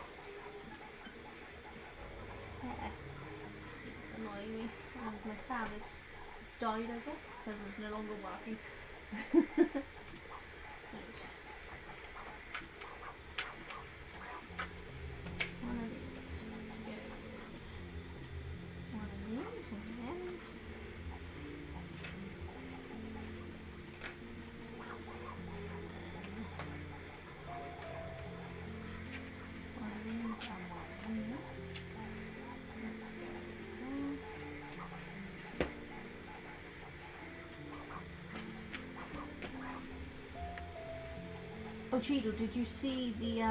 Yeah. It's annoying me. And my fan has died, I guess, because it's no longer working. Thanks. One of these to go with. One of these in the end. Oh, Cheadle, did you see the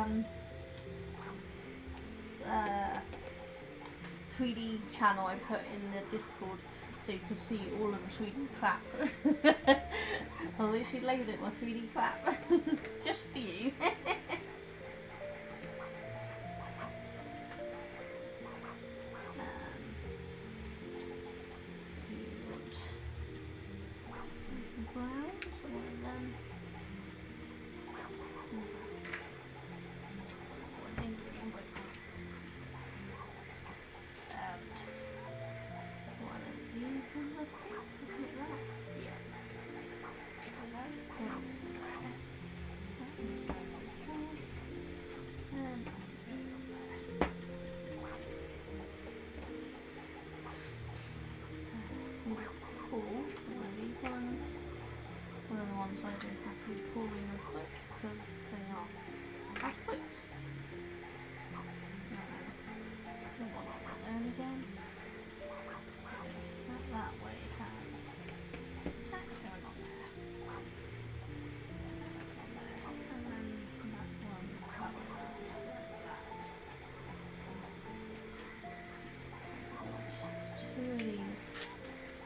3D channel I put in the Discord so you could see all of the 3D crap. I literally loaded it with 3D crap. Just for you.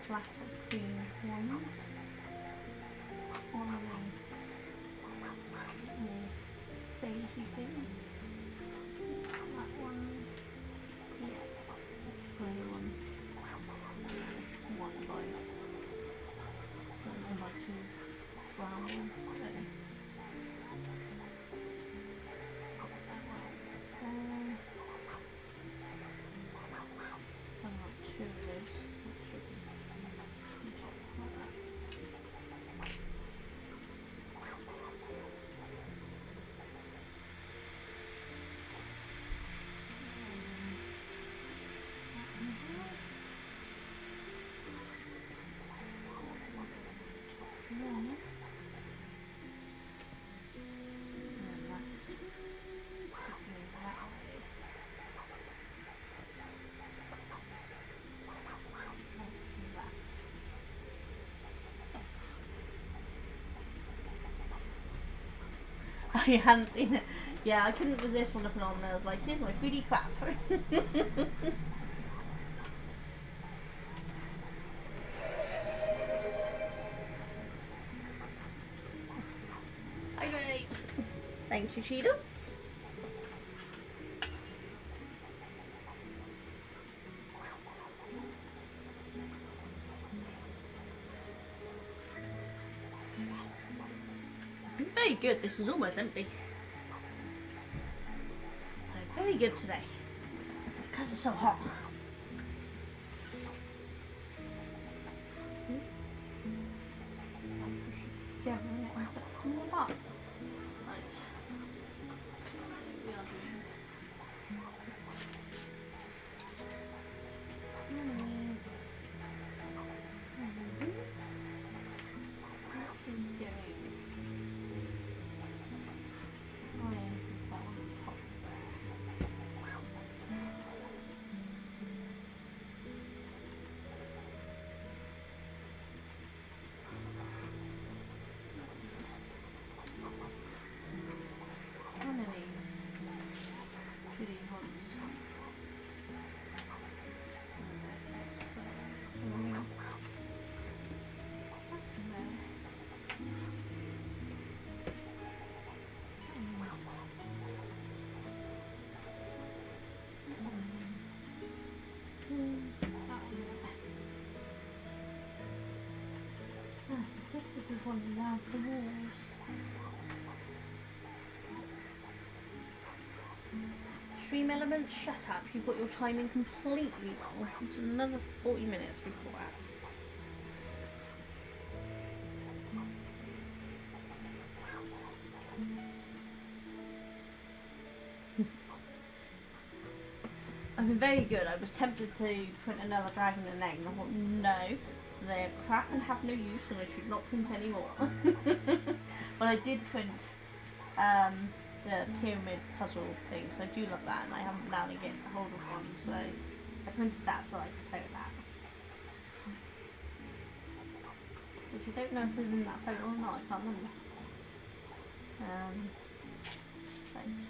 Flatter cream ones. One of them more beigey things. That one. Yeah. Grey one. One by. One by two brown ones. Two of those. You hadn't seen it. Yeah, I couldn't resist when looking on there. I was like, here's my 3D crap. Hydrate. Thank you, Cheetah. Very good, this is almost empty. So very good today. It's because it's so hot. Yeah, come on up. Right. We are doing this is one around the walls. Stream elements, shut up. You've got your timing completely wrong. It's another 40 minutes before ads. I've been very good. I was tempted to print another dragon and egg, and I thought, no, they're crap and have no use, and I should not print any more. But I did print the pyramid puzzle thing, so I do love that, and I haven't been able to get hold of one, so I printed that so I could play with that. Which I don't know if it was in that photo or not, I can't remember. Right.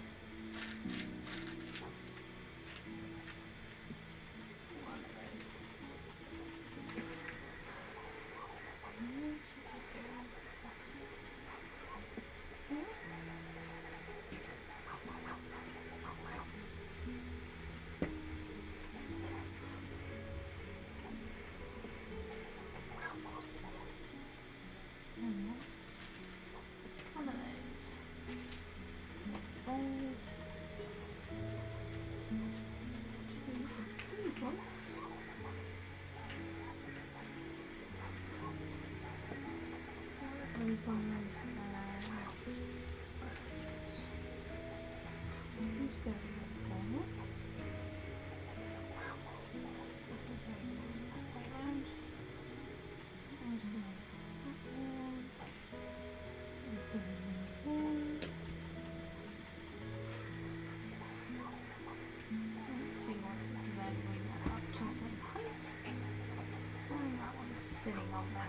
Oh no.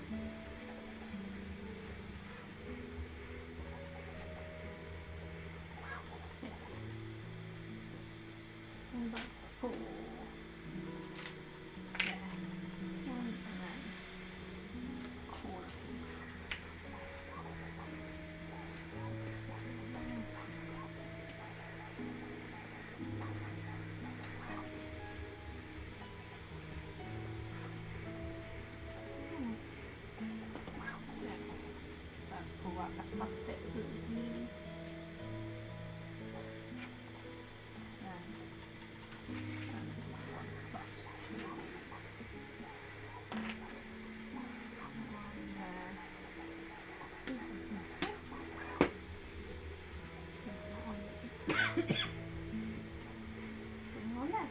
Yeah. About 4. There. One and then corner piece. Sitting down. So I have to pull out that front bit with the knee. Then that's 1 plus 2 of these. One there. Put one there.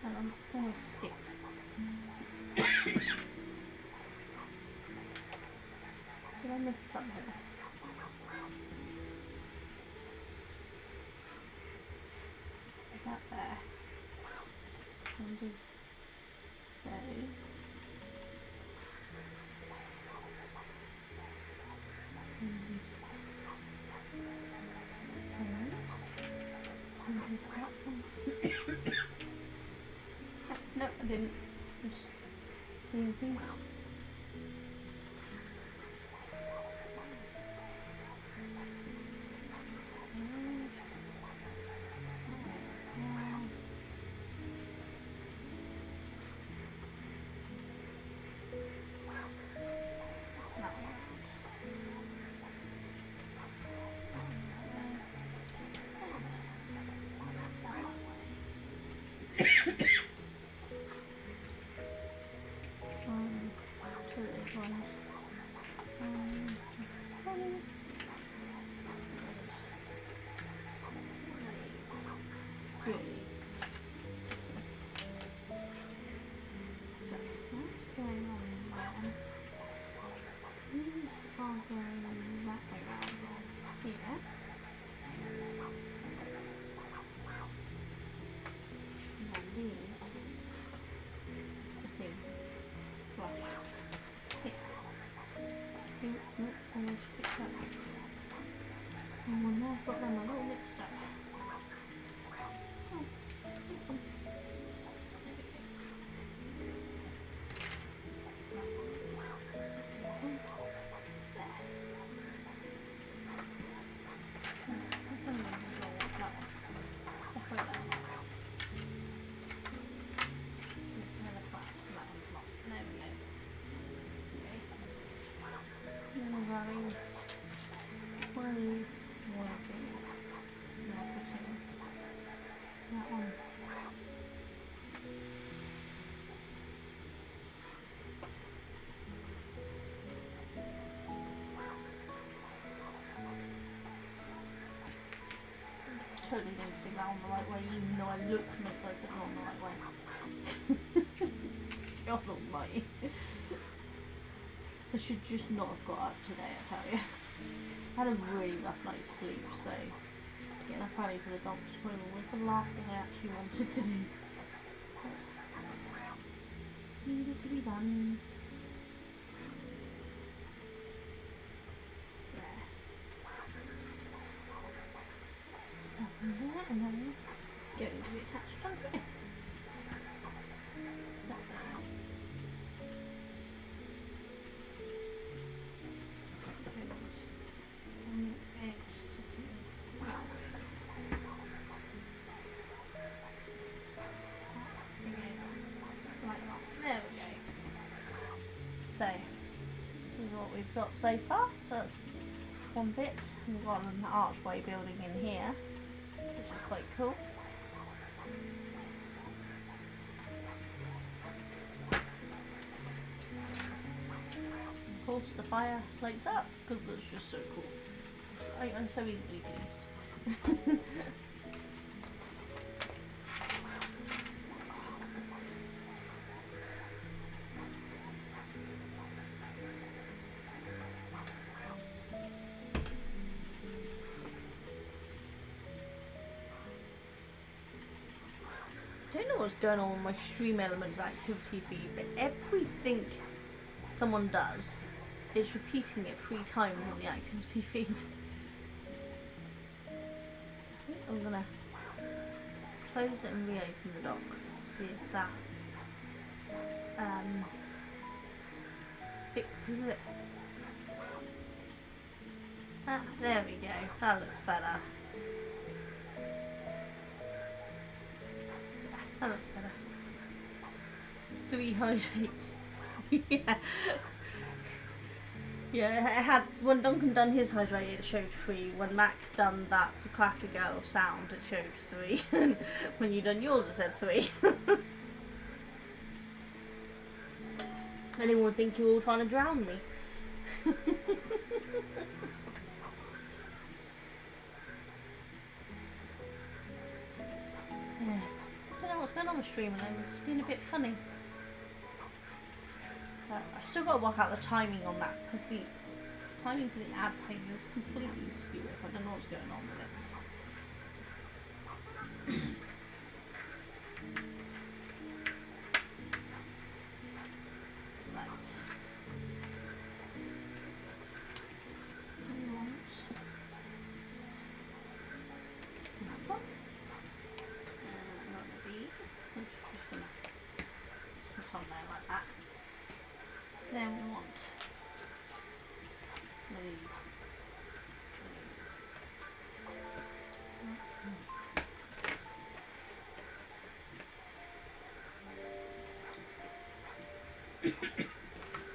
And I'm almost skipped. Did I miss something? Is that there? And do those. And do that one. No, I didn't. Just seeing things. So, what's going on there? These are going that way around here. And then these sitting flush here. Nope, almost picked up. And one there, got them a little mixed up. Oh, separate that. There we go. Okay. Then I'm grabbing one of these, one of these. And I'll put in that one. Totally didn't stick that on the right way, even though I look and look like it's on the right way. God almighty. I should just not have got up today, I tell you. I had a really rough night's sleep, so getting up early for the doctor's appointment was the last thing I actually wanted to do. But needed to be done. There. Stuff in there, and then this going to be attached on here. So. There we go. So, this is what we've got so far. So that's one bit. We've got an archway building in here, which is quite cool. once the fire lights up, because it's just so cool. I'm so easily pleased. I don't know what's going on with my Stream Elements activity feed, but everything someone does is repeating it 3 times on the activity feed. I think I'm gonna close it and reopen the dock and see if that fixes it. Ah, there we go. That looks better. That looks better. 3 hydrates. Yeah. Yeah, it had, when Duncan done his hydrate it showed 3. When Mac done that Crafty Girl sound it showed 3. And when you done yours it said 3. Anyone would think you were all trying to drown me. Yeah. I don't know what's going on with streaming, it's been a bit funny. I've still got to work out the timing on that because the timing for the ad thing is completely skewed. I don't know what's going on with it. Right. None of these. I'm just going to sit on there like that. Then we want these.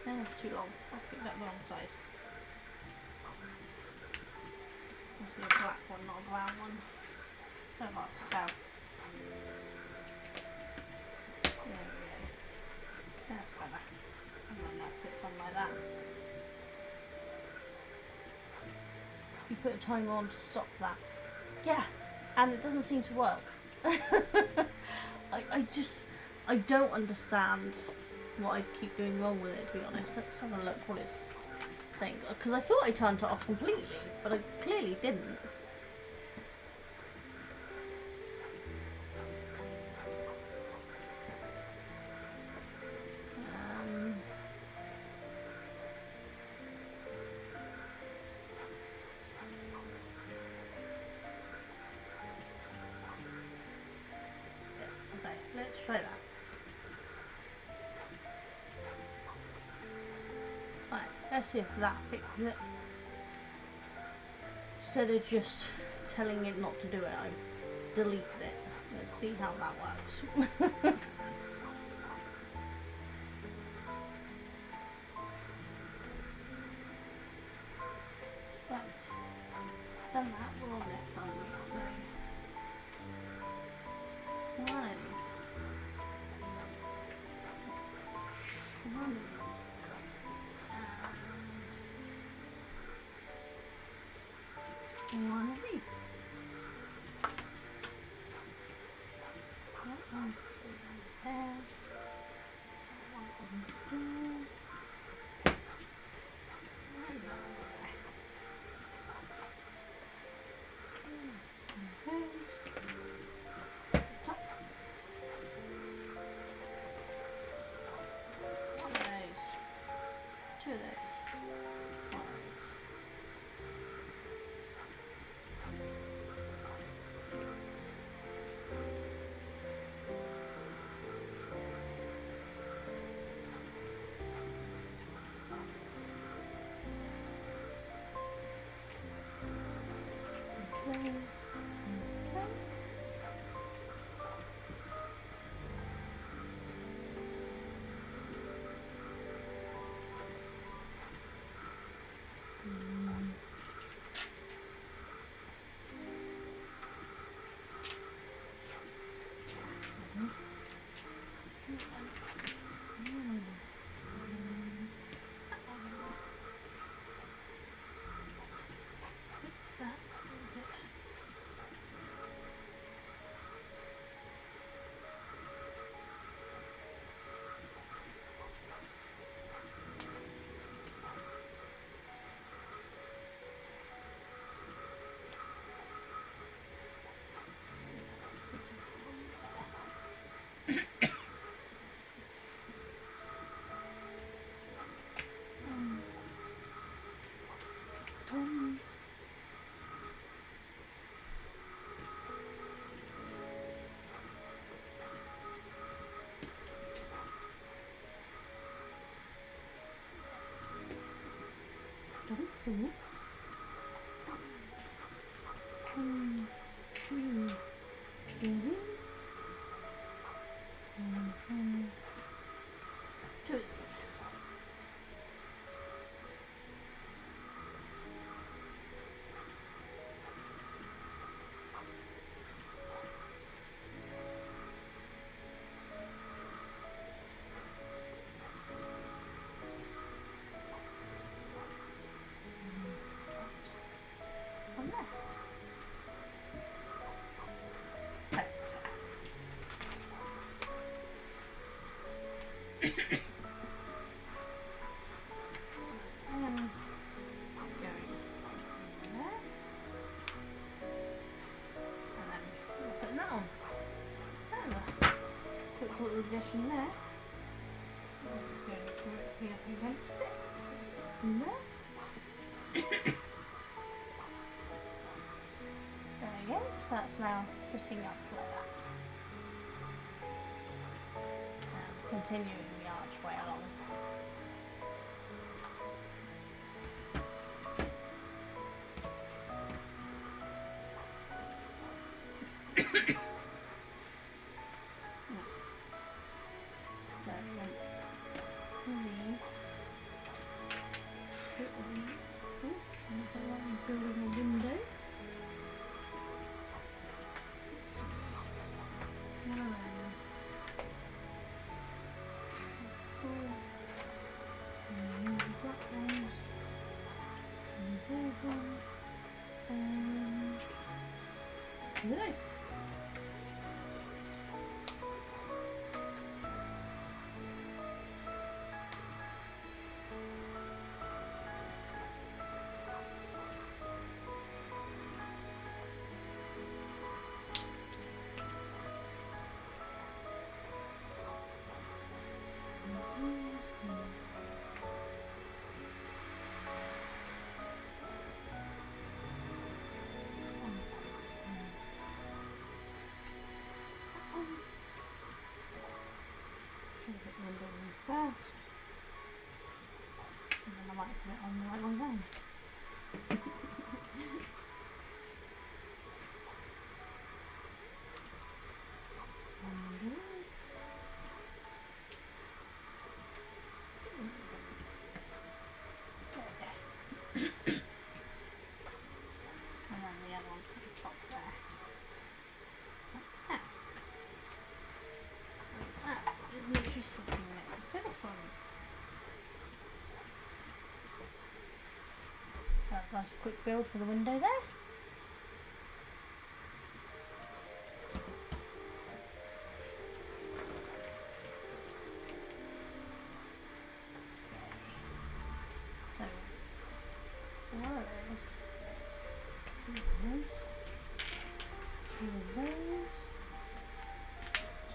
That's too long. I picked that the wrong size. Must be a black one, not a brown one. So hard to tell. There we go. That's better. And then that sits on like that. You put a timer on to stop that. Yeah, and it doesn't seem to work. I don't understand what I keep doing wrong with it, to be honest. Let's have a look what it's saying. Because I thought I turned it off completely, but I clearly didn't. Okay, let's try that. Right, let's see if that fixes it. Instead of just telling it not to do it, I deleted it. Let's see how that works. Right, done that, we're on this side, so one of these. One of these. And one of these. That one's going there. That one's there. And that one there. Okay. Top. One of those. 2 of those. One of those. Cool. 1, 2, goodies. 1, 2, goodies. On there. Right. Going there. And then we're putting that on. There. Quick little addition there. Just going directly up against it. So it's in there. There we go, so that's now sitting up like that. And continuing the archway along. Right. So we want these. Put these. Oh, another one building a window. Nice. First, and then I might put it on the right one then. And then the other one to the top there. Like that. Like that is literally sitting next to this one. That's a nice quick build for the window there. So, one of those, two of those, two of those,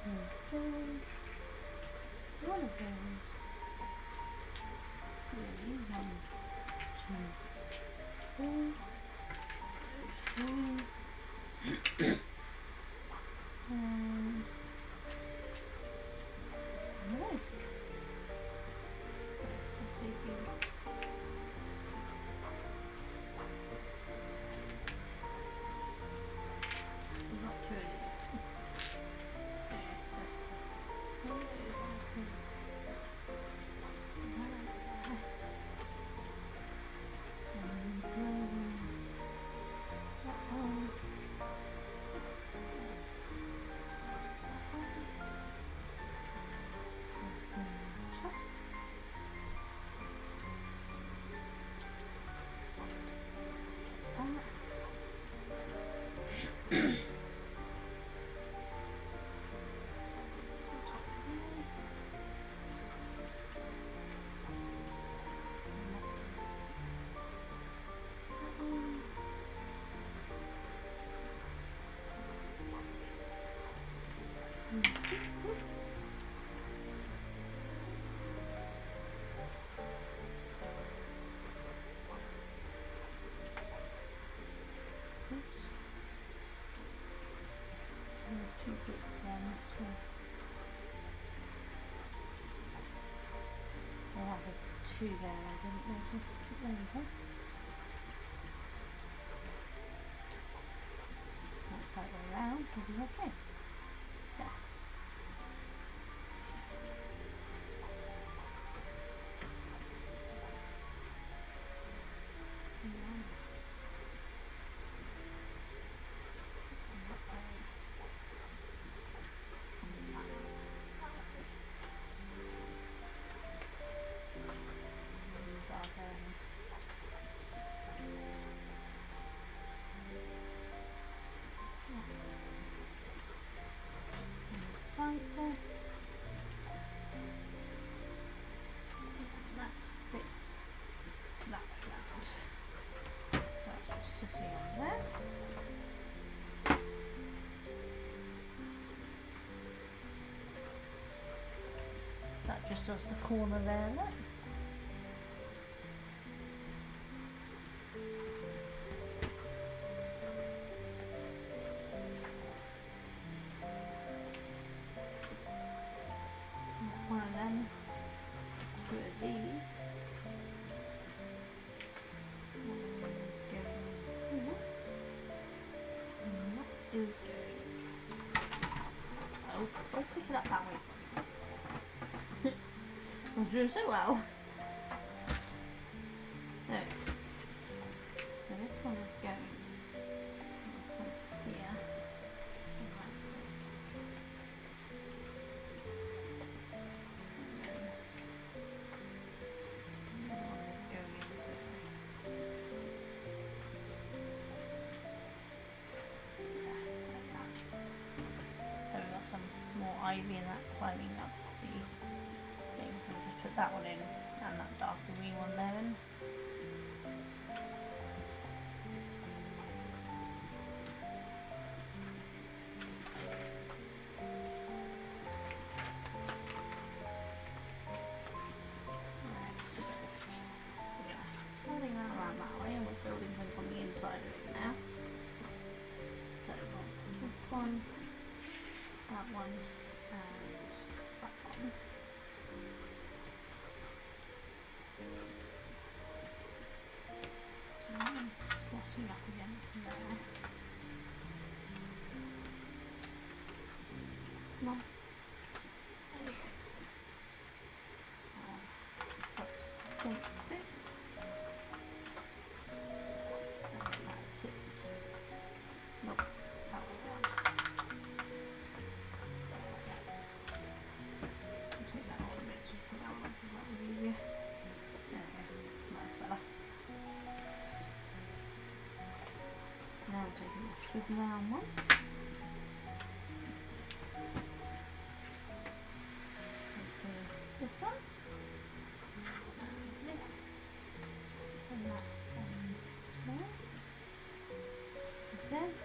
two of those, one of those, three, 1, 2, 3, and nice. I'll take you. Not too early. Oops. Two bits on this one. I'll have two there, I didn't notice. There we go. Okay. Yeah. Side there. That fits that way round. So that's just sitting on there. So that just does the corner there, look. One of them. Two of these. One is going here. And that is going. Oh, don't pick it up that way. I was doing so well. There. So this one is going here. So we've got some more ivy and that climbing up the thing, so we'll just put that one in and that darker green one there in. Turning that around that way, and we're building things on the inside of it now. So this one, that one, and that one. So that one's slotting up against there. Come on. There we go. Put against it. That sits. Nope, that way around. I'll take that one a bit to put that one on because that was easier. There we go, much better. Now I'm taking this big round one. This one. And this. And that one there. It says.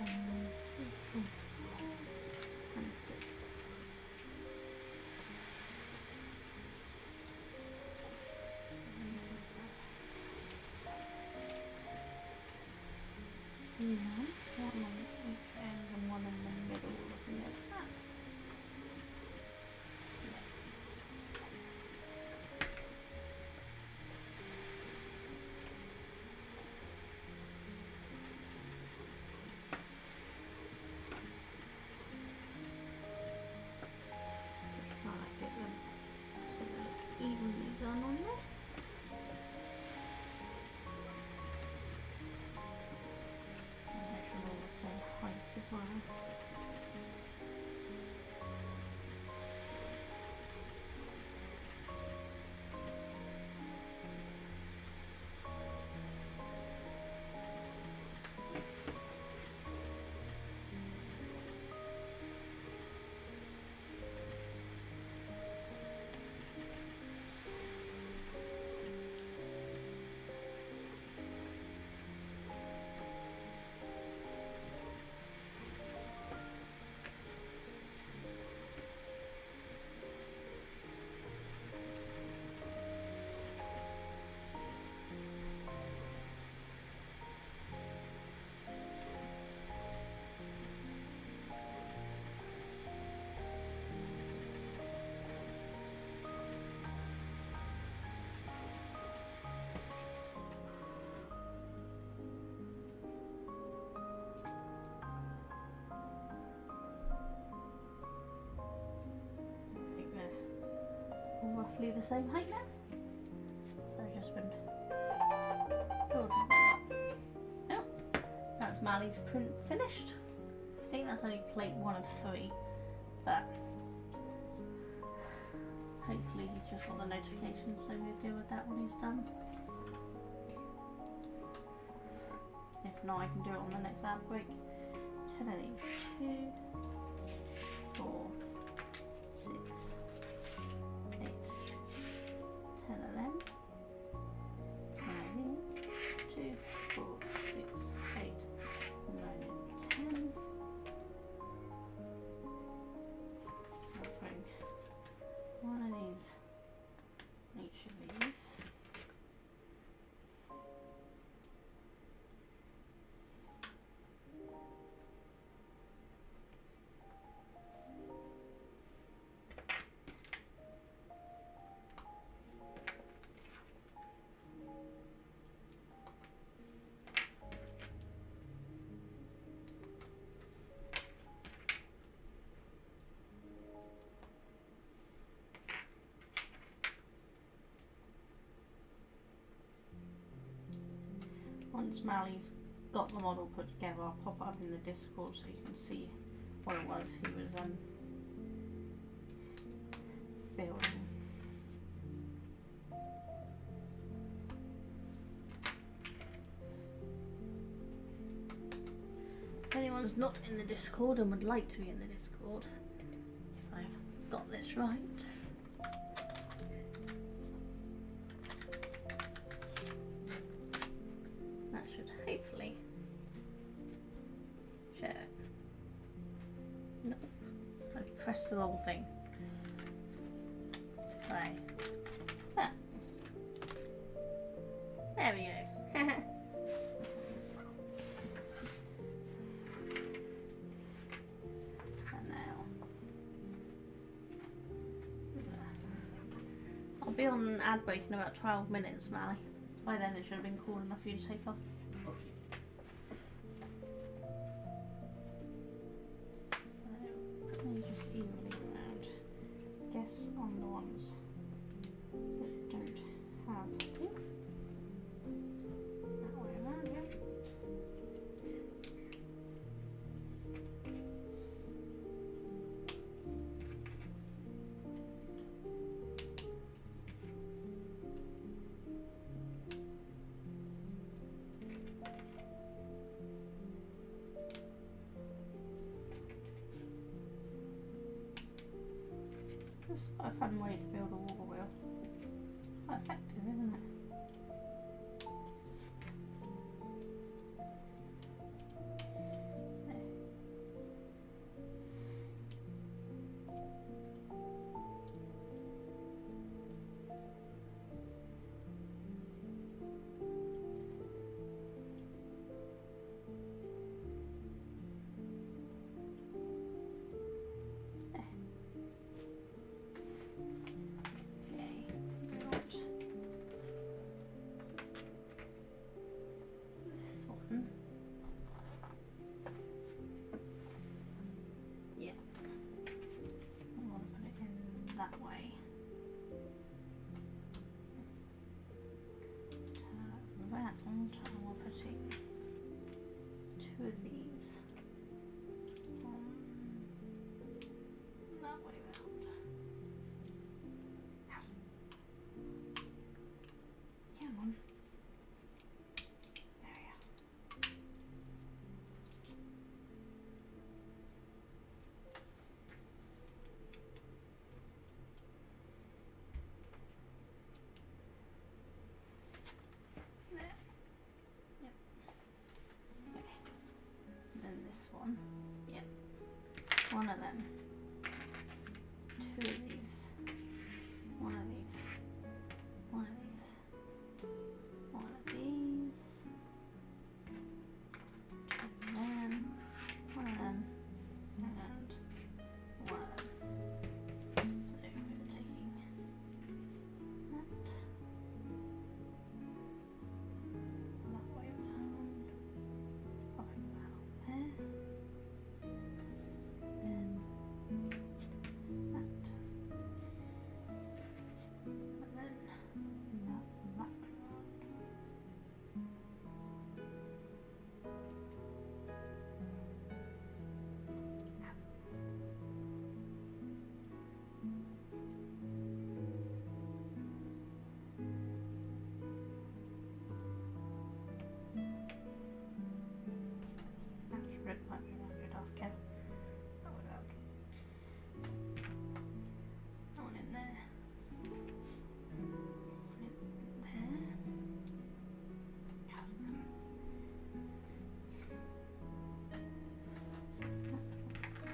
And 6. One on each end and one in the middle, looking at that. Just trying to get them so they look evenly done on there. Same height as well. Roughly the same height now. So I've just been building them up. Yeah, that's Mally's print finished. I think that's only plate 1 of 3, but hopefully he's just got the notification, so we'll deal with that when he's done. If not, I can do it on the next ad break. 10 of these. 2, 4, 6, 8, 10 of them. 10 of these. 2, 4, 6, 8, 9, 10. So I'll bring one of these, each of these. Once Mally's got the model put together, I'll pop it up in the Discord so you can see what it was he was building. If anyone's not in the Discord and would like to be in the Discord, if I've got this right, hopefully share it. No, I pressed the wrong thing. Right. Ah. There we go. And now I'll be on an ad break in about 12 minutes, Mally. By then it should have been cool enough for you to take off. Just evenly around. Guess on the ones that don't have that way around, yeah. This is quite a fun way to build a wobble wheel. Quite effective, isn't it? There. putting 2 of these on that way round. Come on. There we are. There. Yep. Okay. And then this one. Yep. One of them. 2 of these. One of these. One of these. One of these. And then one of them. And one of them. So we're taking that. That way around, popping that on there, then that, and then that around. That's red might be rounded off, Kev. That one out. That one in there. One in there.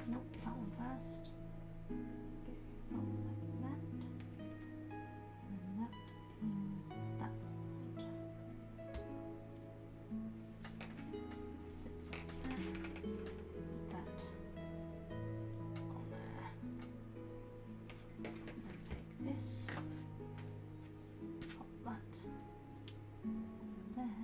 Nope, that one first. Okay, one like that. And that is that one. Sits like that. That on there. And then take this. Pop that on there.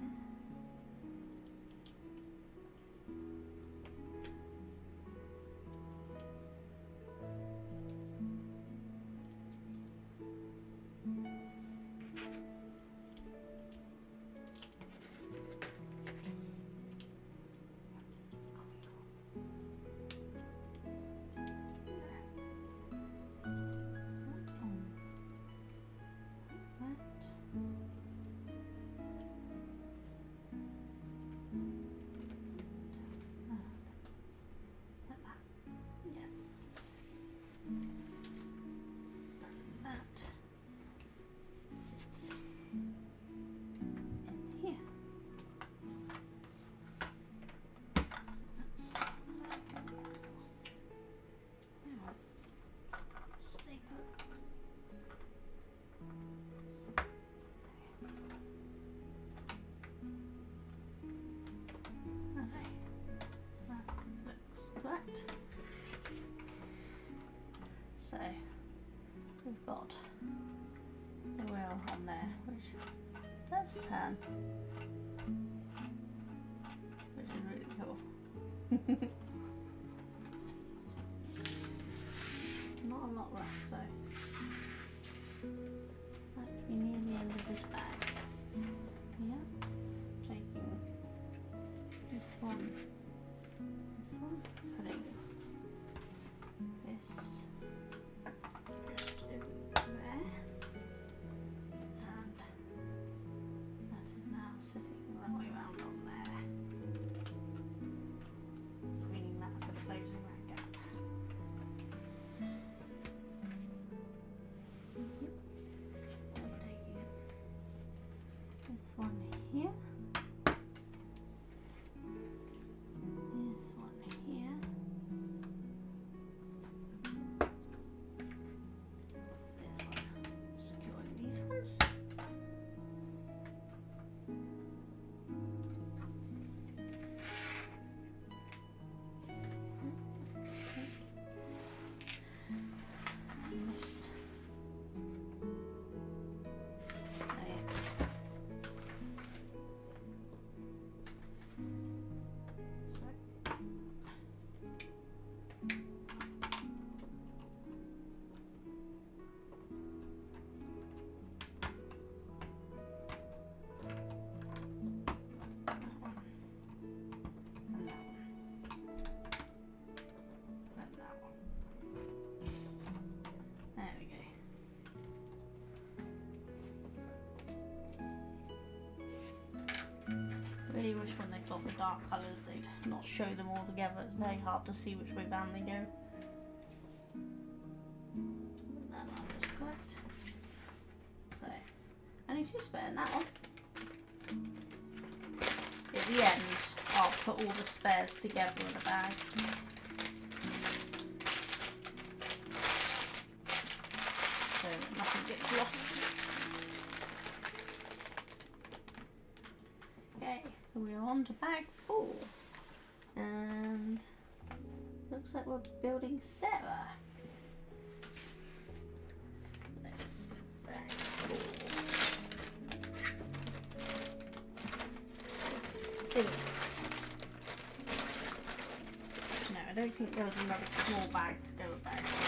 So we've got the wheel on there, which does turn, which is really cool. Not a lot left, so that should be near the end of this bag. Yeah, taking this one, putting this just in there, and that is now sitting that way round on there, bringing that up and closing that gap. I'm taking this one here, this one here, this one, securing these ones. got the dark colours, they'd not show them all together. It's very hard to see which way round they go. That one was correct. So, only 2 spare in that one. At the end, I'll put all the spares together in a bag. So nothing gets lost. Okay, so we're on to bag 4. And looks like we're building Sarah. Bag 4. No, I don't think there was another small bag to go with bag 4.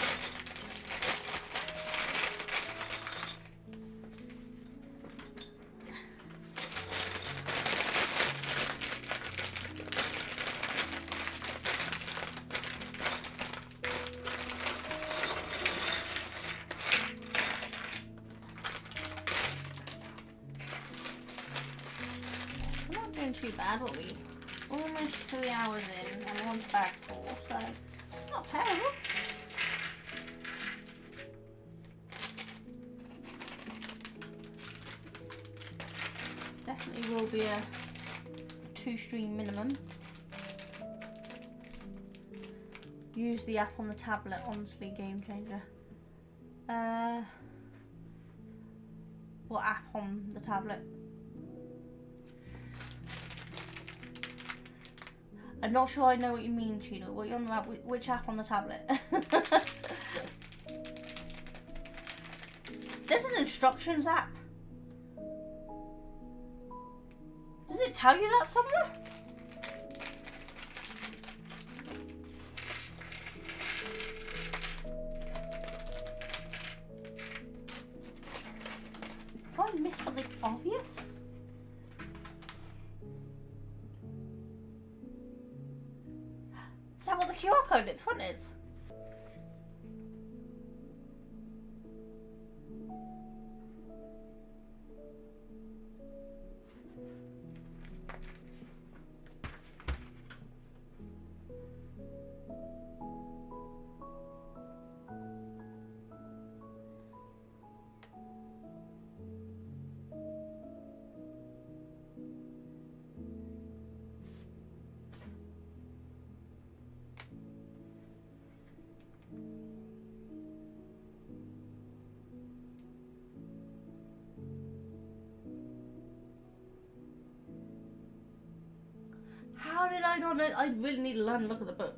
Too bad, are we? Almost 3 hours in and we're on to bag 4, so it's not terrible. Definitely will be a 2-stream minimum. Use the app on the tablet, honestly, game changer. What app on the tablet? I'm not sure I know what you mean, Cheeto. What are you on about? Which app on the tablet? There's an instructions app. Does it tell you that somewhere? Have I missed something obvious? Is that what the QR code at the front is? How did I not know? I really need to learn to look at the book.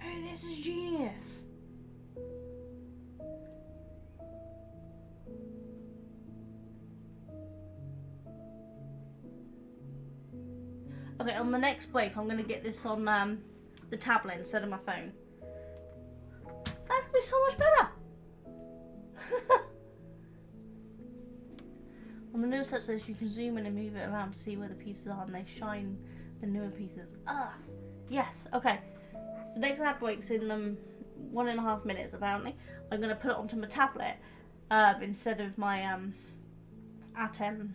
Oh, this is genius. Okay, on the next break, I'm going to get this on the tablet instead of my phone. That'll be so much better. On the newer set says you can zoom in and move it around to see where the pieces are, and they shine the newer pieces. Ah, yes. Okay. The next ad break's in 1.5 minutes apparently. I'm going to put it onto my tablet instead of my Atem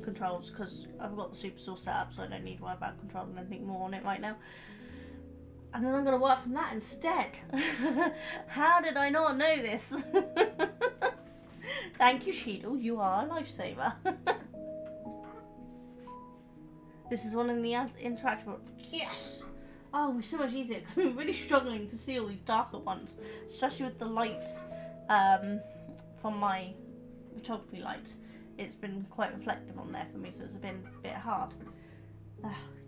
controls, because I've got the Superstore set up, so I don't need to worry about controlling anything more on it right now. And then I'm going to work from that instead. How did I not know this? Thank you, Sheedle. You are a lifesaver. This is one in the interactive. Yes! Oh, it'll be so much easier because I'm really struggling to see all these darker ones, especially with the lights from my photography lights. It's been quite reflective on there for me, so it's been a bit hard.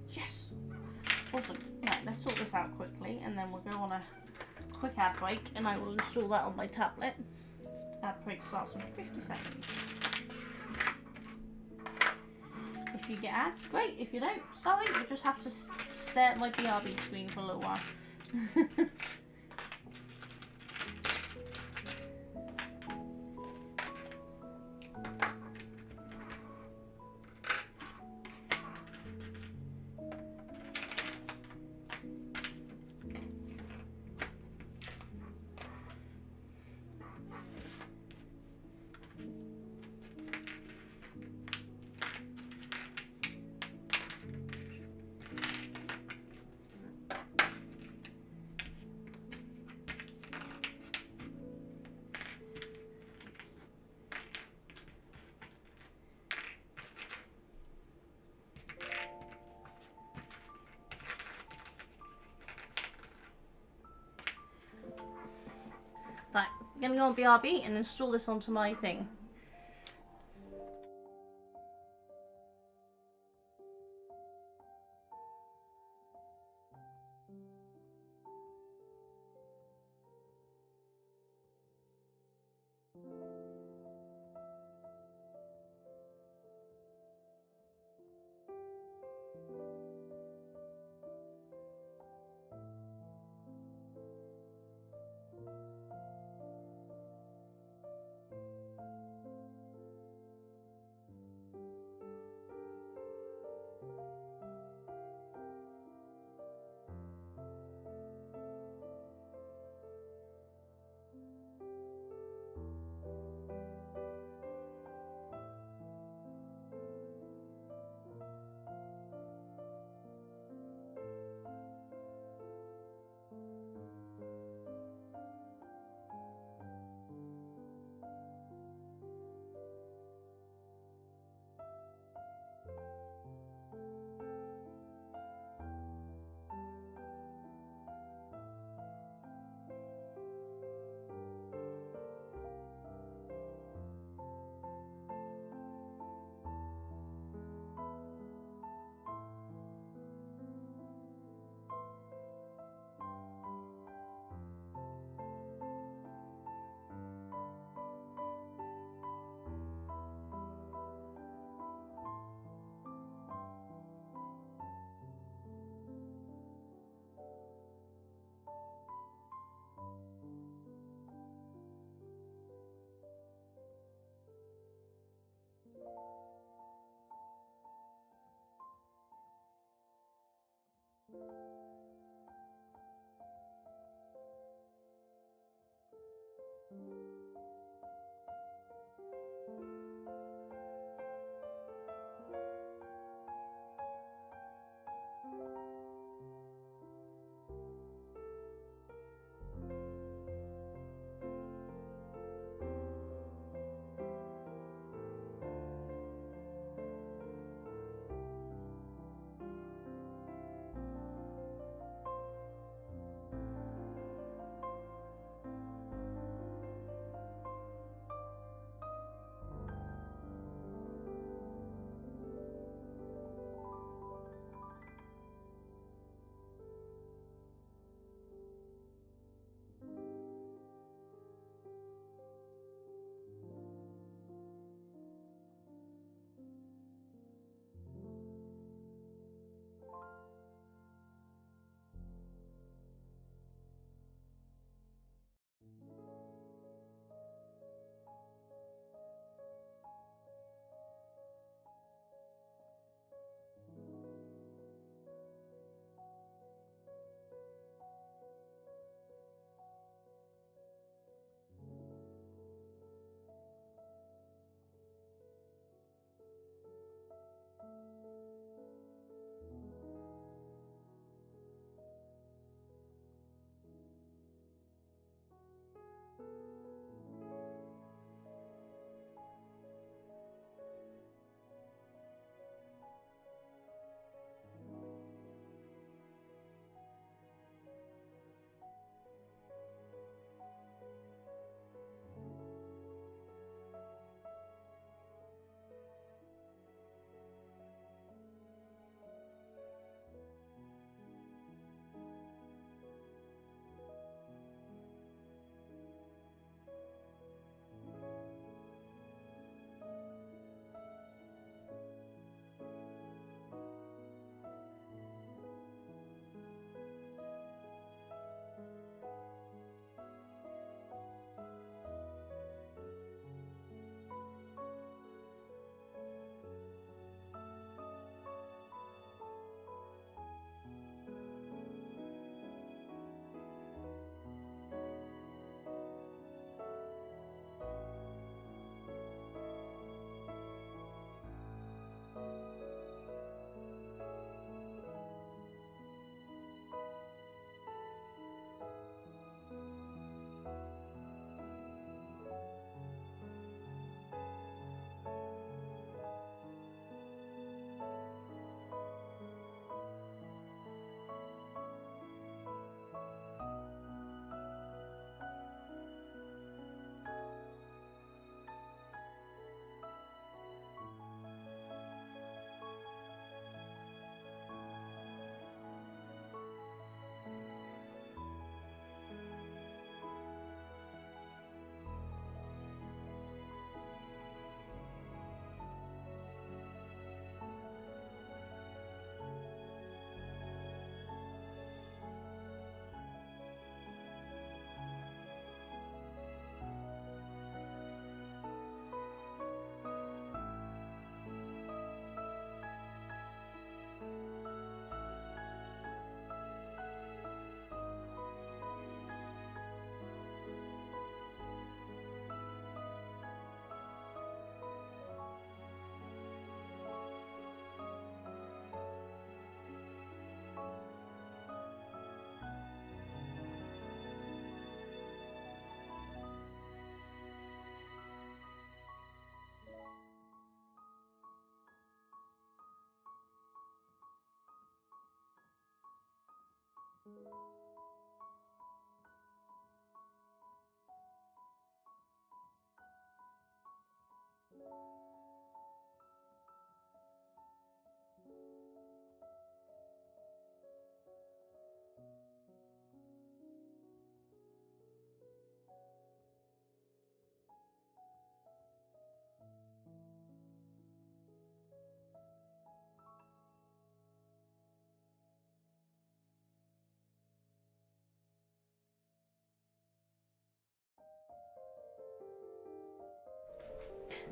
Yes! Awesome. Right, let's sort this out quickly and then we'll go on a quick ad break and I will install that on my tablet. This ad break starts in 50 seconds. If you get ads, great. If you don't, sorry, you'll just have to stare at my BRB screen for a little while. Right, I'm gonna go on BRB and install this onto my thing.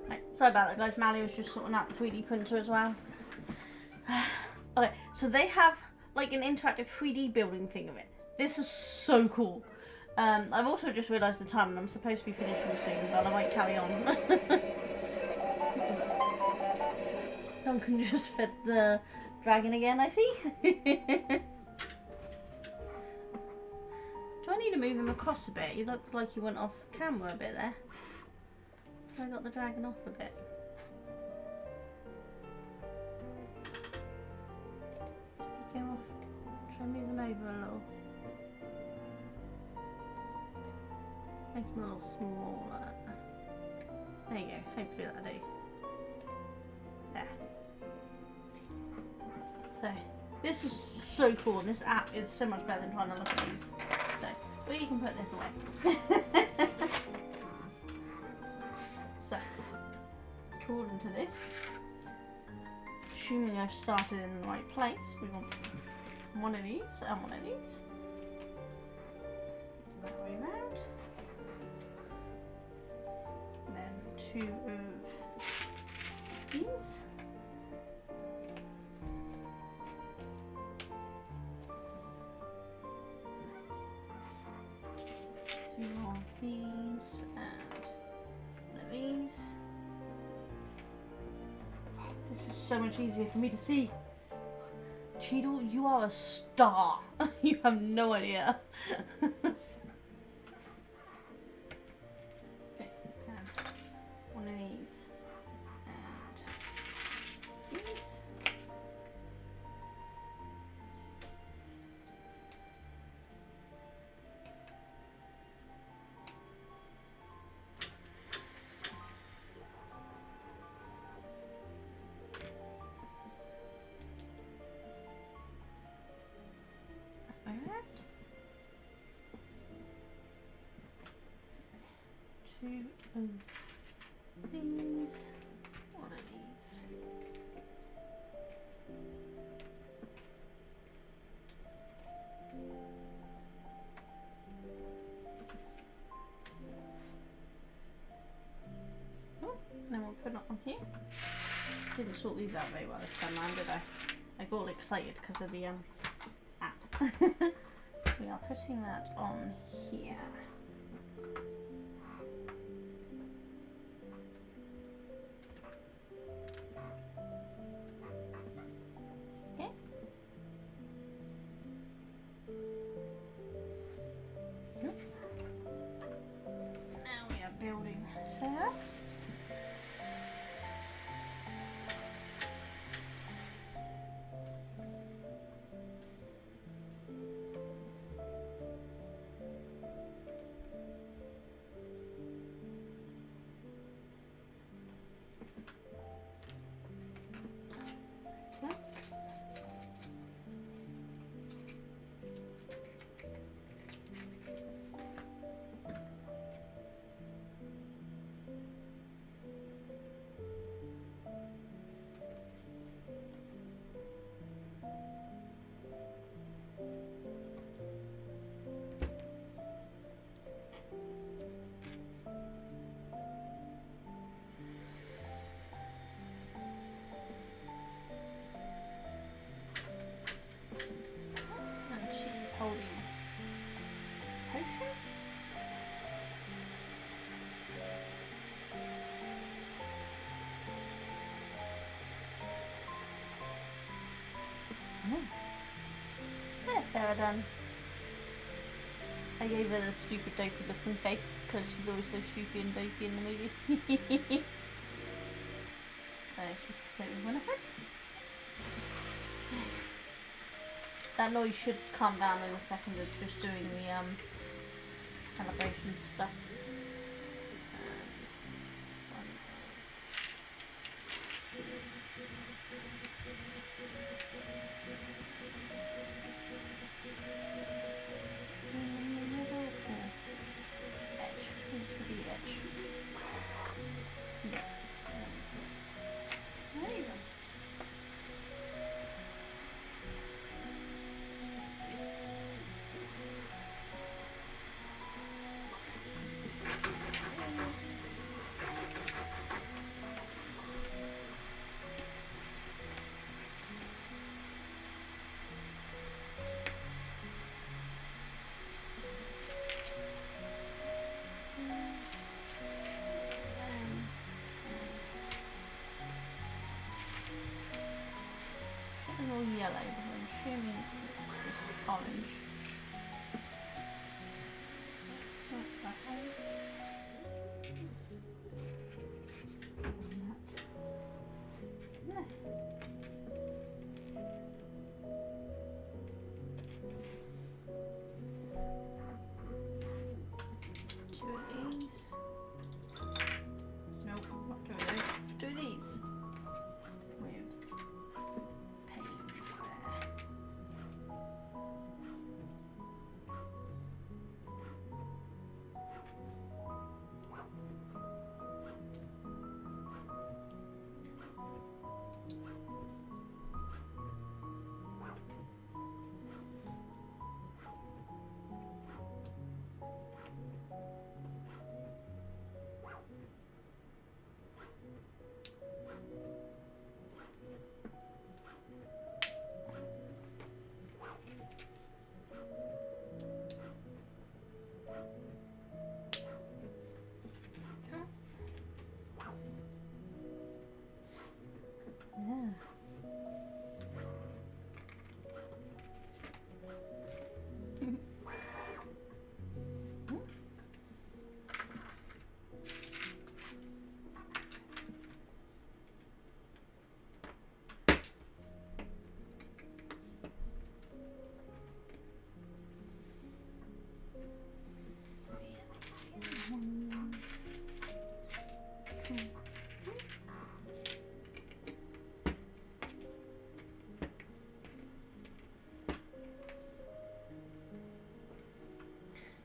Right, sorry about that, guys. Mally was just sorting out the 3D printer as well. Okay, so they have like an interactive 3D building thing of it. This is so cool. I've also just realised the time and I'm supposed to be finishing soon, but I might carry on. Duncan just fed the dragon again, I see. Do I need to move him across a bit? You look like you went off camera a bit there. I got the dragon off a bit. Go off. Try and move him over a little. Make him a little smaller. There you go. Hopefully that'll do. There. So this is so cool. This app is so much better than trying to look at these. So, well, you can put this away. So, according to this, assuming I've started in the right place, we want one of these and one of these. That way around. And then 2 of these. Two more of these and one of these. Oh, this is so much easier for me to see. Cheadle, you are a star. You have no idea. Okay, and one of these and these. Two of these, one of these. Oh, then we'll put it on here. Didn't sort these out very well this time round, did I? I got all excited because of the app. We are putting that on here. Okay. Now we are building Sarah. Holding a potion. There's Sarah done. I gave her the stupid dopey looking face because she's always so stupid and dopey in the movie. So she went ahead. That noise should calm down in a second. It's just doing the calibration stuff. All yellow, but I'm assuming it's orange. Two of these. Nope, not two of those. Two of these.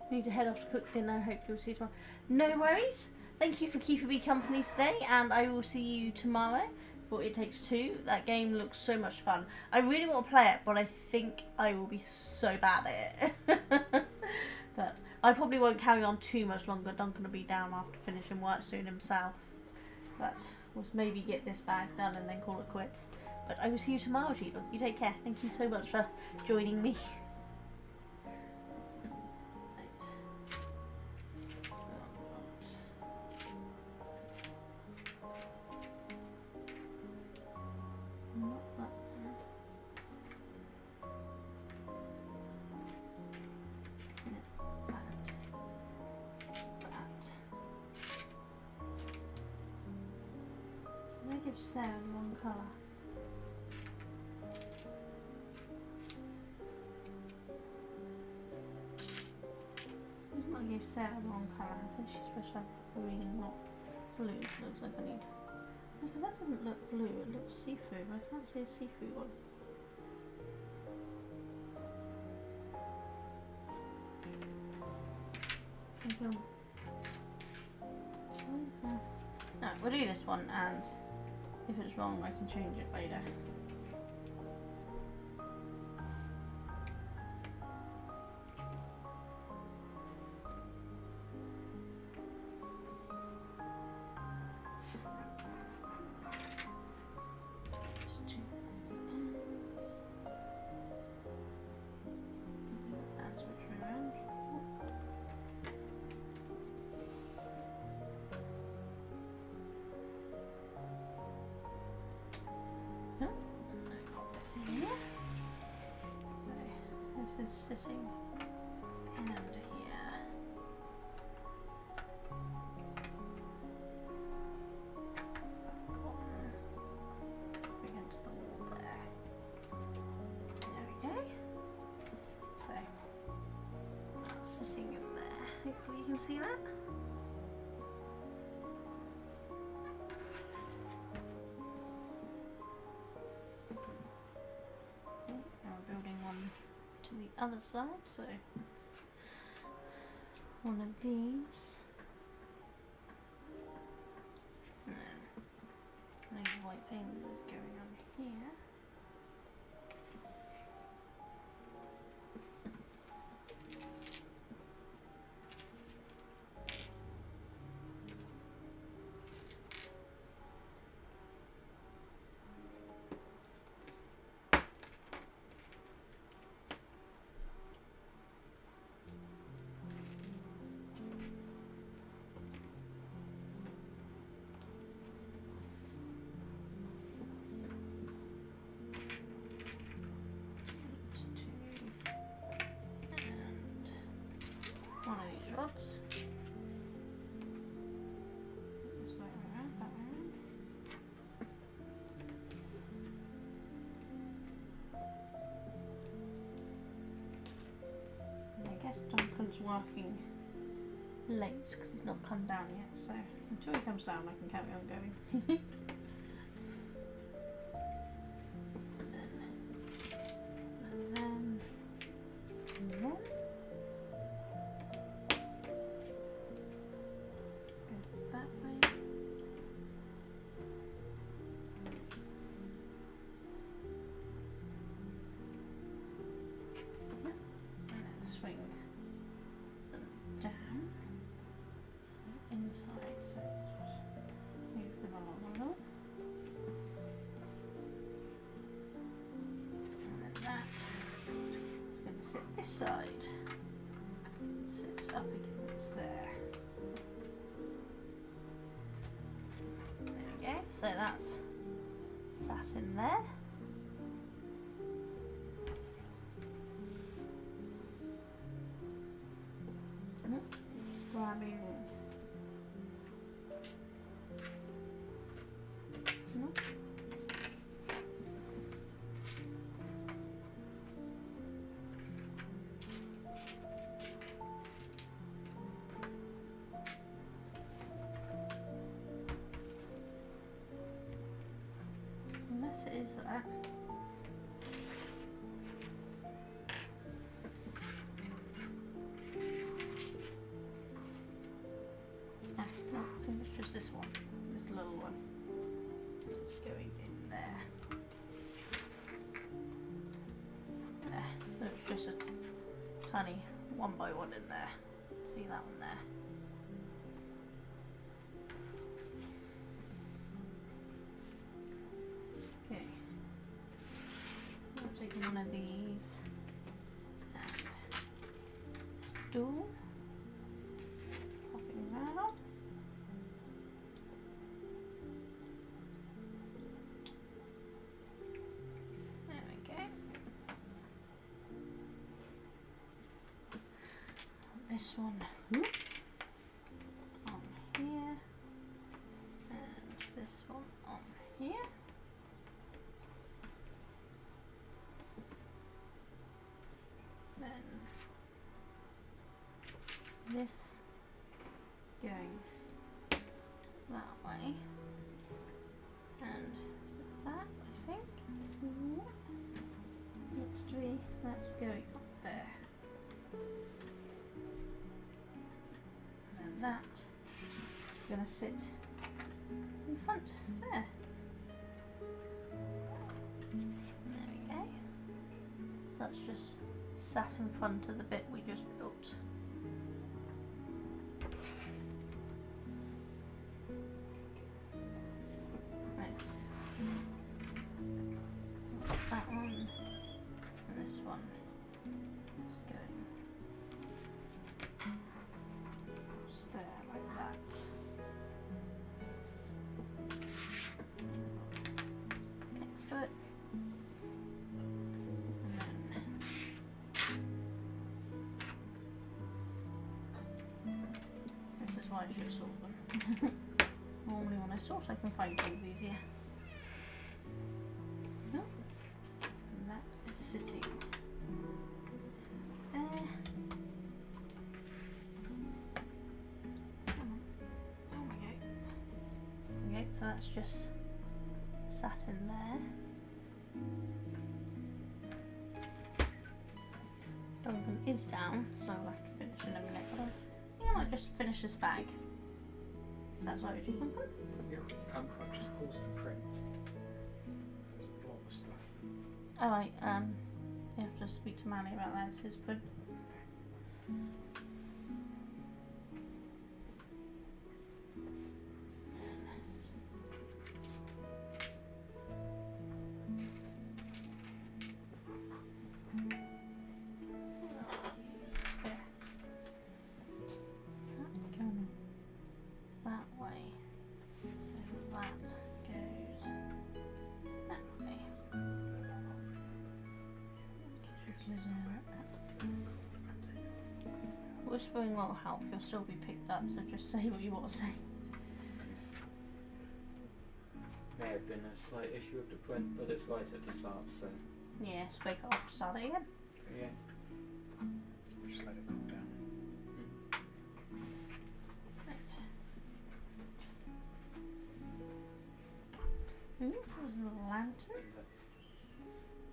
Need to head off to cook dinner. Hope you'll see you tomorrow. No worries. Thank you for keeping me company today, and I will see you tomorrow for It Takes Two. That game looks so much fun. I really want to play it, but I think I will be so bad at it. But I probably won't carry on too much longer. Duncan will be down after finishing work soon himself. But we'll maybe get this bag done and then call it quits. But I will see you tomorrow, Cheetle. You take care. Thank you so much for joining me. Give Sarah one colour. I might give Sarah one colour. I think she's supposed to have green, not blue. Looks like I need. Because that doesn't look blue. It looks see-through. I can't see a see-through one. Okay. No, we'll do this one, and if it's wrong, I can change it later. Sitting in under here. Against the wall there. There we go. you can see that. Okay, now we're building one to the other side, so one of these. And then these white things going on here. One of these rods. Just like that around. And I guess Duncan's working late because he's not come down yet, so until he comes down I can carry on going. and then that way. And then swing them down inside, so just move them along a little. And then that is going to sit this side. Sits up against there. There we go, so that's sat in there. Grabbing. No. Unless it is that. No, I think it's just this one, this little one. It's going in there. There, there's just a tiny 1x1 in there. See that one there? Okay. I'm taking one of these and stool. Popping that up. There we go. This one on here, and this one on here. Then this going that way, and that, I think. Looks to be that's going up there. And then that is going to sit in front there. There we go. So that's just sat in front of the bit we just built. Right. That one and this one is going just there like that. Next to it. And then this is why I should sort them. Normally when I sort I can find things easier. No. And that is sitting in there. that's just sat in there. The oven is down, so I'll have to finish in a minute. But I think I might just finish this bag. That's what I was doing. Yeah, I've just paused the print. There's a blob of stuff. Alright, you have to speak to Manny about that. It's his print. Whispering won't help, you'll still be picked up, so just say what you want to say. May have been a slight issue with the print, but it's right at the start, so Yeah, speak it off, start it again. yeah. Just let it cool down. Right. Ooh, there's a little lantern.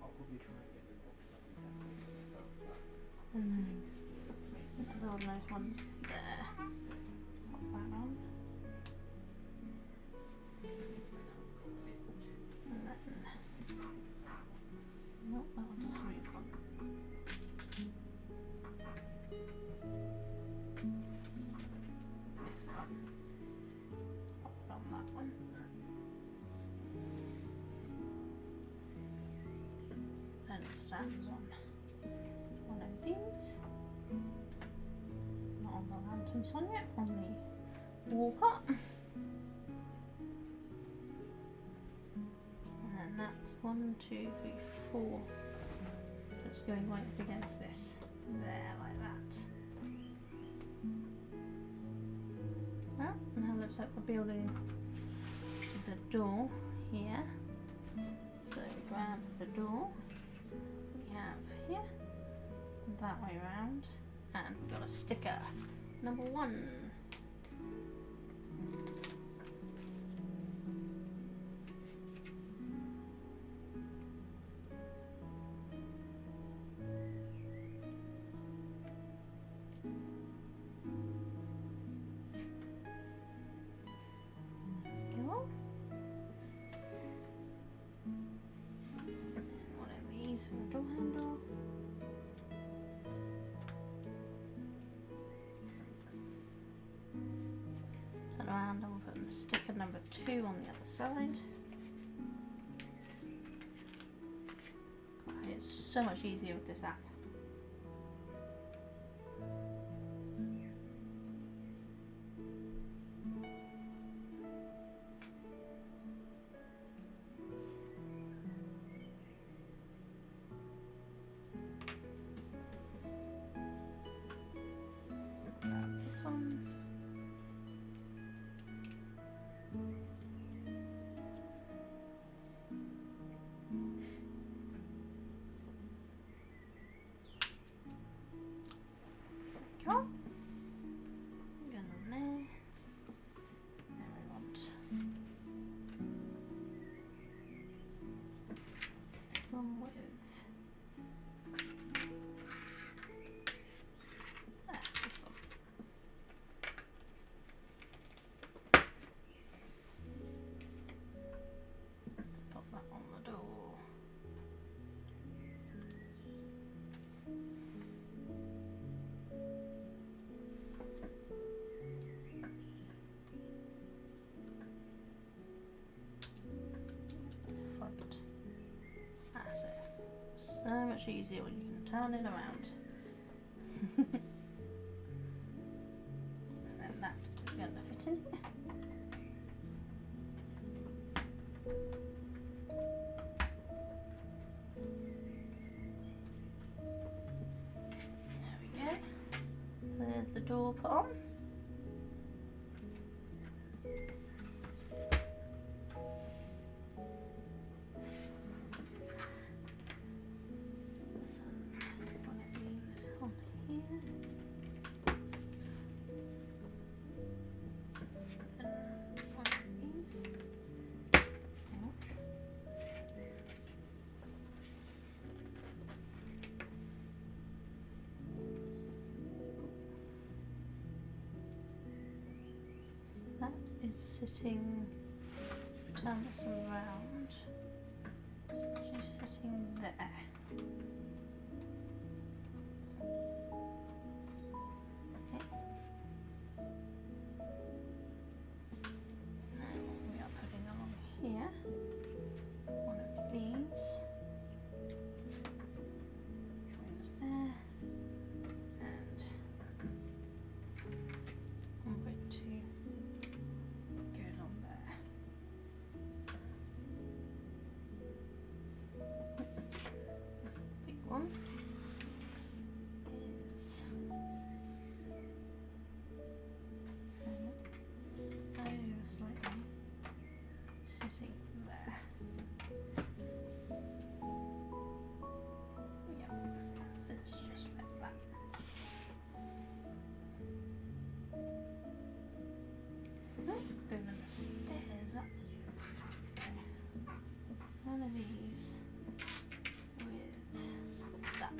I'll probably try and get the box up. Nice. All those ones there. Pop that on. And then... Nope, that'll just move on. This one. Pop it on that one. Then it stands on one of these. Not on the lantern sun yet, on the wall pot. And then that's 1, 2, 3, 4. So it's going right up against this. There, like that. Well, now it looks like we're building the door here. So we grab the door we have here, that way round, and we've got a sticker. Number 1. Go. And one of these for the door handle. Turn around and we'll put the sticker number 2 on the other side. God, it's so much easier with this app. This one. Go. Go on there. There we want one with this one. Pop that on the door. Front. That's it. So much easier when you can turn it around. And then that is going to fit in here. There we go. So there's the door put on. One of these on here. And one of these. is sitting, turn this around, she's sitting there. Okay. Now we are putting along here one of these, joins there, and I'm going to go along there. This big one is over slightly, sitting there. Yep, so it's just like that. Moving the stairs up. So, one of these with that.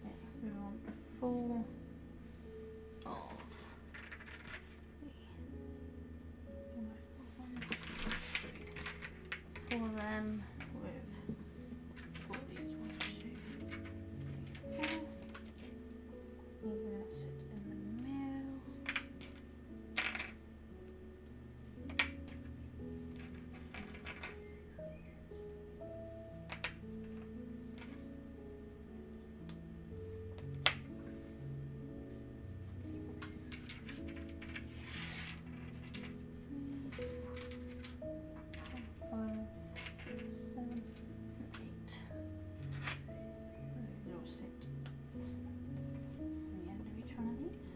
Okay, so we want 4 of the 4 of them with all these 1, 2, 3, 4. You're gonna sit in the middle. Five, 6, 7, and 8. You'll sit on the end of each one of these.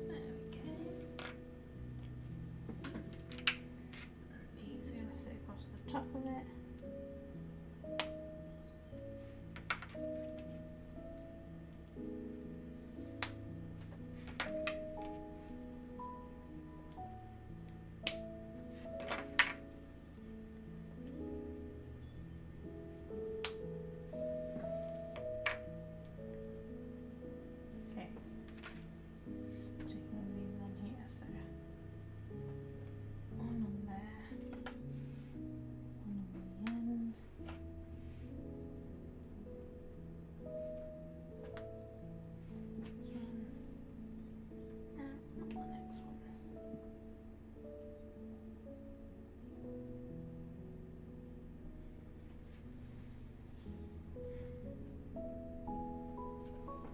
There we go. And these are going to sit across the top of it. Okay. Sticking these on here, so one on there, one on the end. Next one, and on the next one.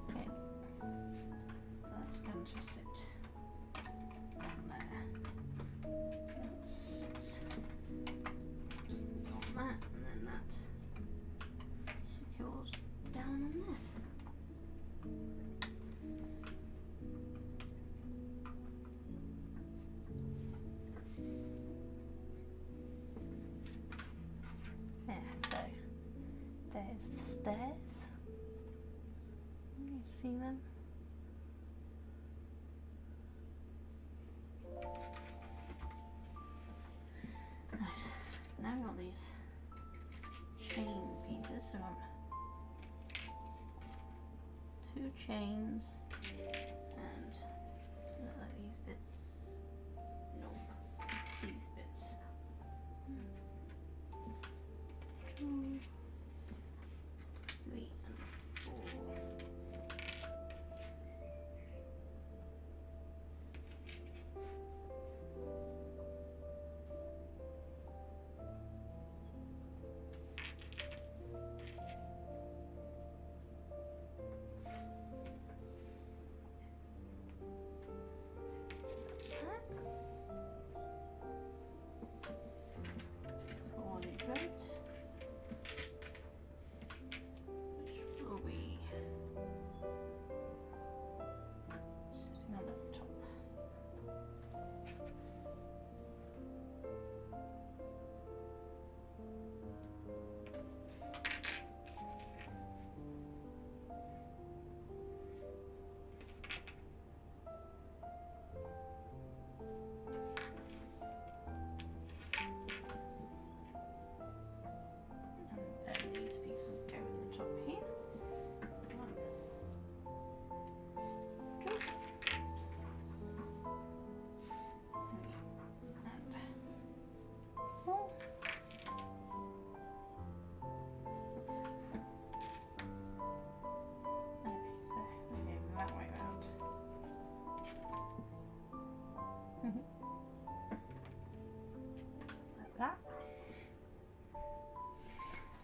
Okay. So that's going to sit on there. That sits on that, and then that secures down on there. There, so there's the stairs. You see them? Right, now we've got these chain pieces, so on 2 chains, and look like these bits. Nope, these bits. 2, 3, and 4. For all these roads.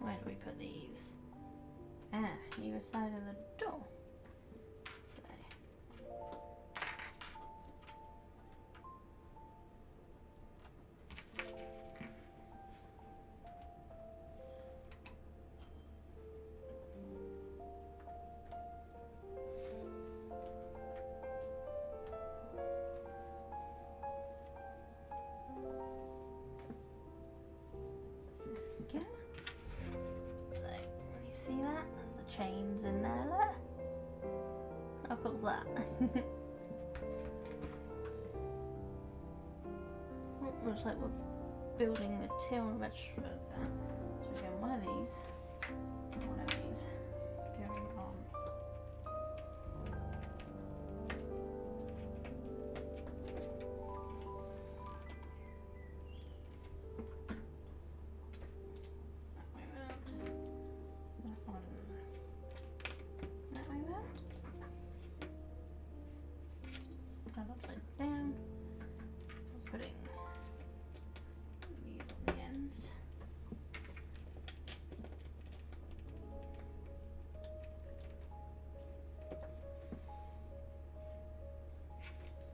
Where do we put these? Either side of the door. Okay. So, when you see that, there's the chains in there, look. How cool's that? Oh, looks like we're building the till and register there. So we get one of these going on. That way round. That one. That way round. Kind of upside down. Putting these on the ends.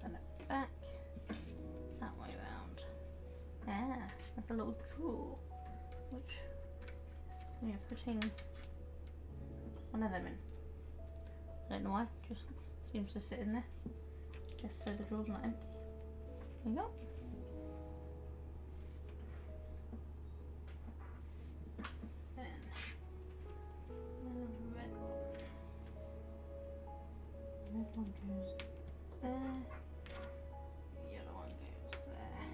And it back. That way round. Ah, that's a little drawer, which we are putting one of them in. I don't know why, just seems to sit in there. Just so the drawer's not empty. There you go. Then a red one. Red one goes there. The yellow one goes there.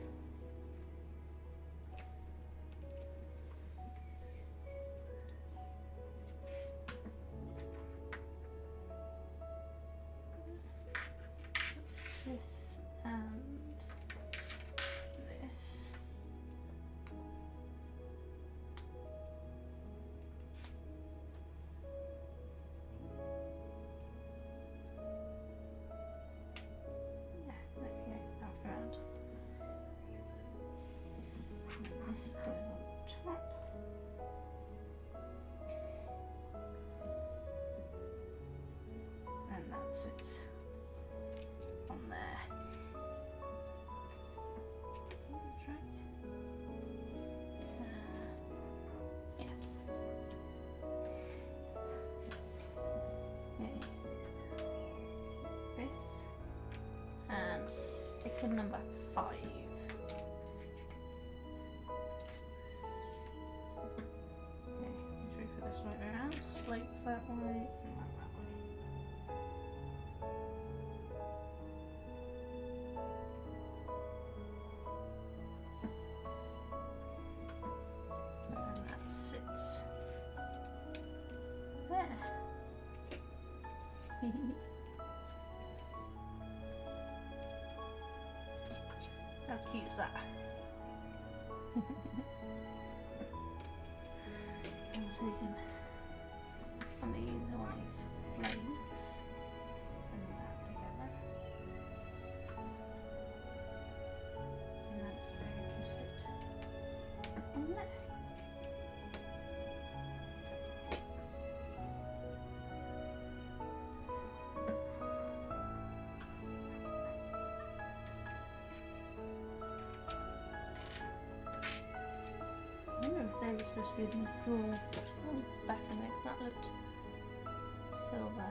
This and this. Yeah, there we go, that round. And this goes on top. And that sits on there. That's right. Yes. Okay. This and sticker number 5. Okay, make sure we put this right around, slope that way, and that way. And that sits there. How cute is that? I'm taking one of these flames and that together. And that's going to sit on there. I wonder if they were supposed to be in the drawer just on the back of it. That looked silver.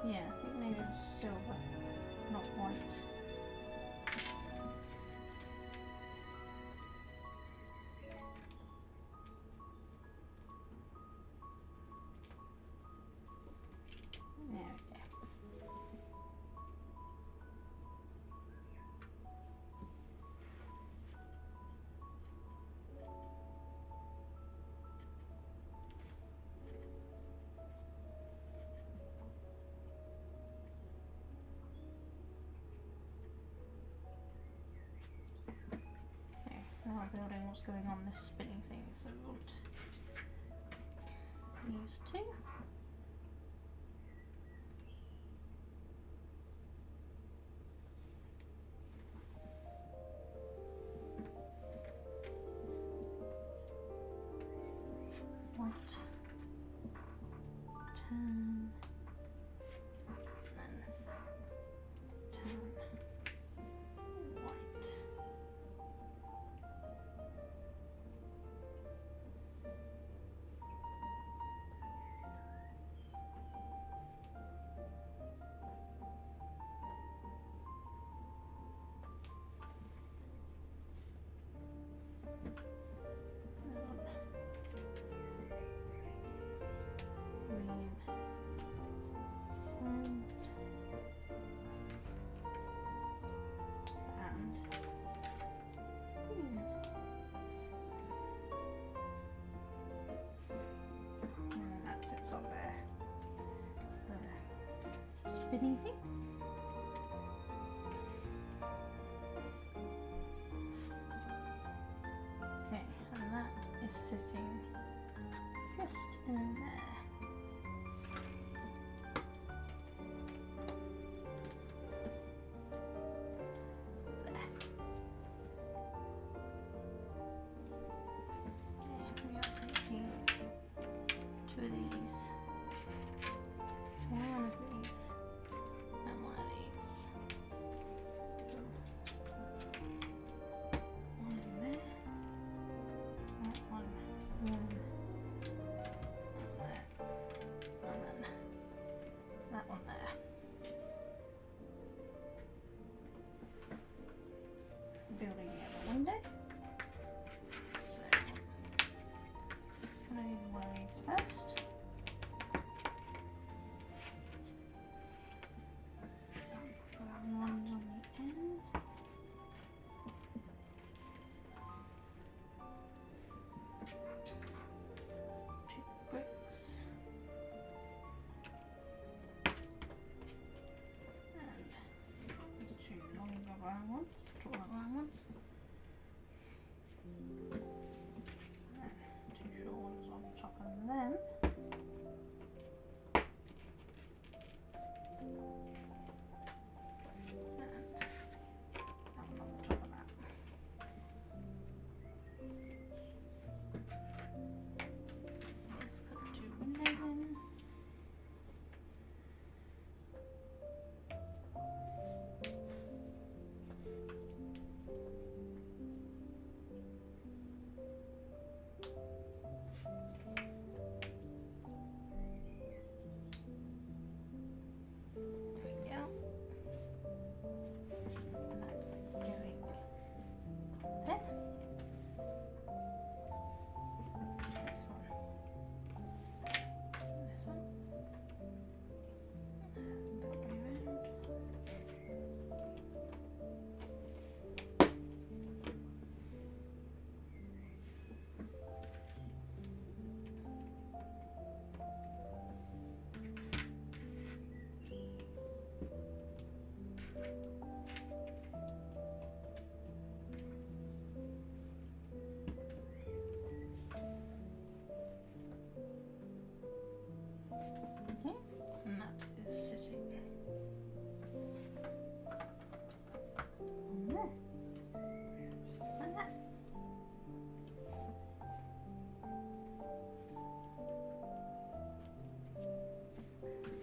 Yeah, I think maybe it's silver, not white. There we go. Okay, now we're building what's going on this spinning thing, so we want these two. tan, then tan, white. That sits on there. The spinning thing. Okay, and that is sitting just in there. We are taking two of these, one of these, and one of these. One in there, that one, and there, and then that one there. Building the other window. So I'm going to do one of these first. Brown ones on the end. Two bricks. And the two longer brown ones, taller brown ones. Two short ones on top of them. And that one on the top of that. Let's put the two windows in. There we go. And that going there. This one. This one. And that way round. Okay, and that is sitting on there, like that.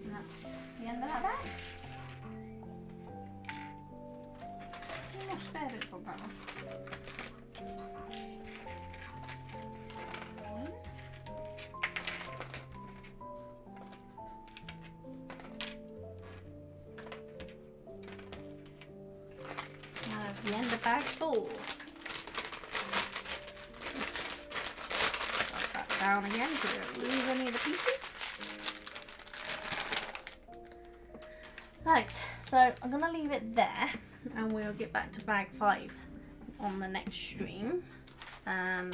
And that's the end of that bag. Two more spare bits on that one. One. Now the end of bag 4. Drop that down again so we don't lose any of the pieces. Right, so I'm going to leave it there and we'll get back to bag 5 on the next stream. In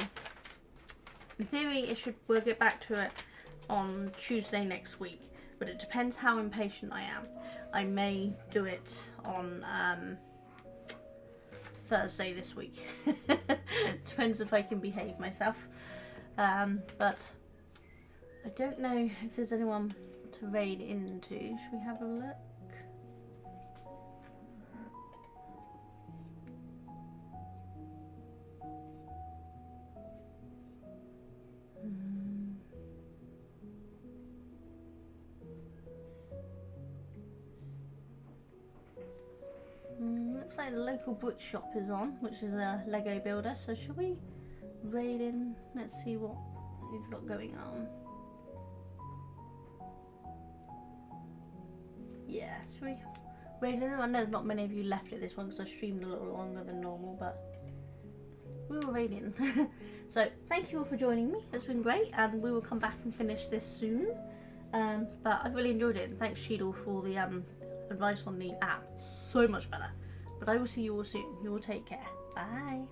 theory, we'll get back to it on Tuesday next week, but it depends how impatient I am. I may do it on Thursday this week. Depends if I can behave myself. But I don't know if there's anyone to raid into. Should we have a look? looks like the local brick shop is on, which is a Lego builder. So should we raid in? Let's see what he's got going on. Yeah, should we raid in them? I know not many of you left at this one because I streamed a little longer than normal, but we will raid in. So thank you all for joining me. It's been great, and we will come back and finish this soon. But I've really enjoyed it, and thanks Cheadle for all the advice on the app. So much better. But I will see you all soon. You all take care. Bye.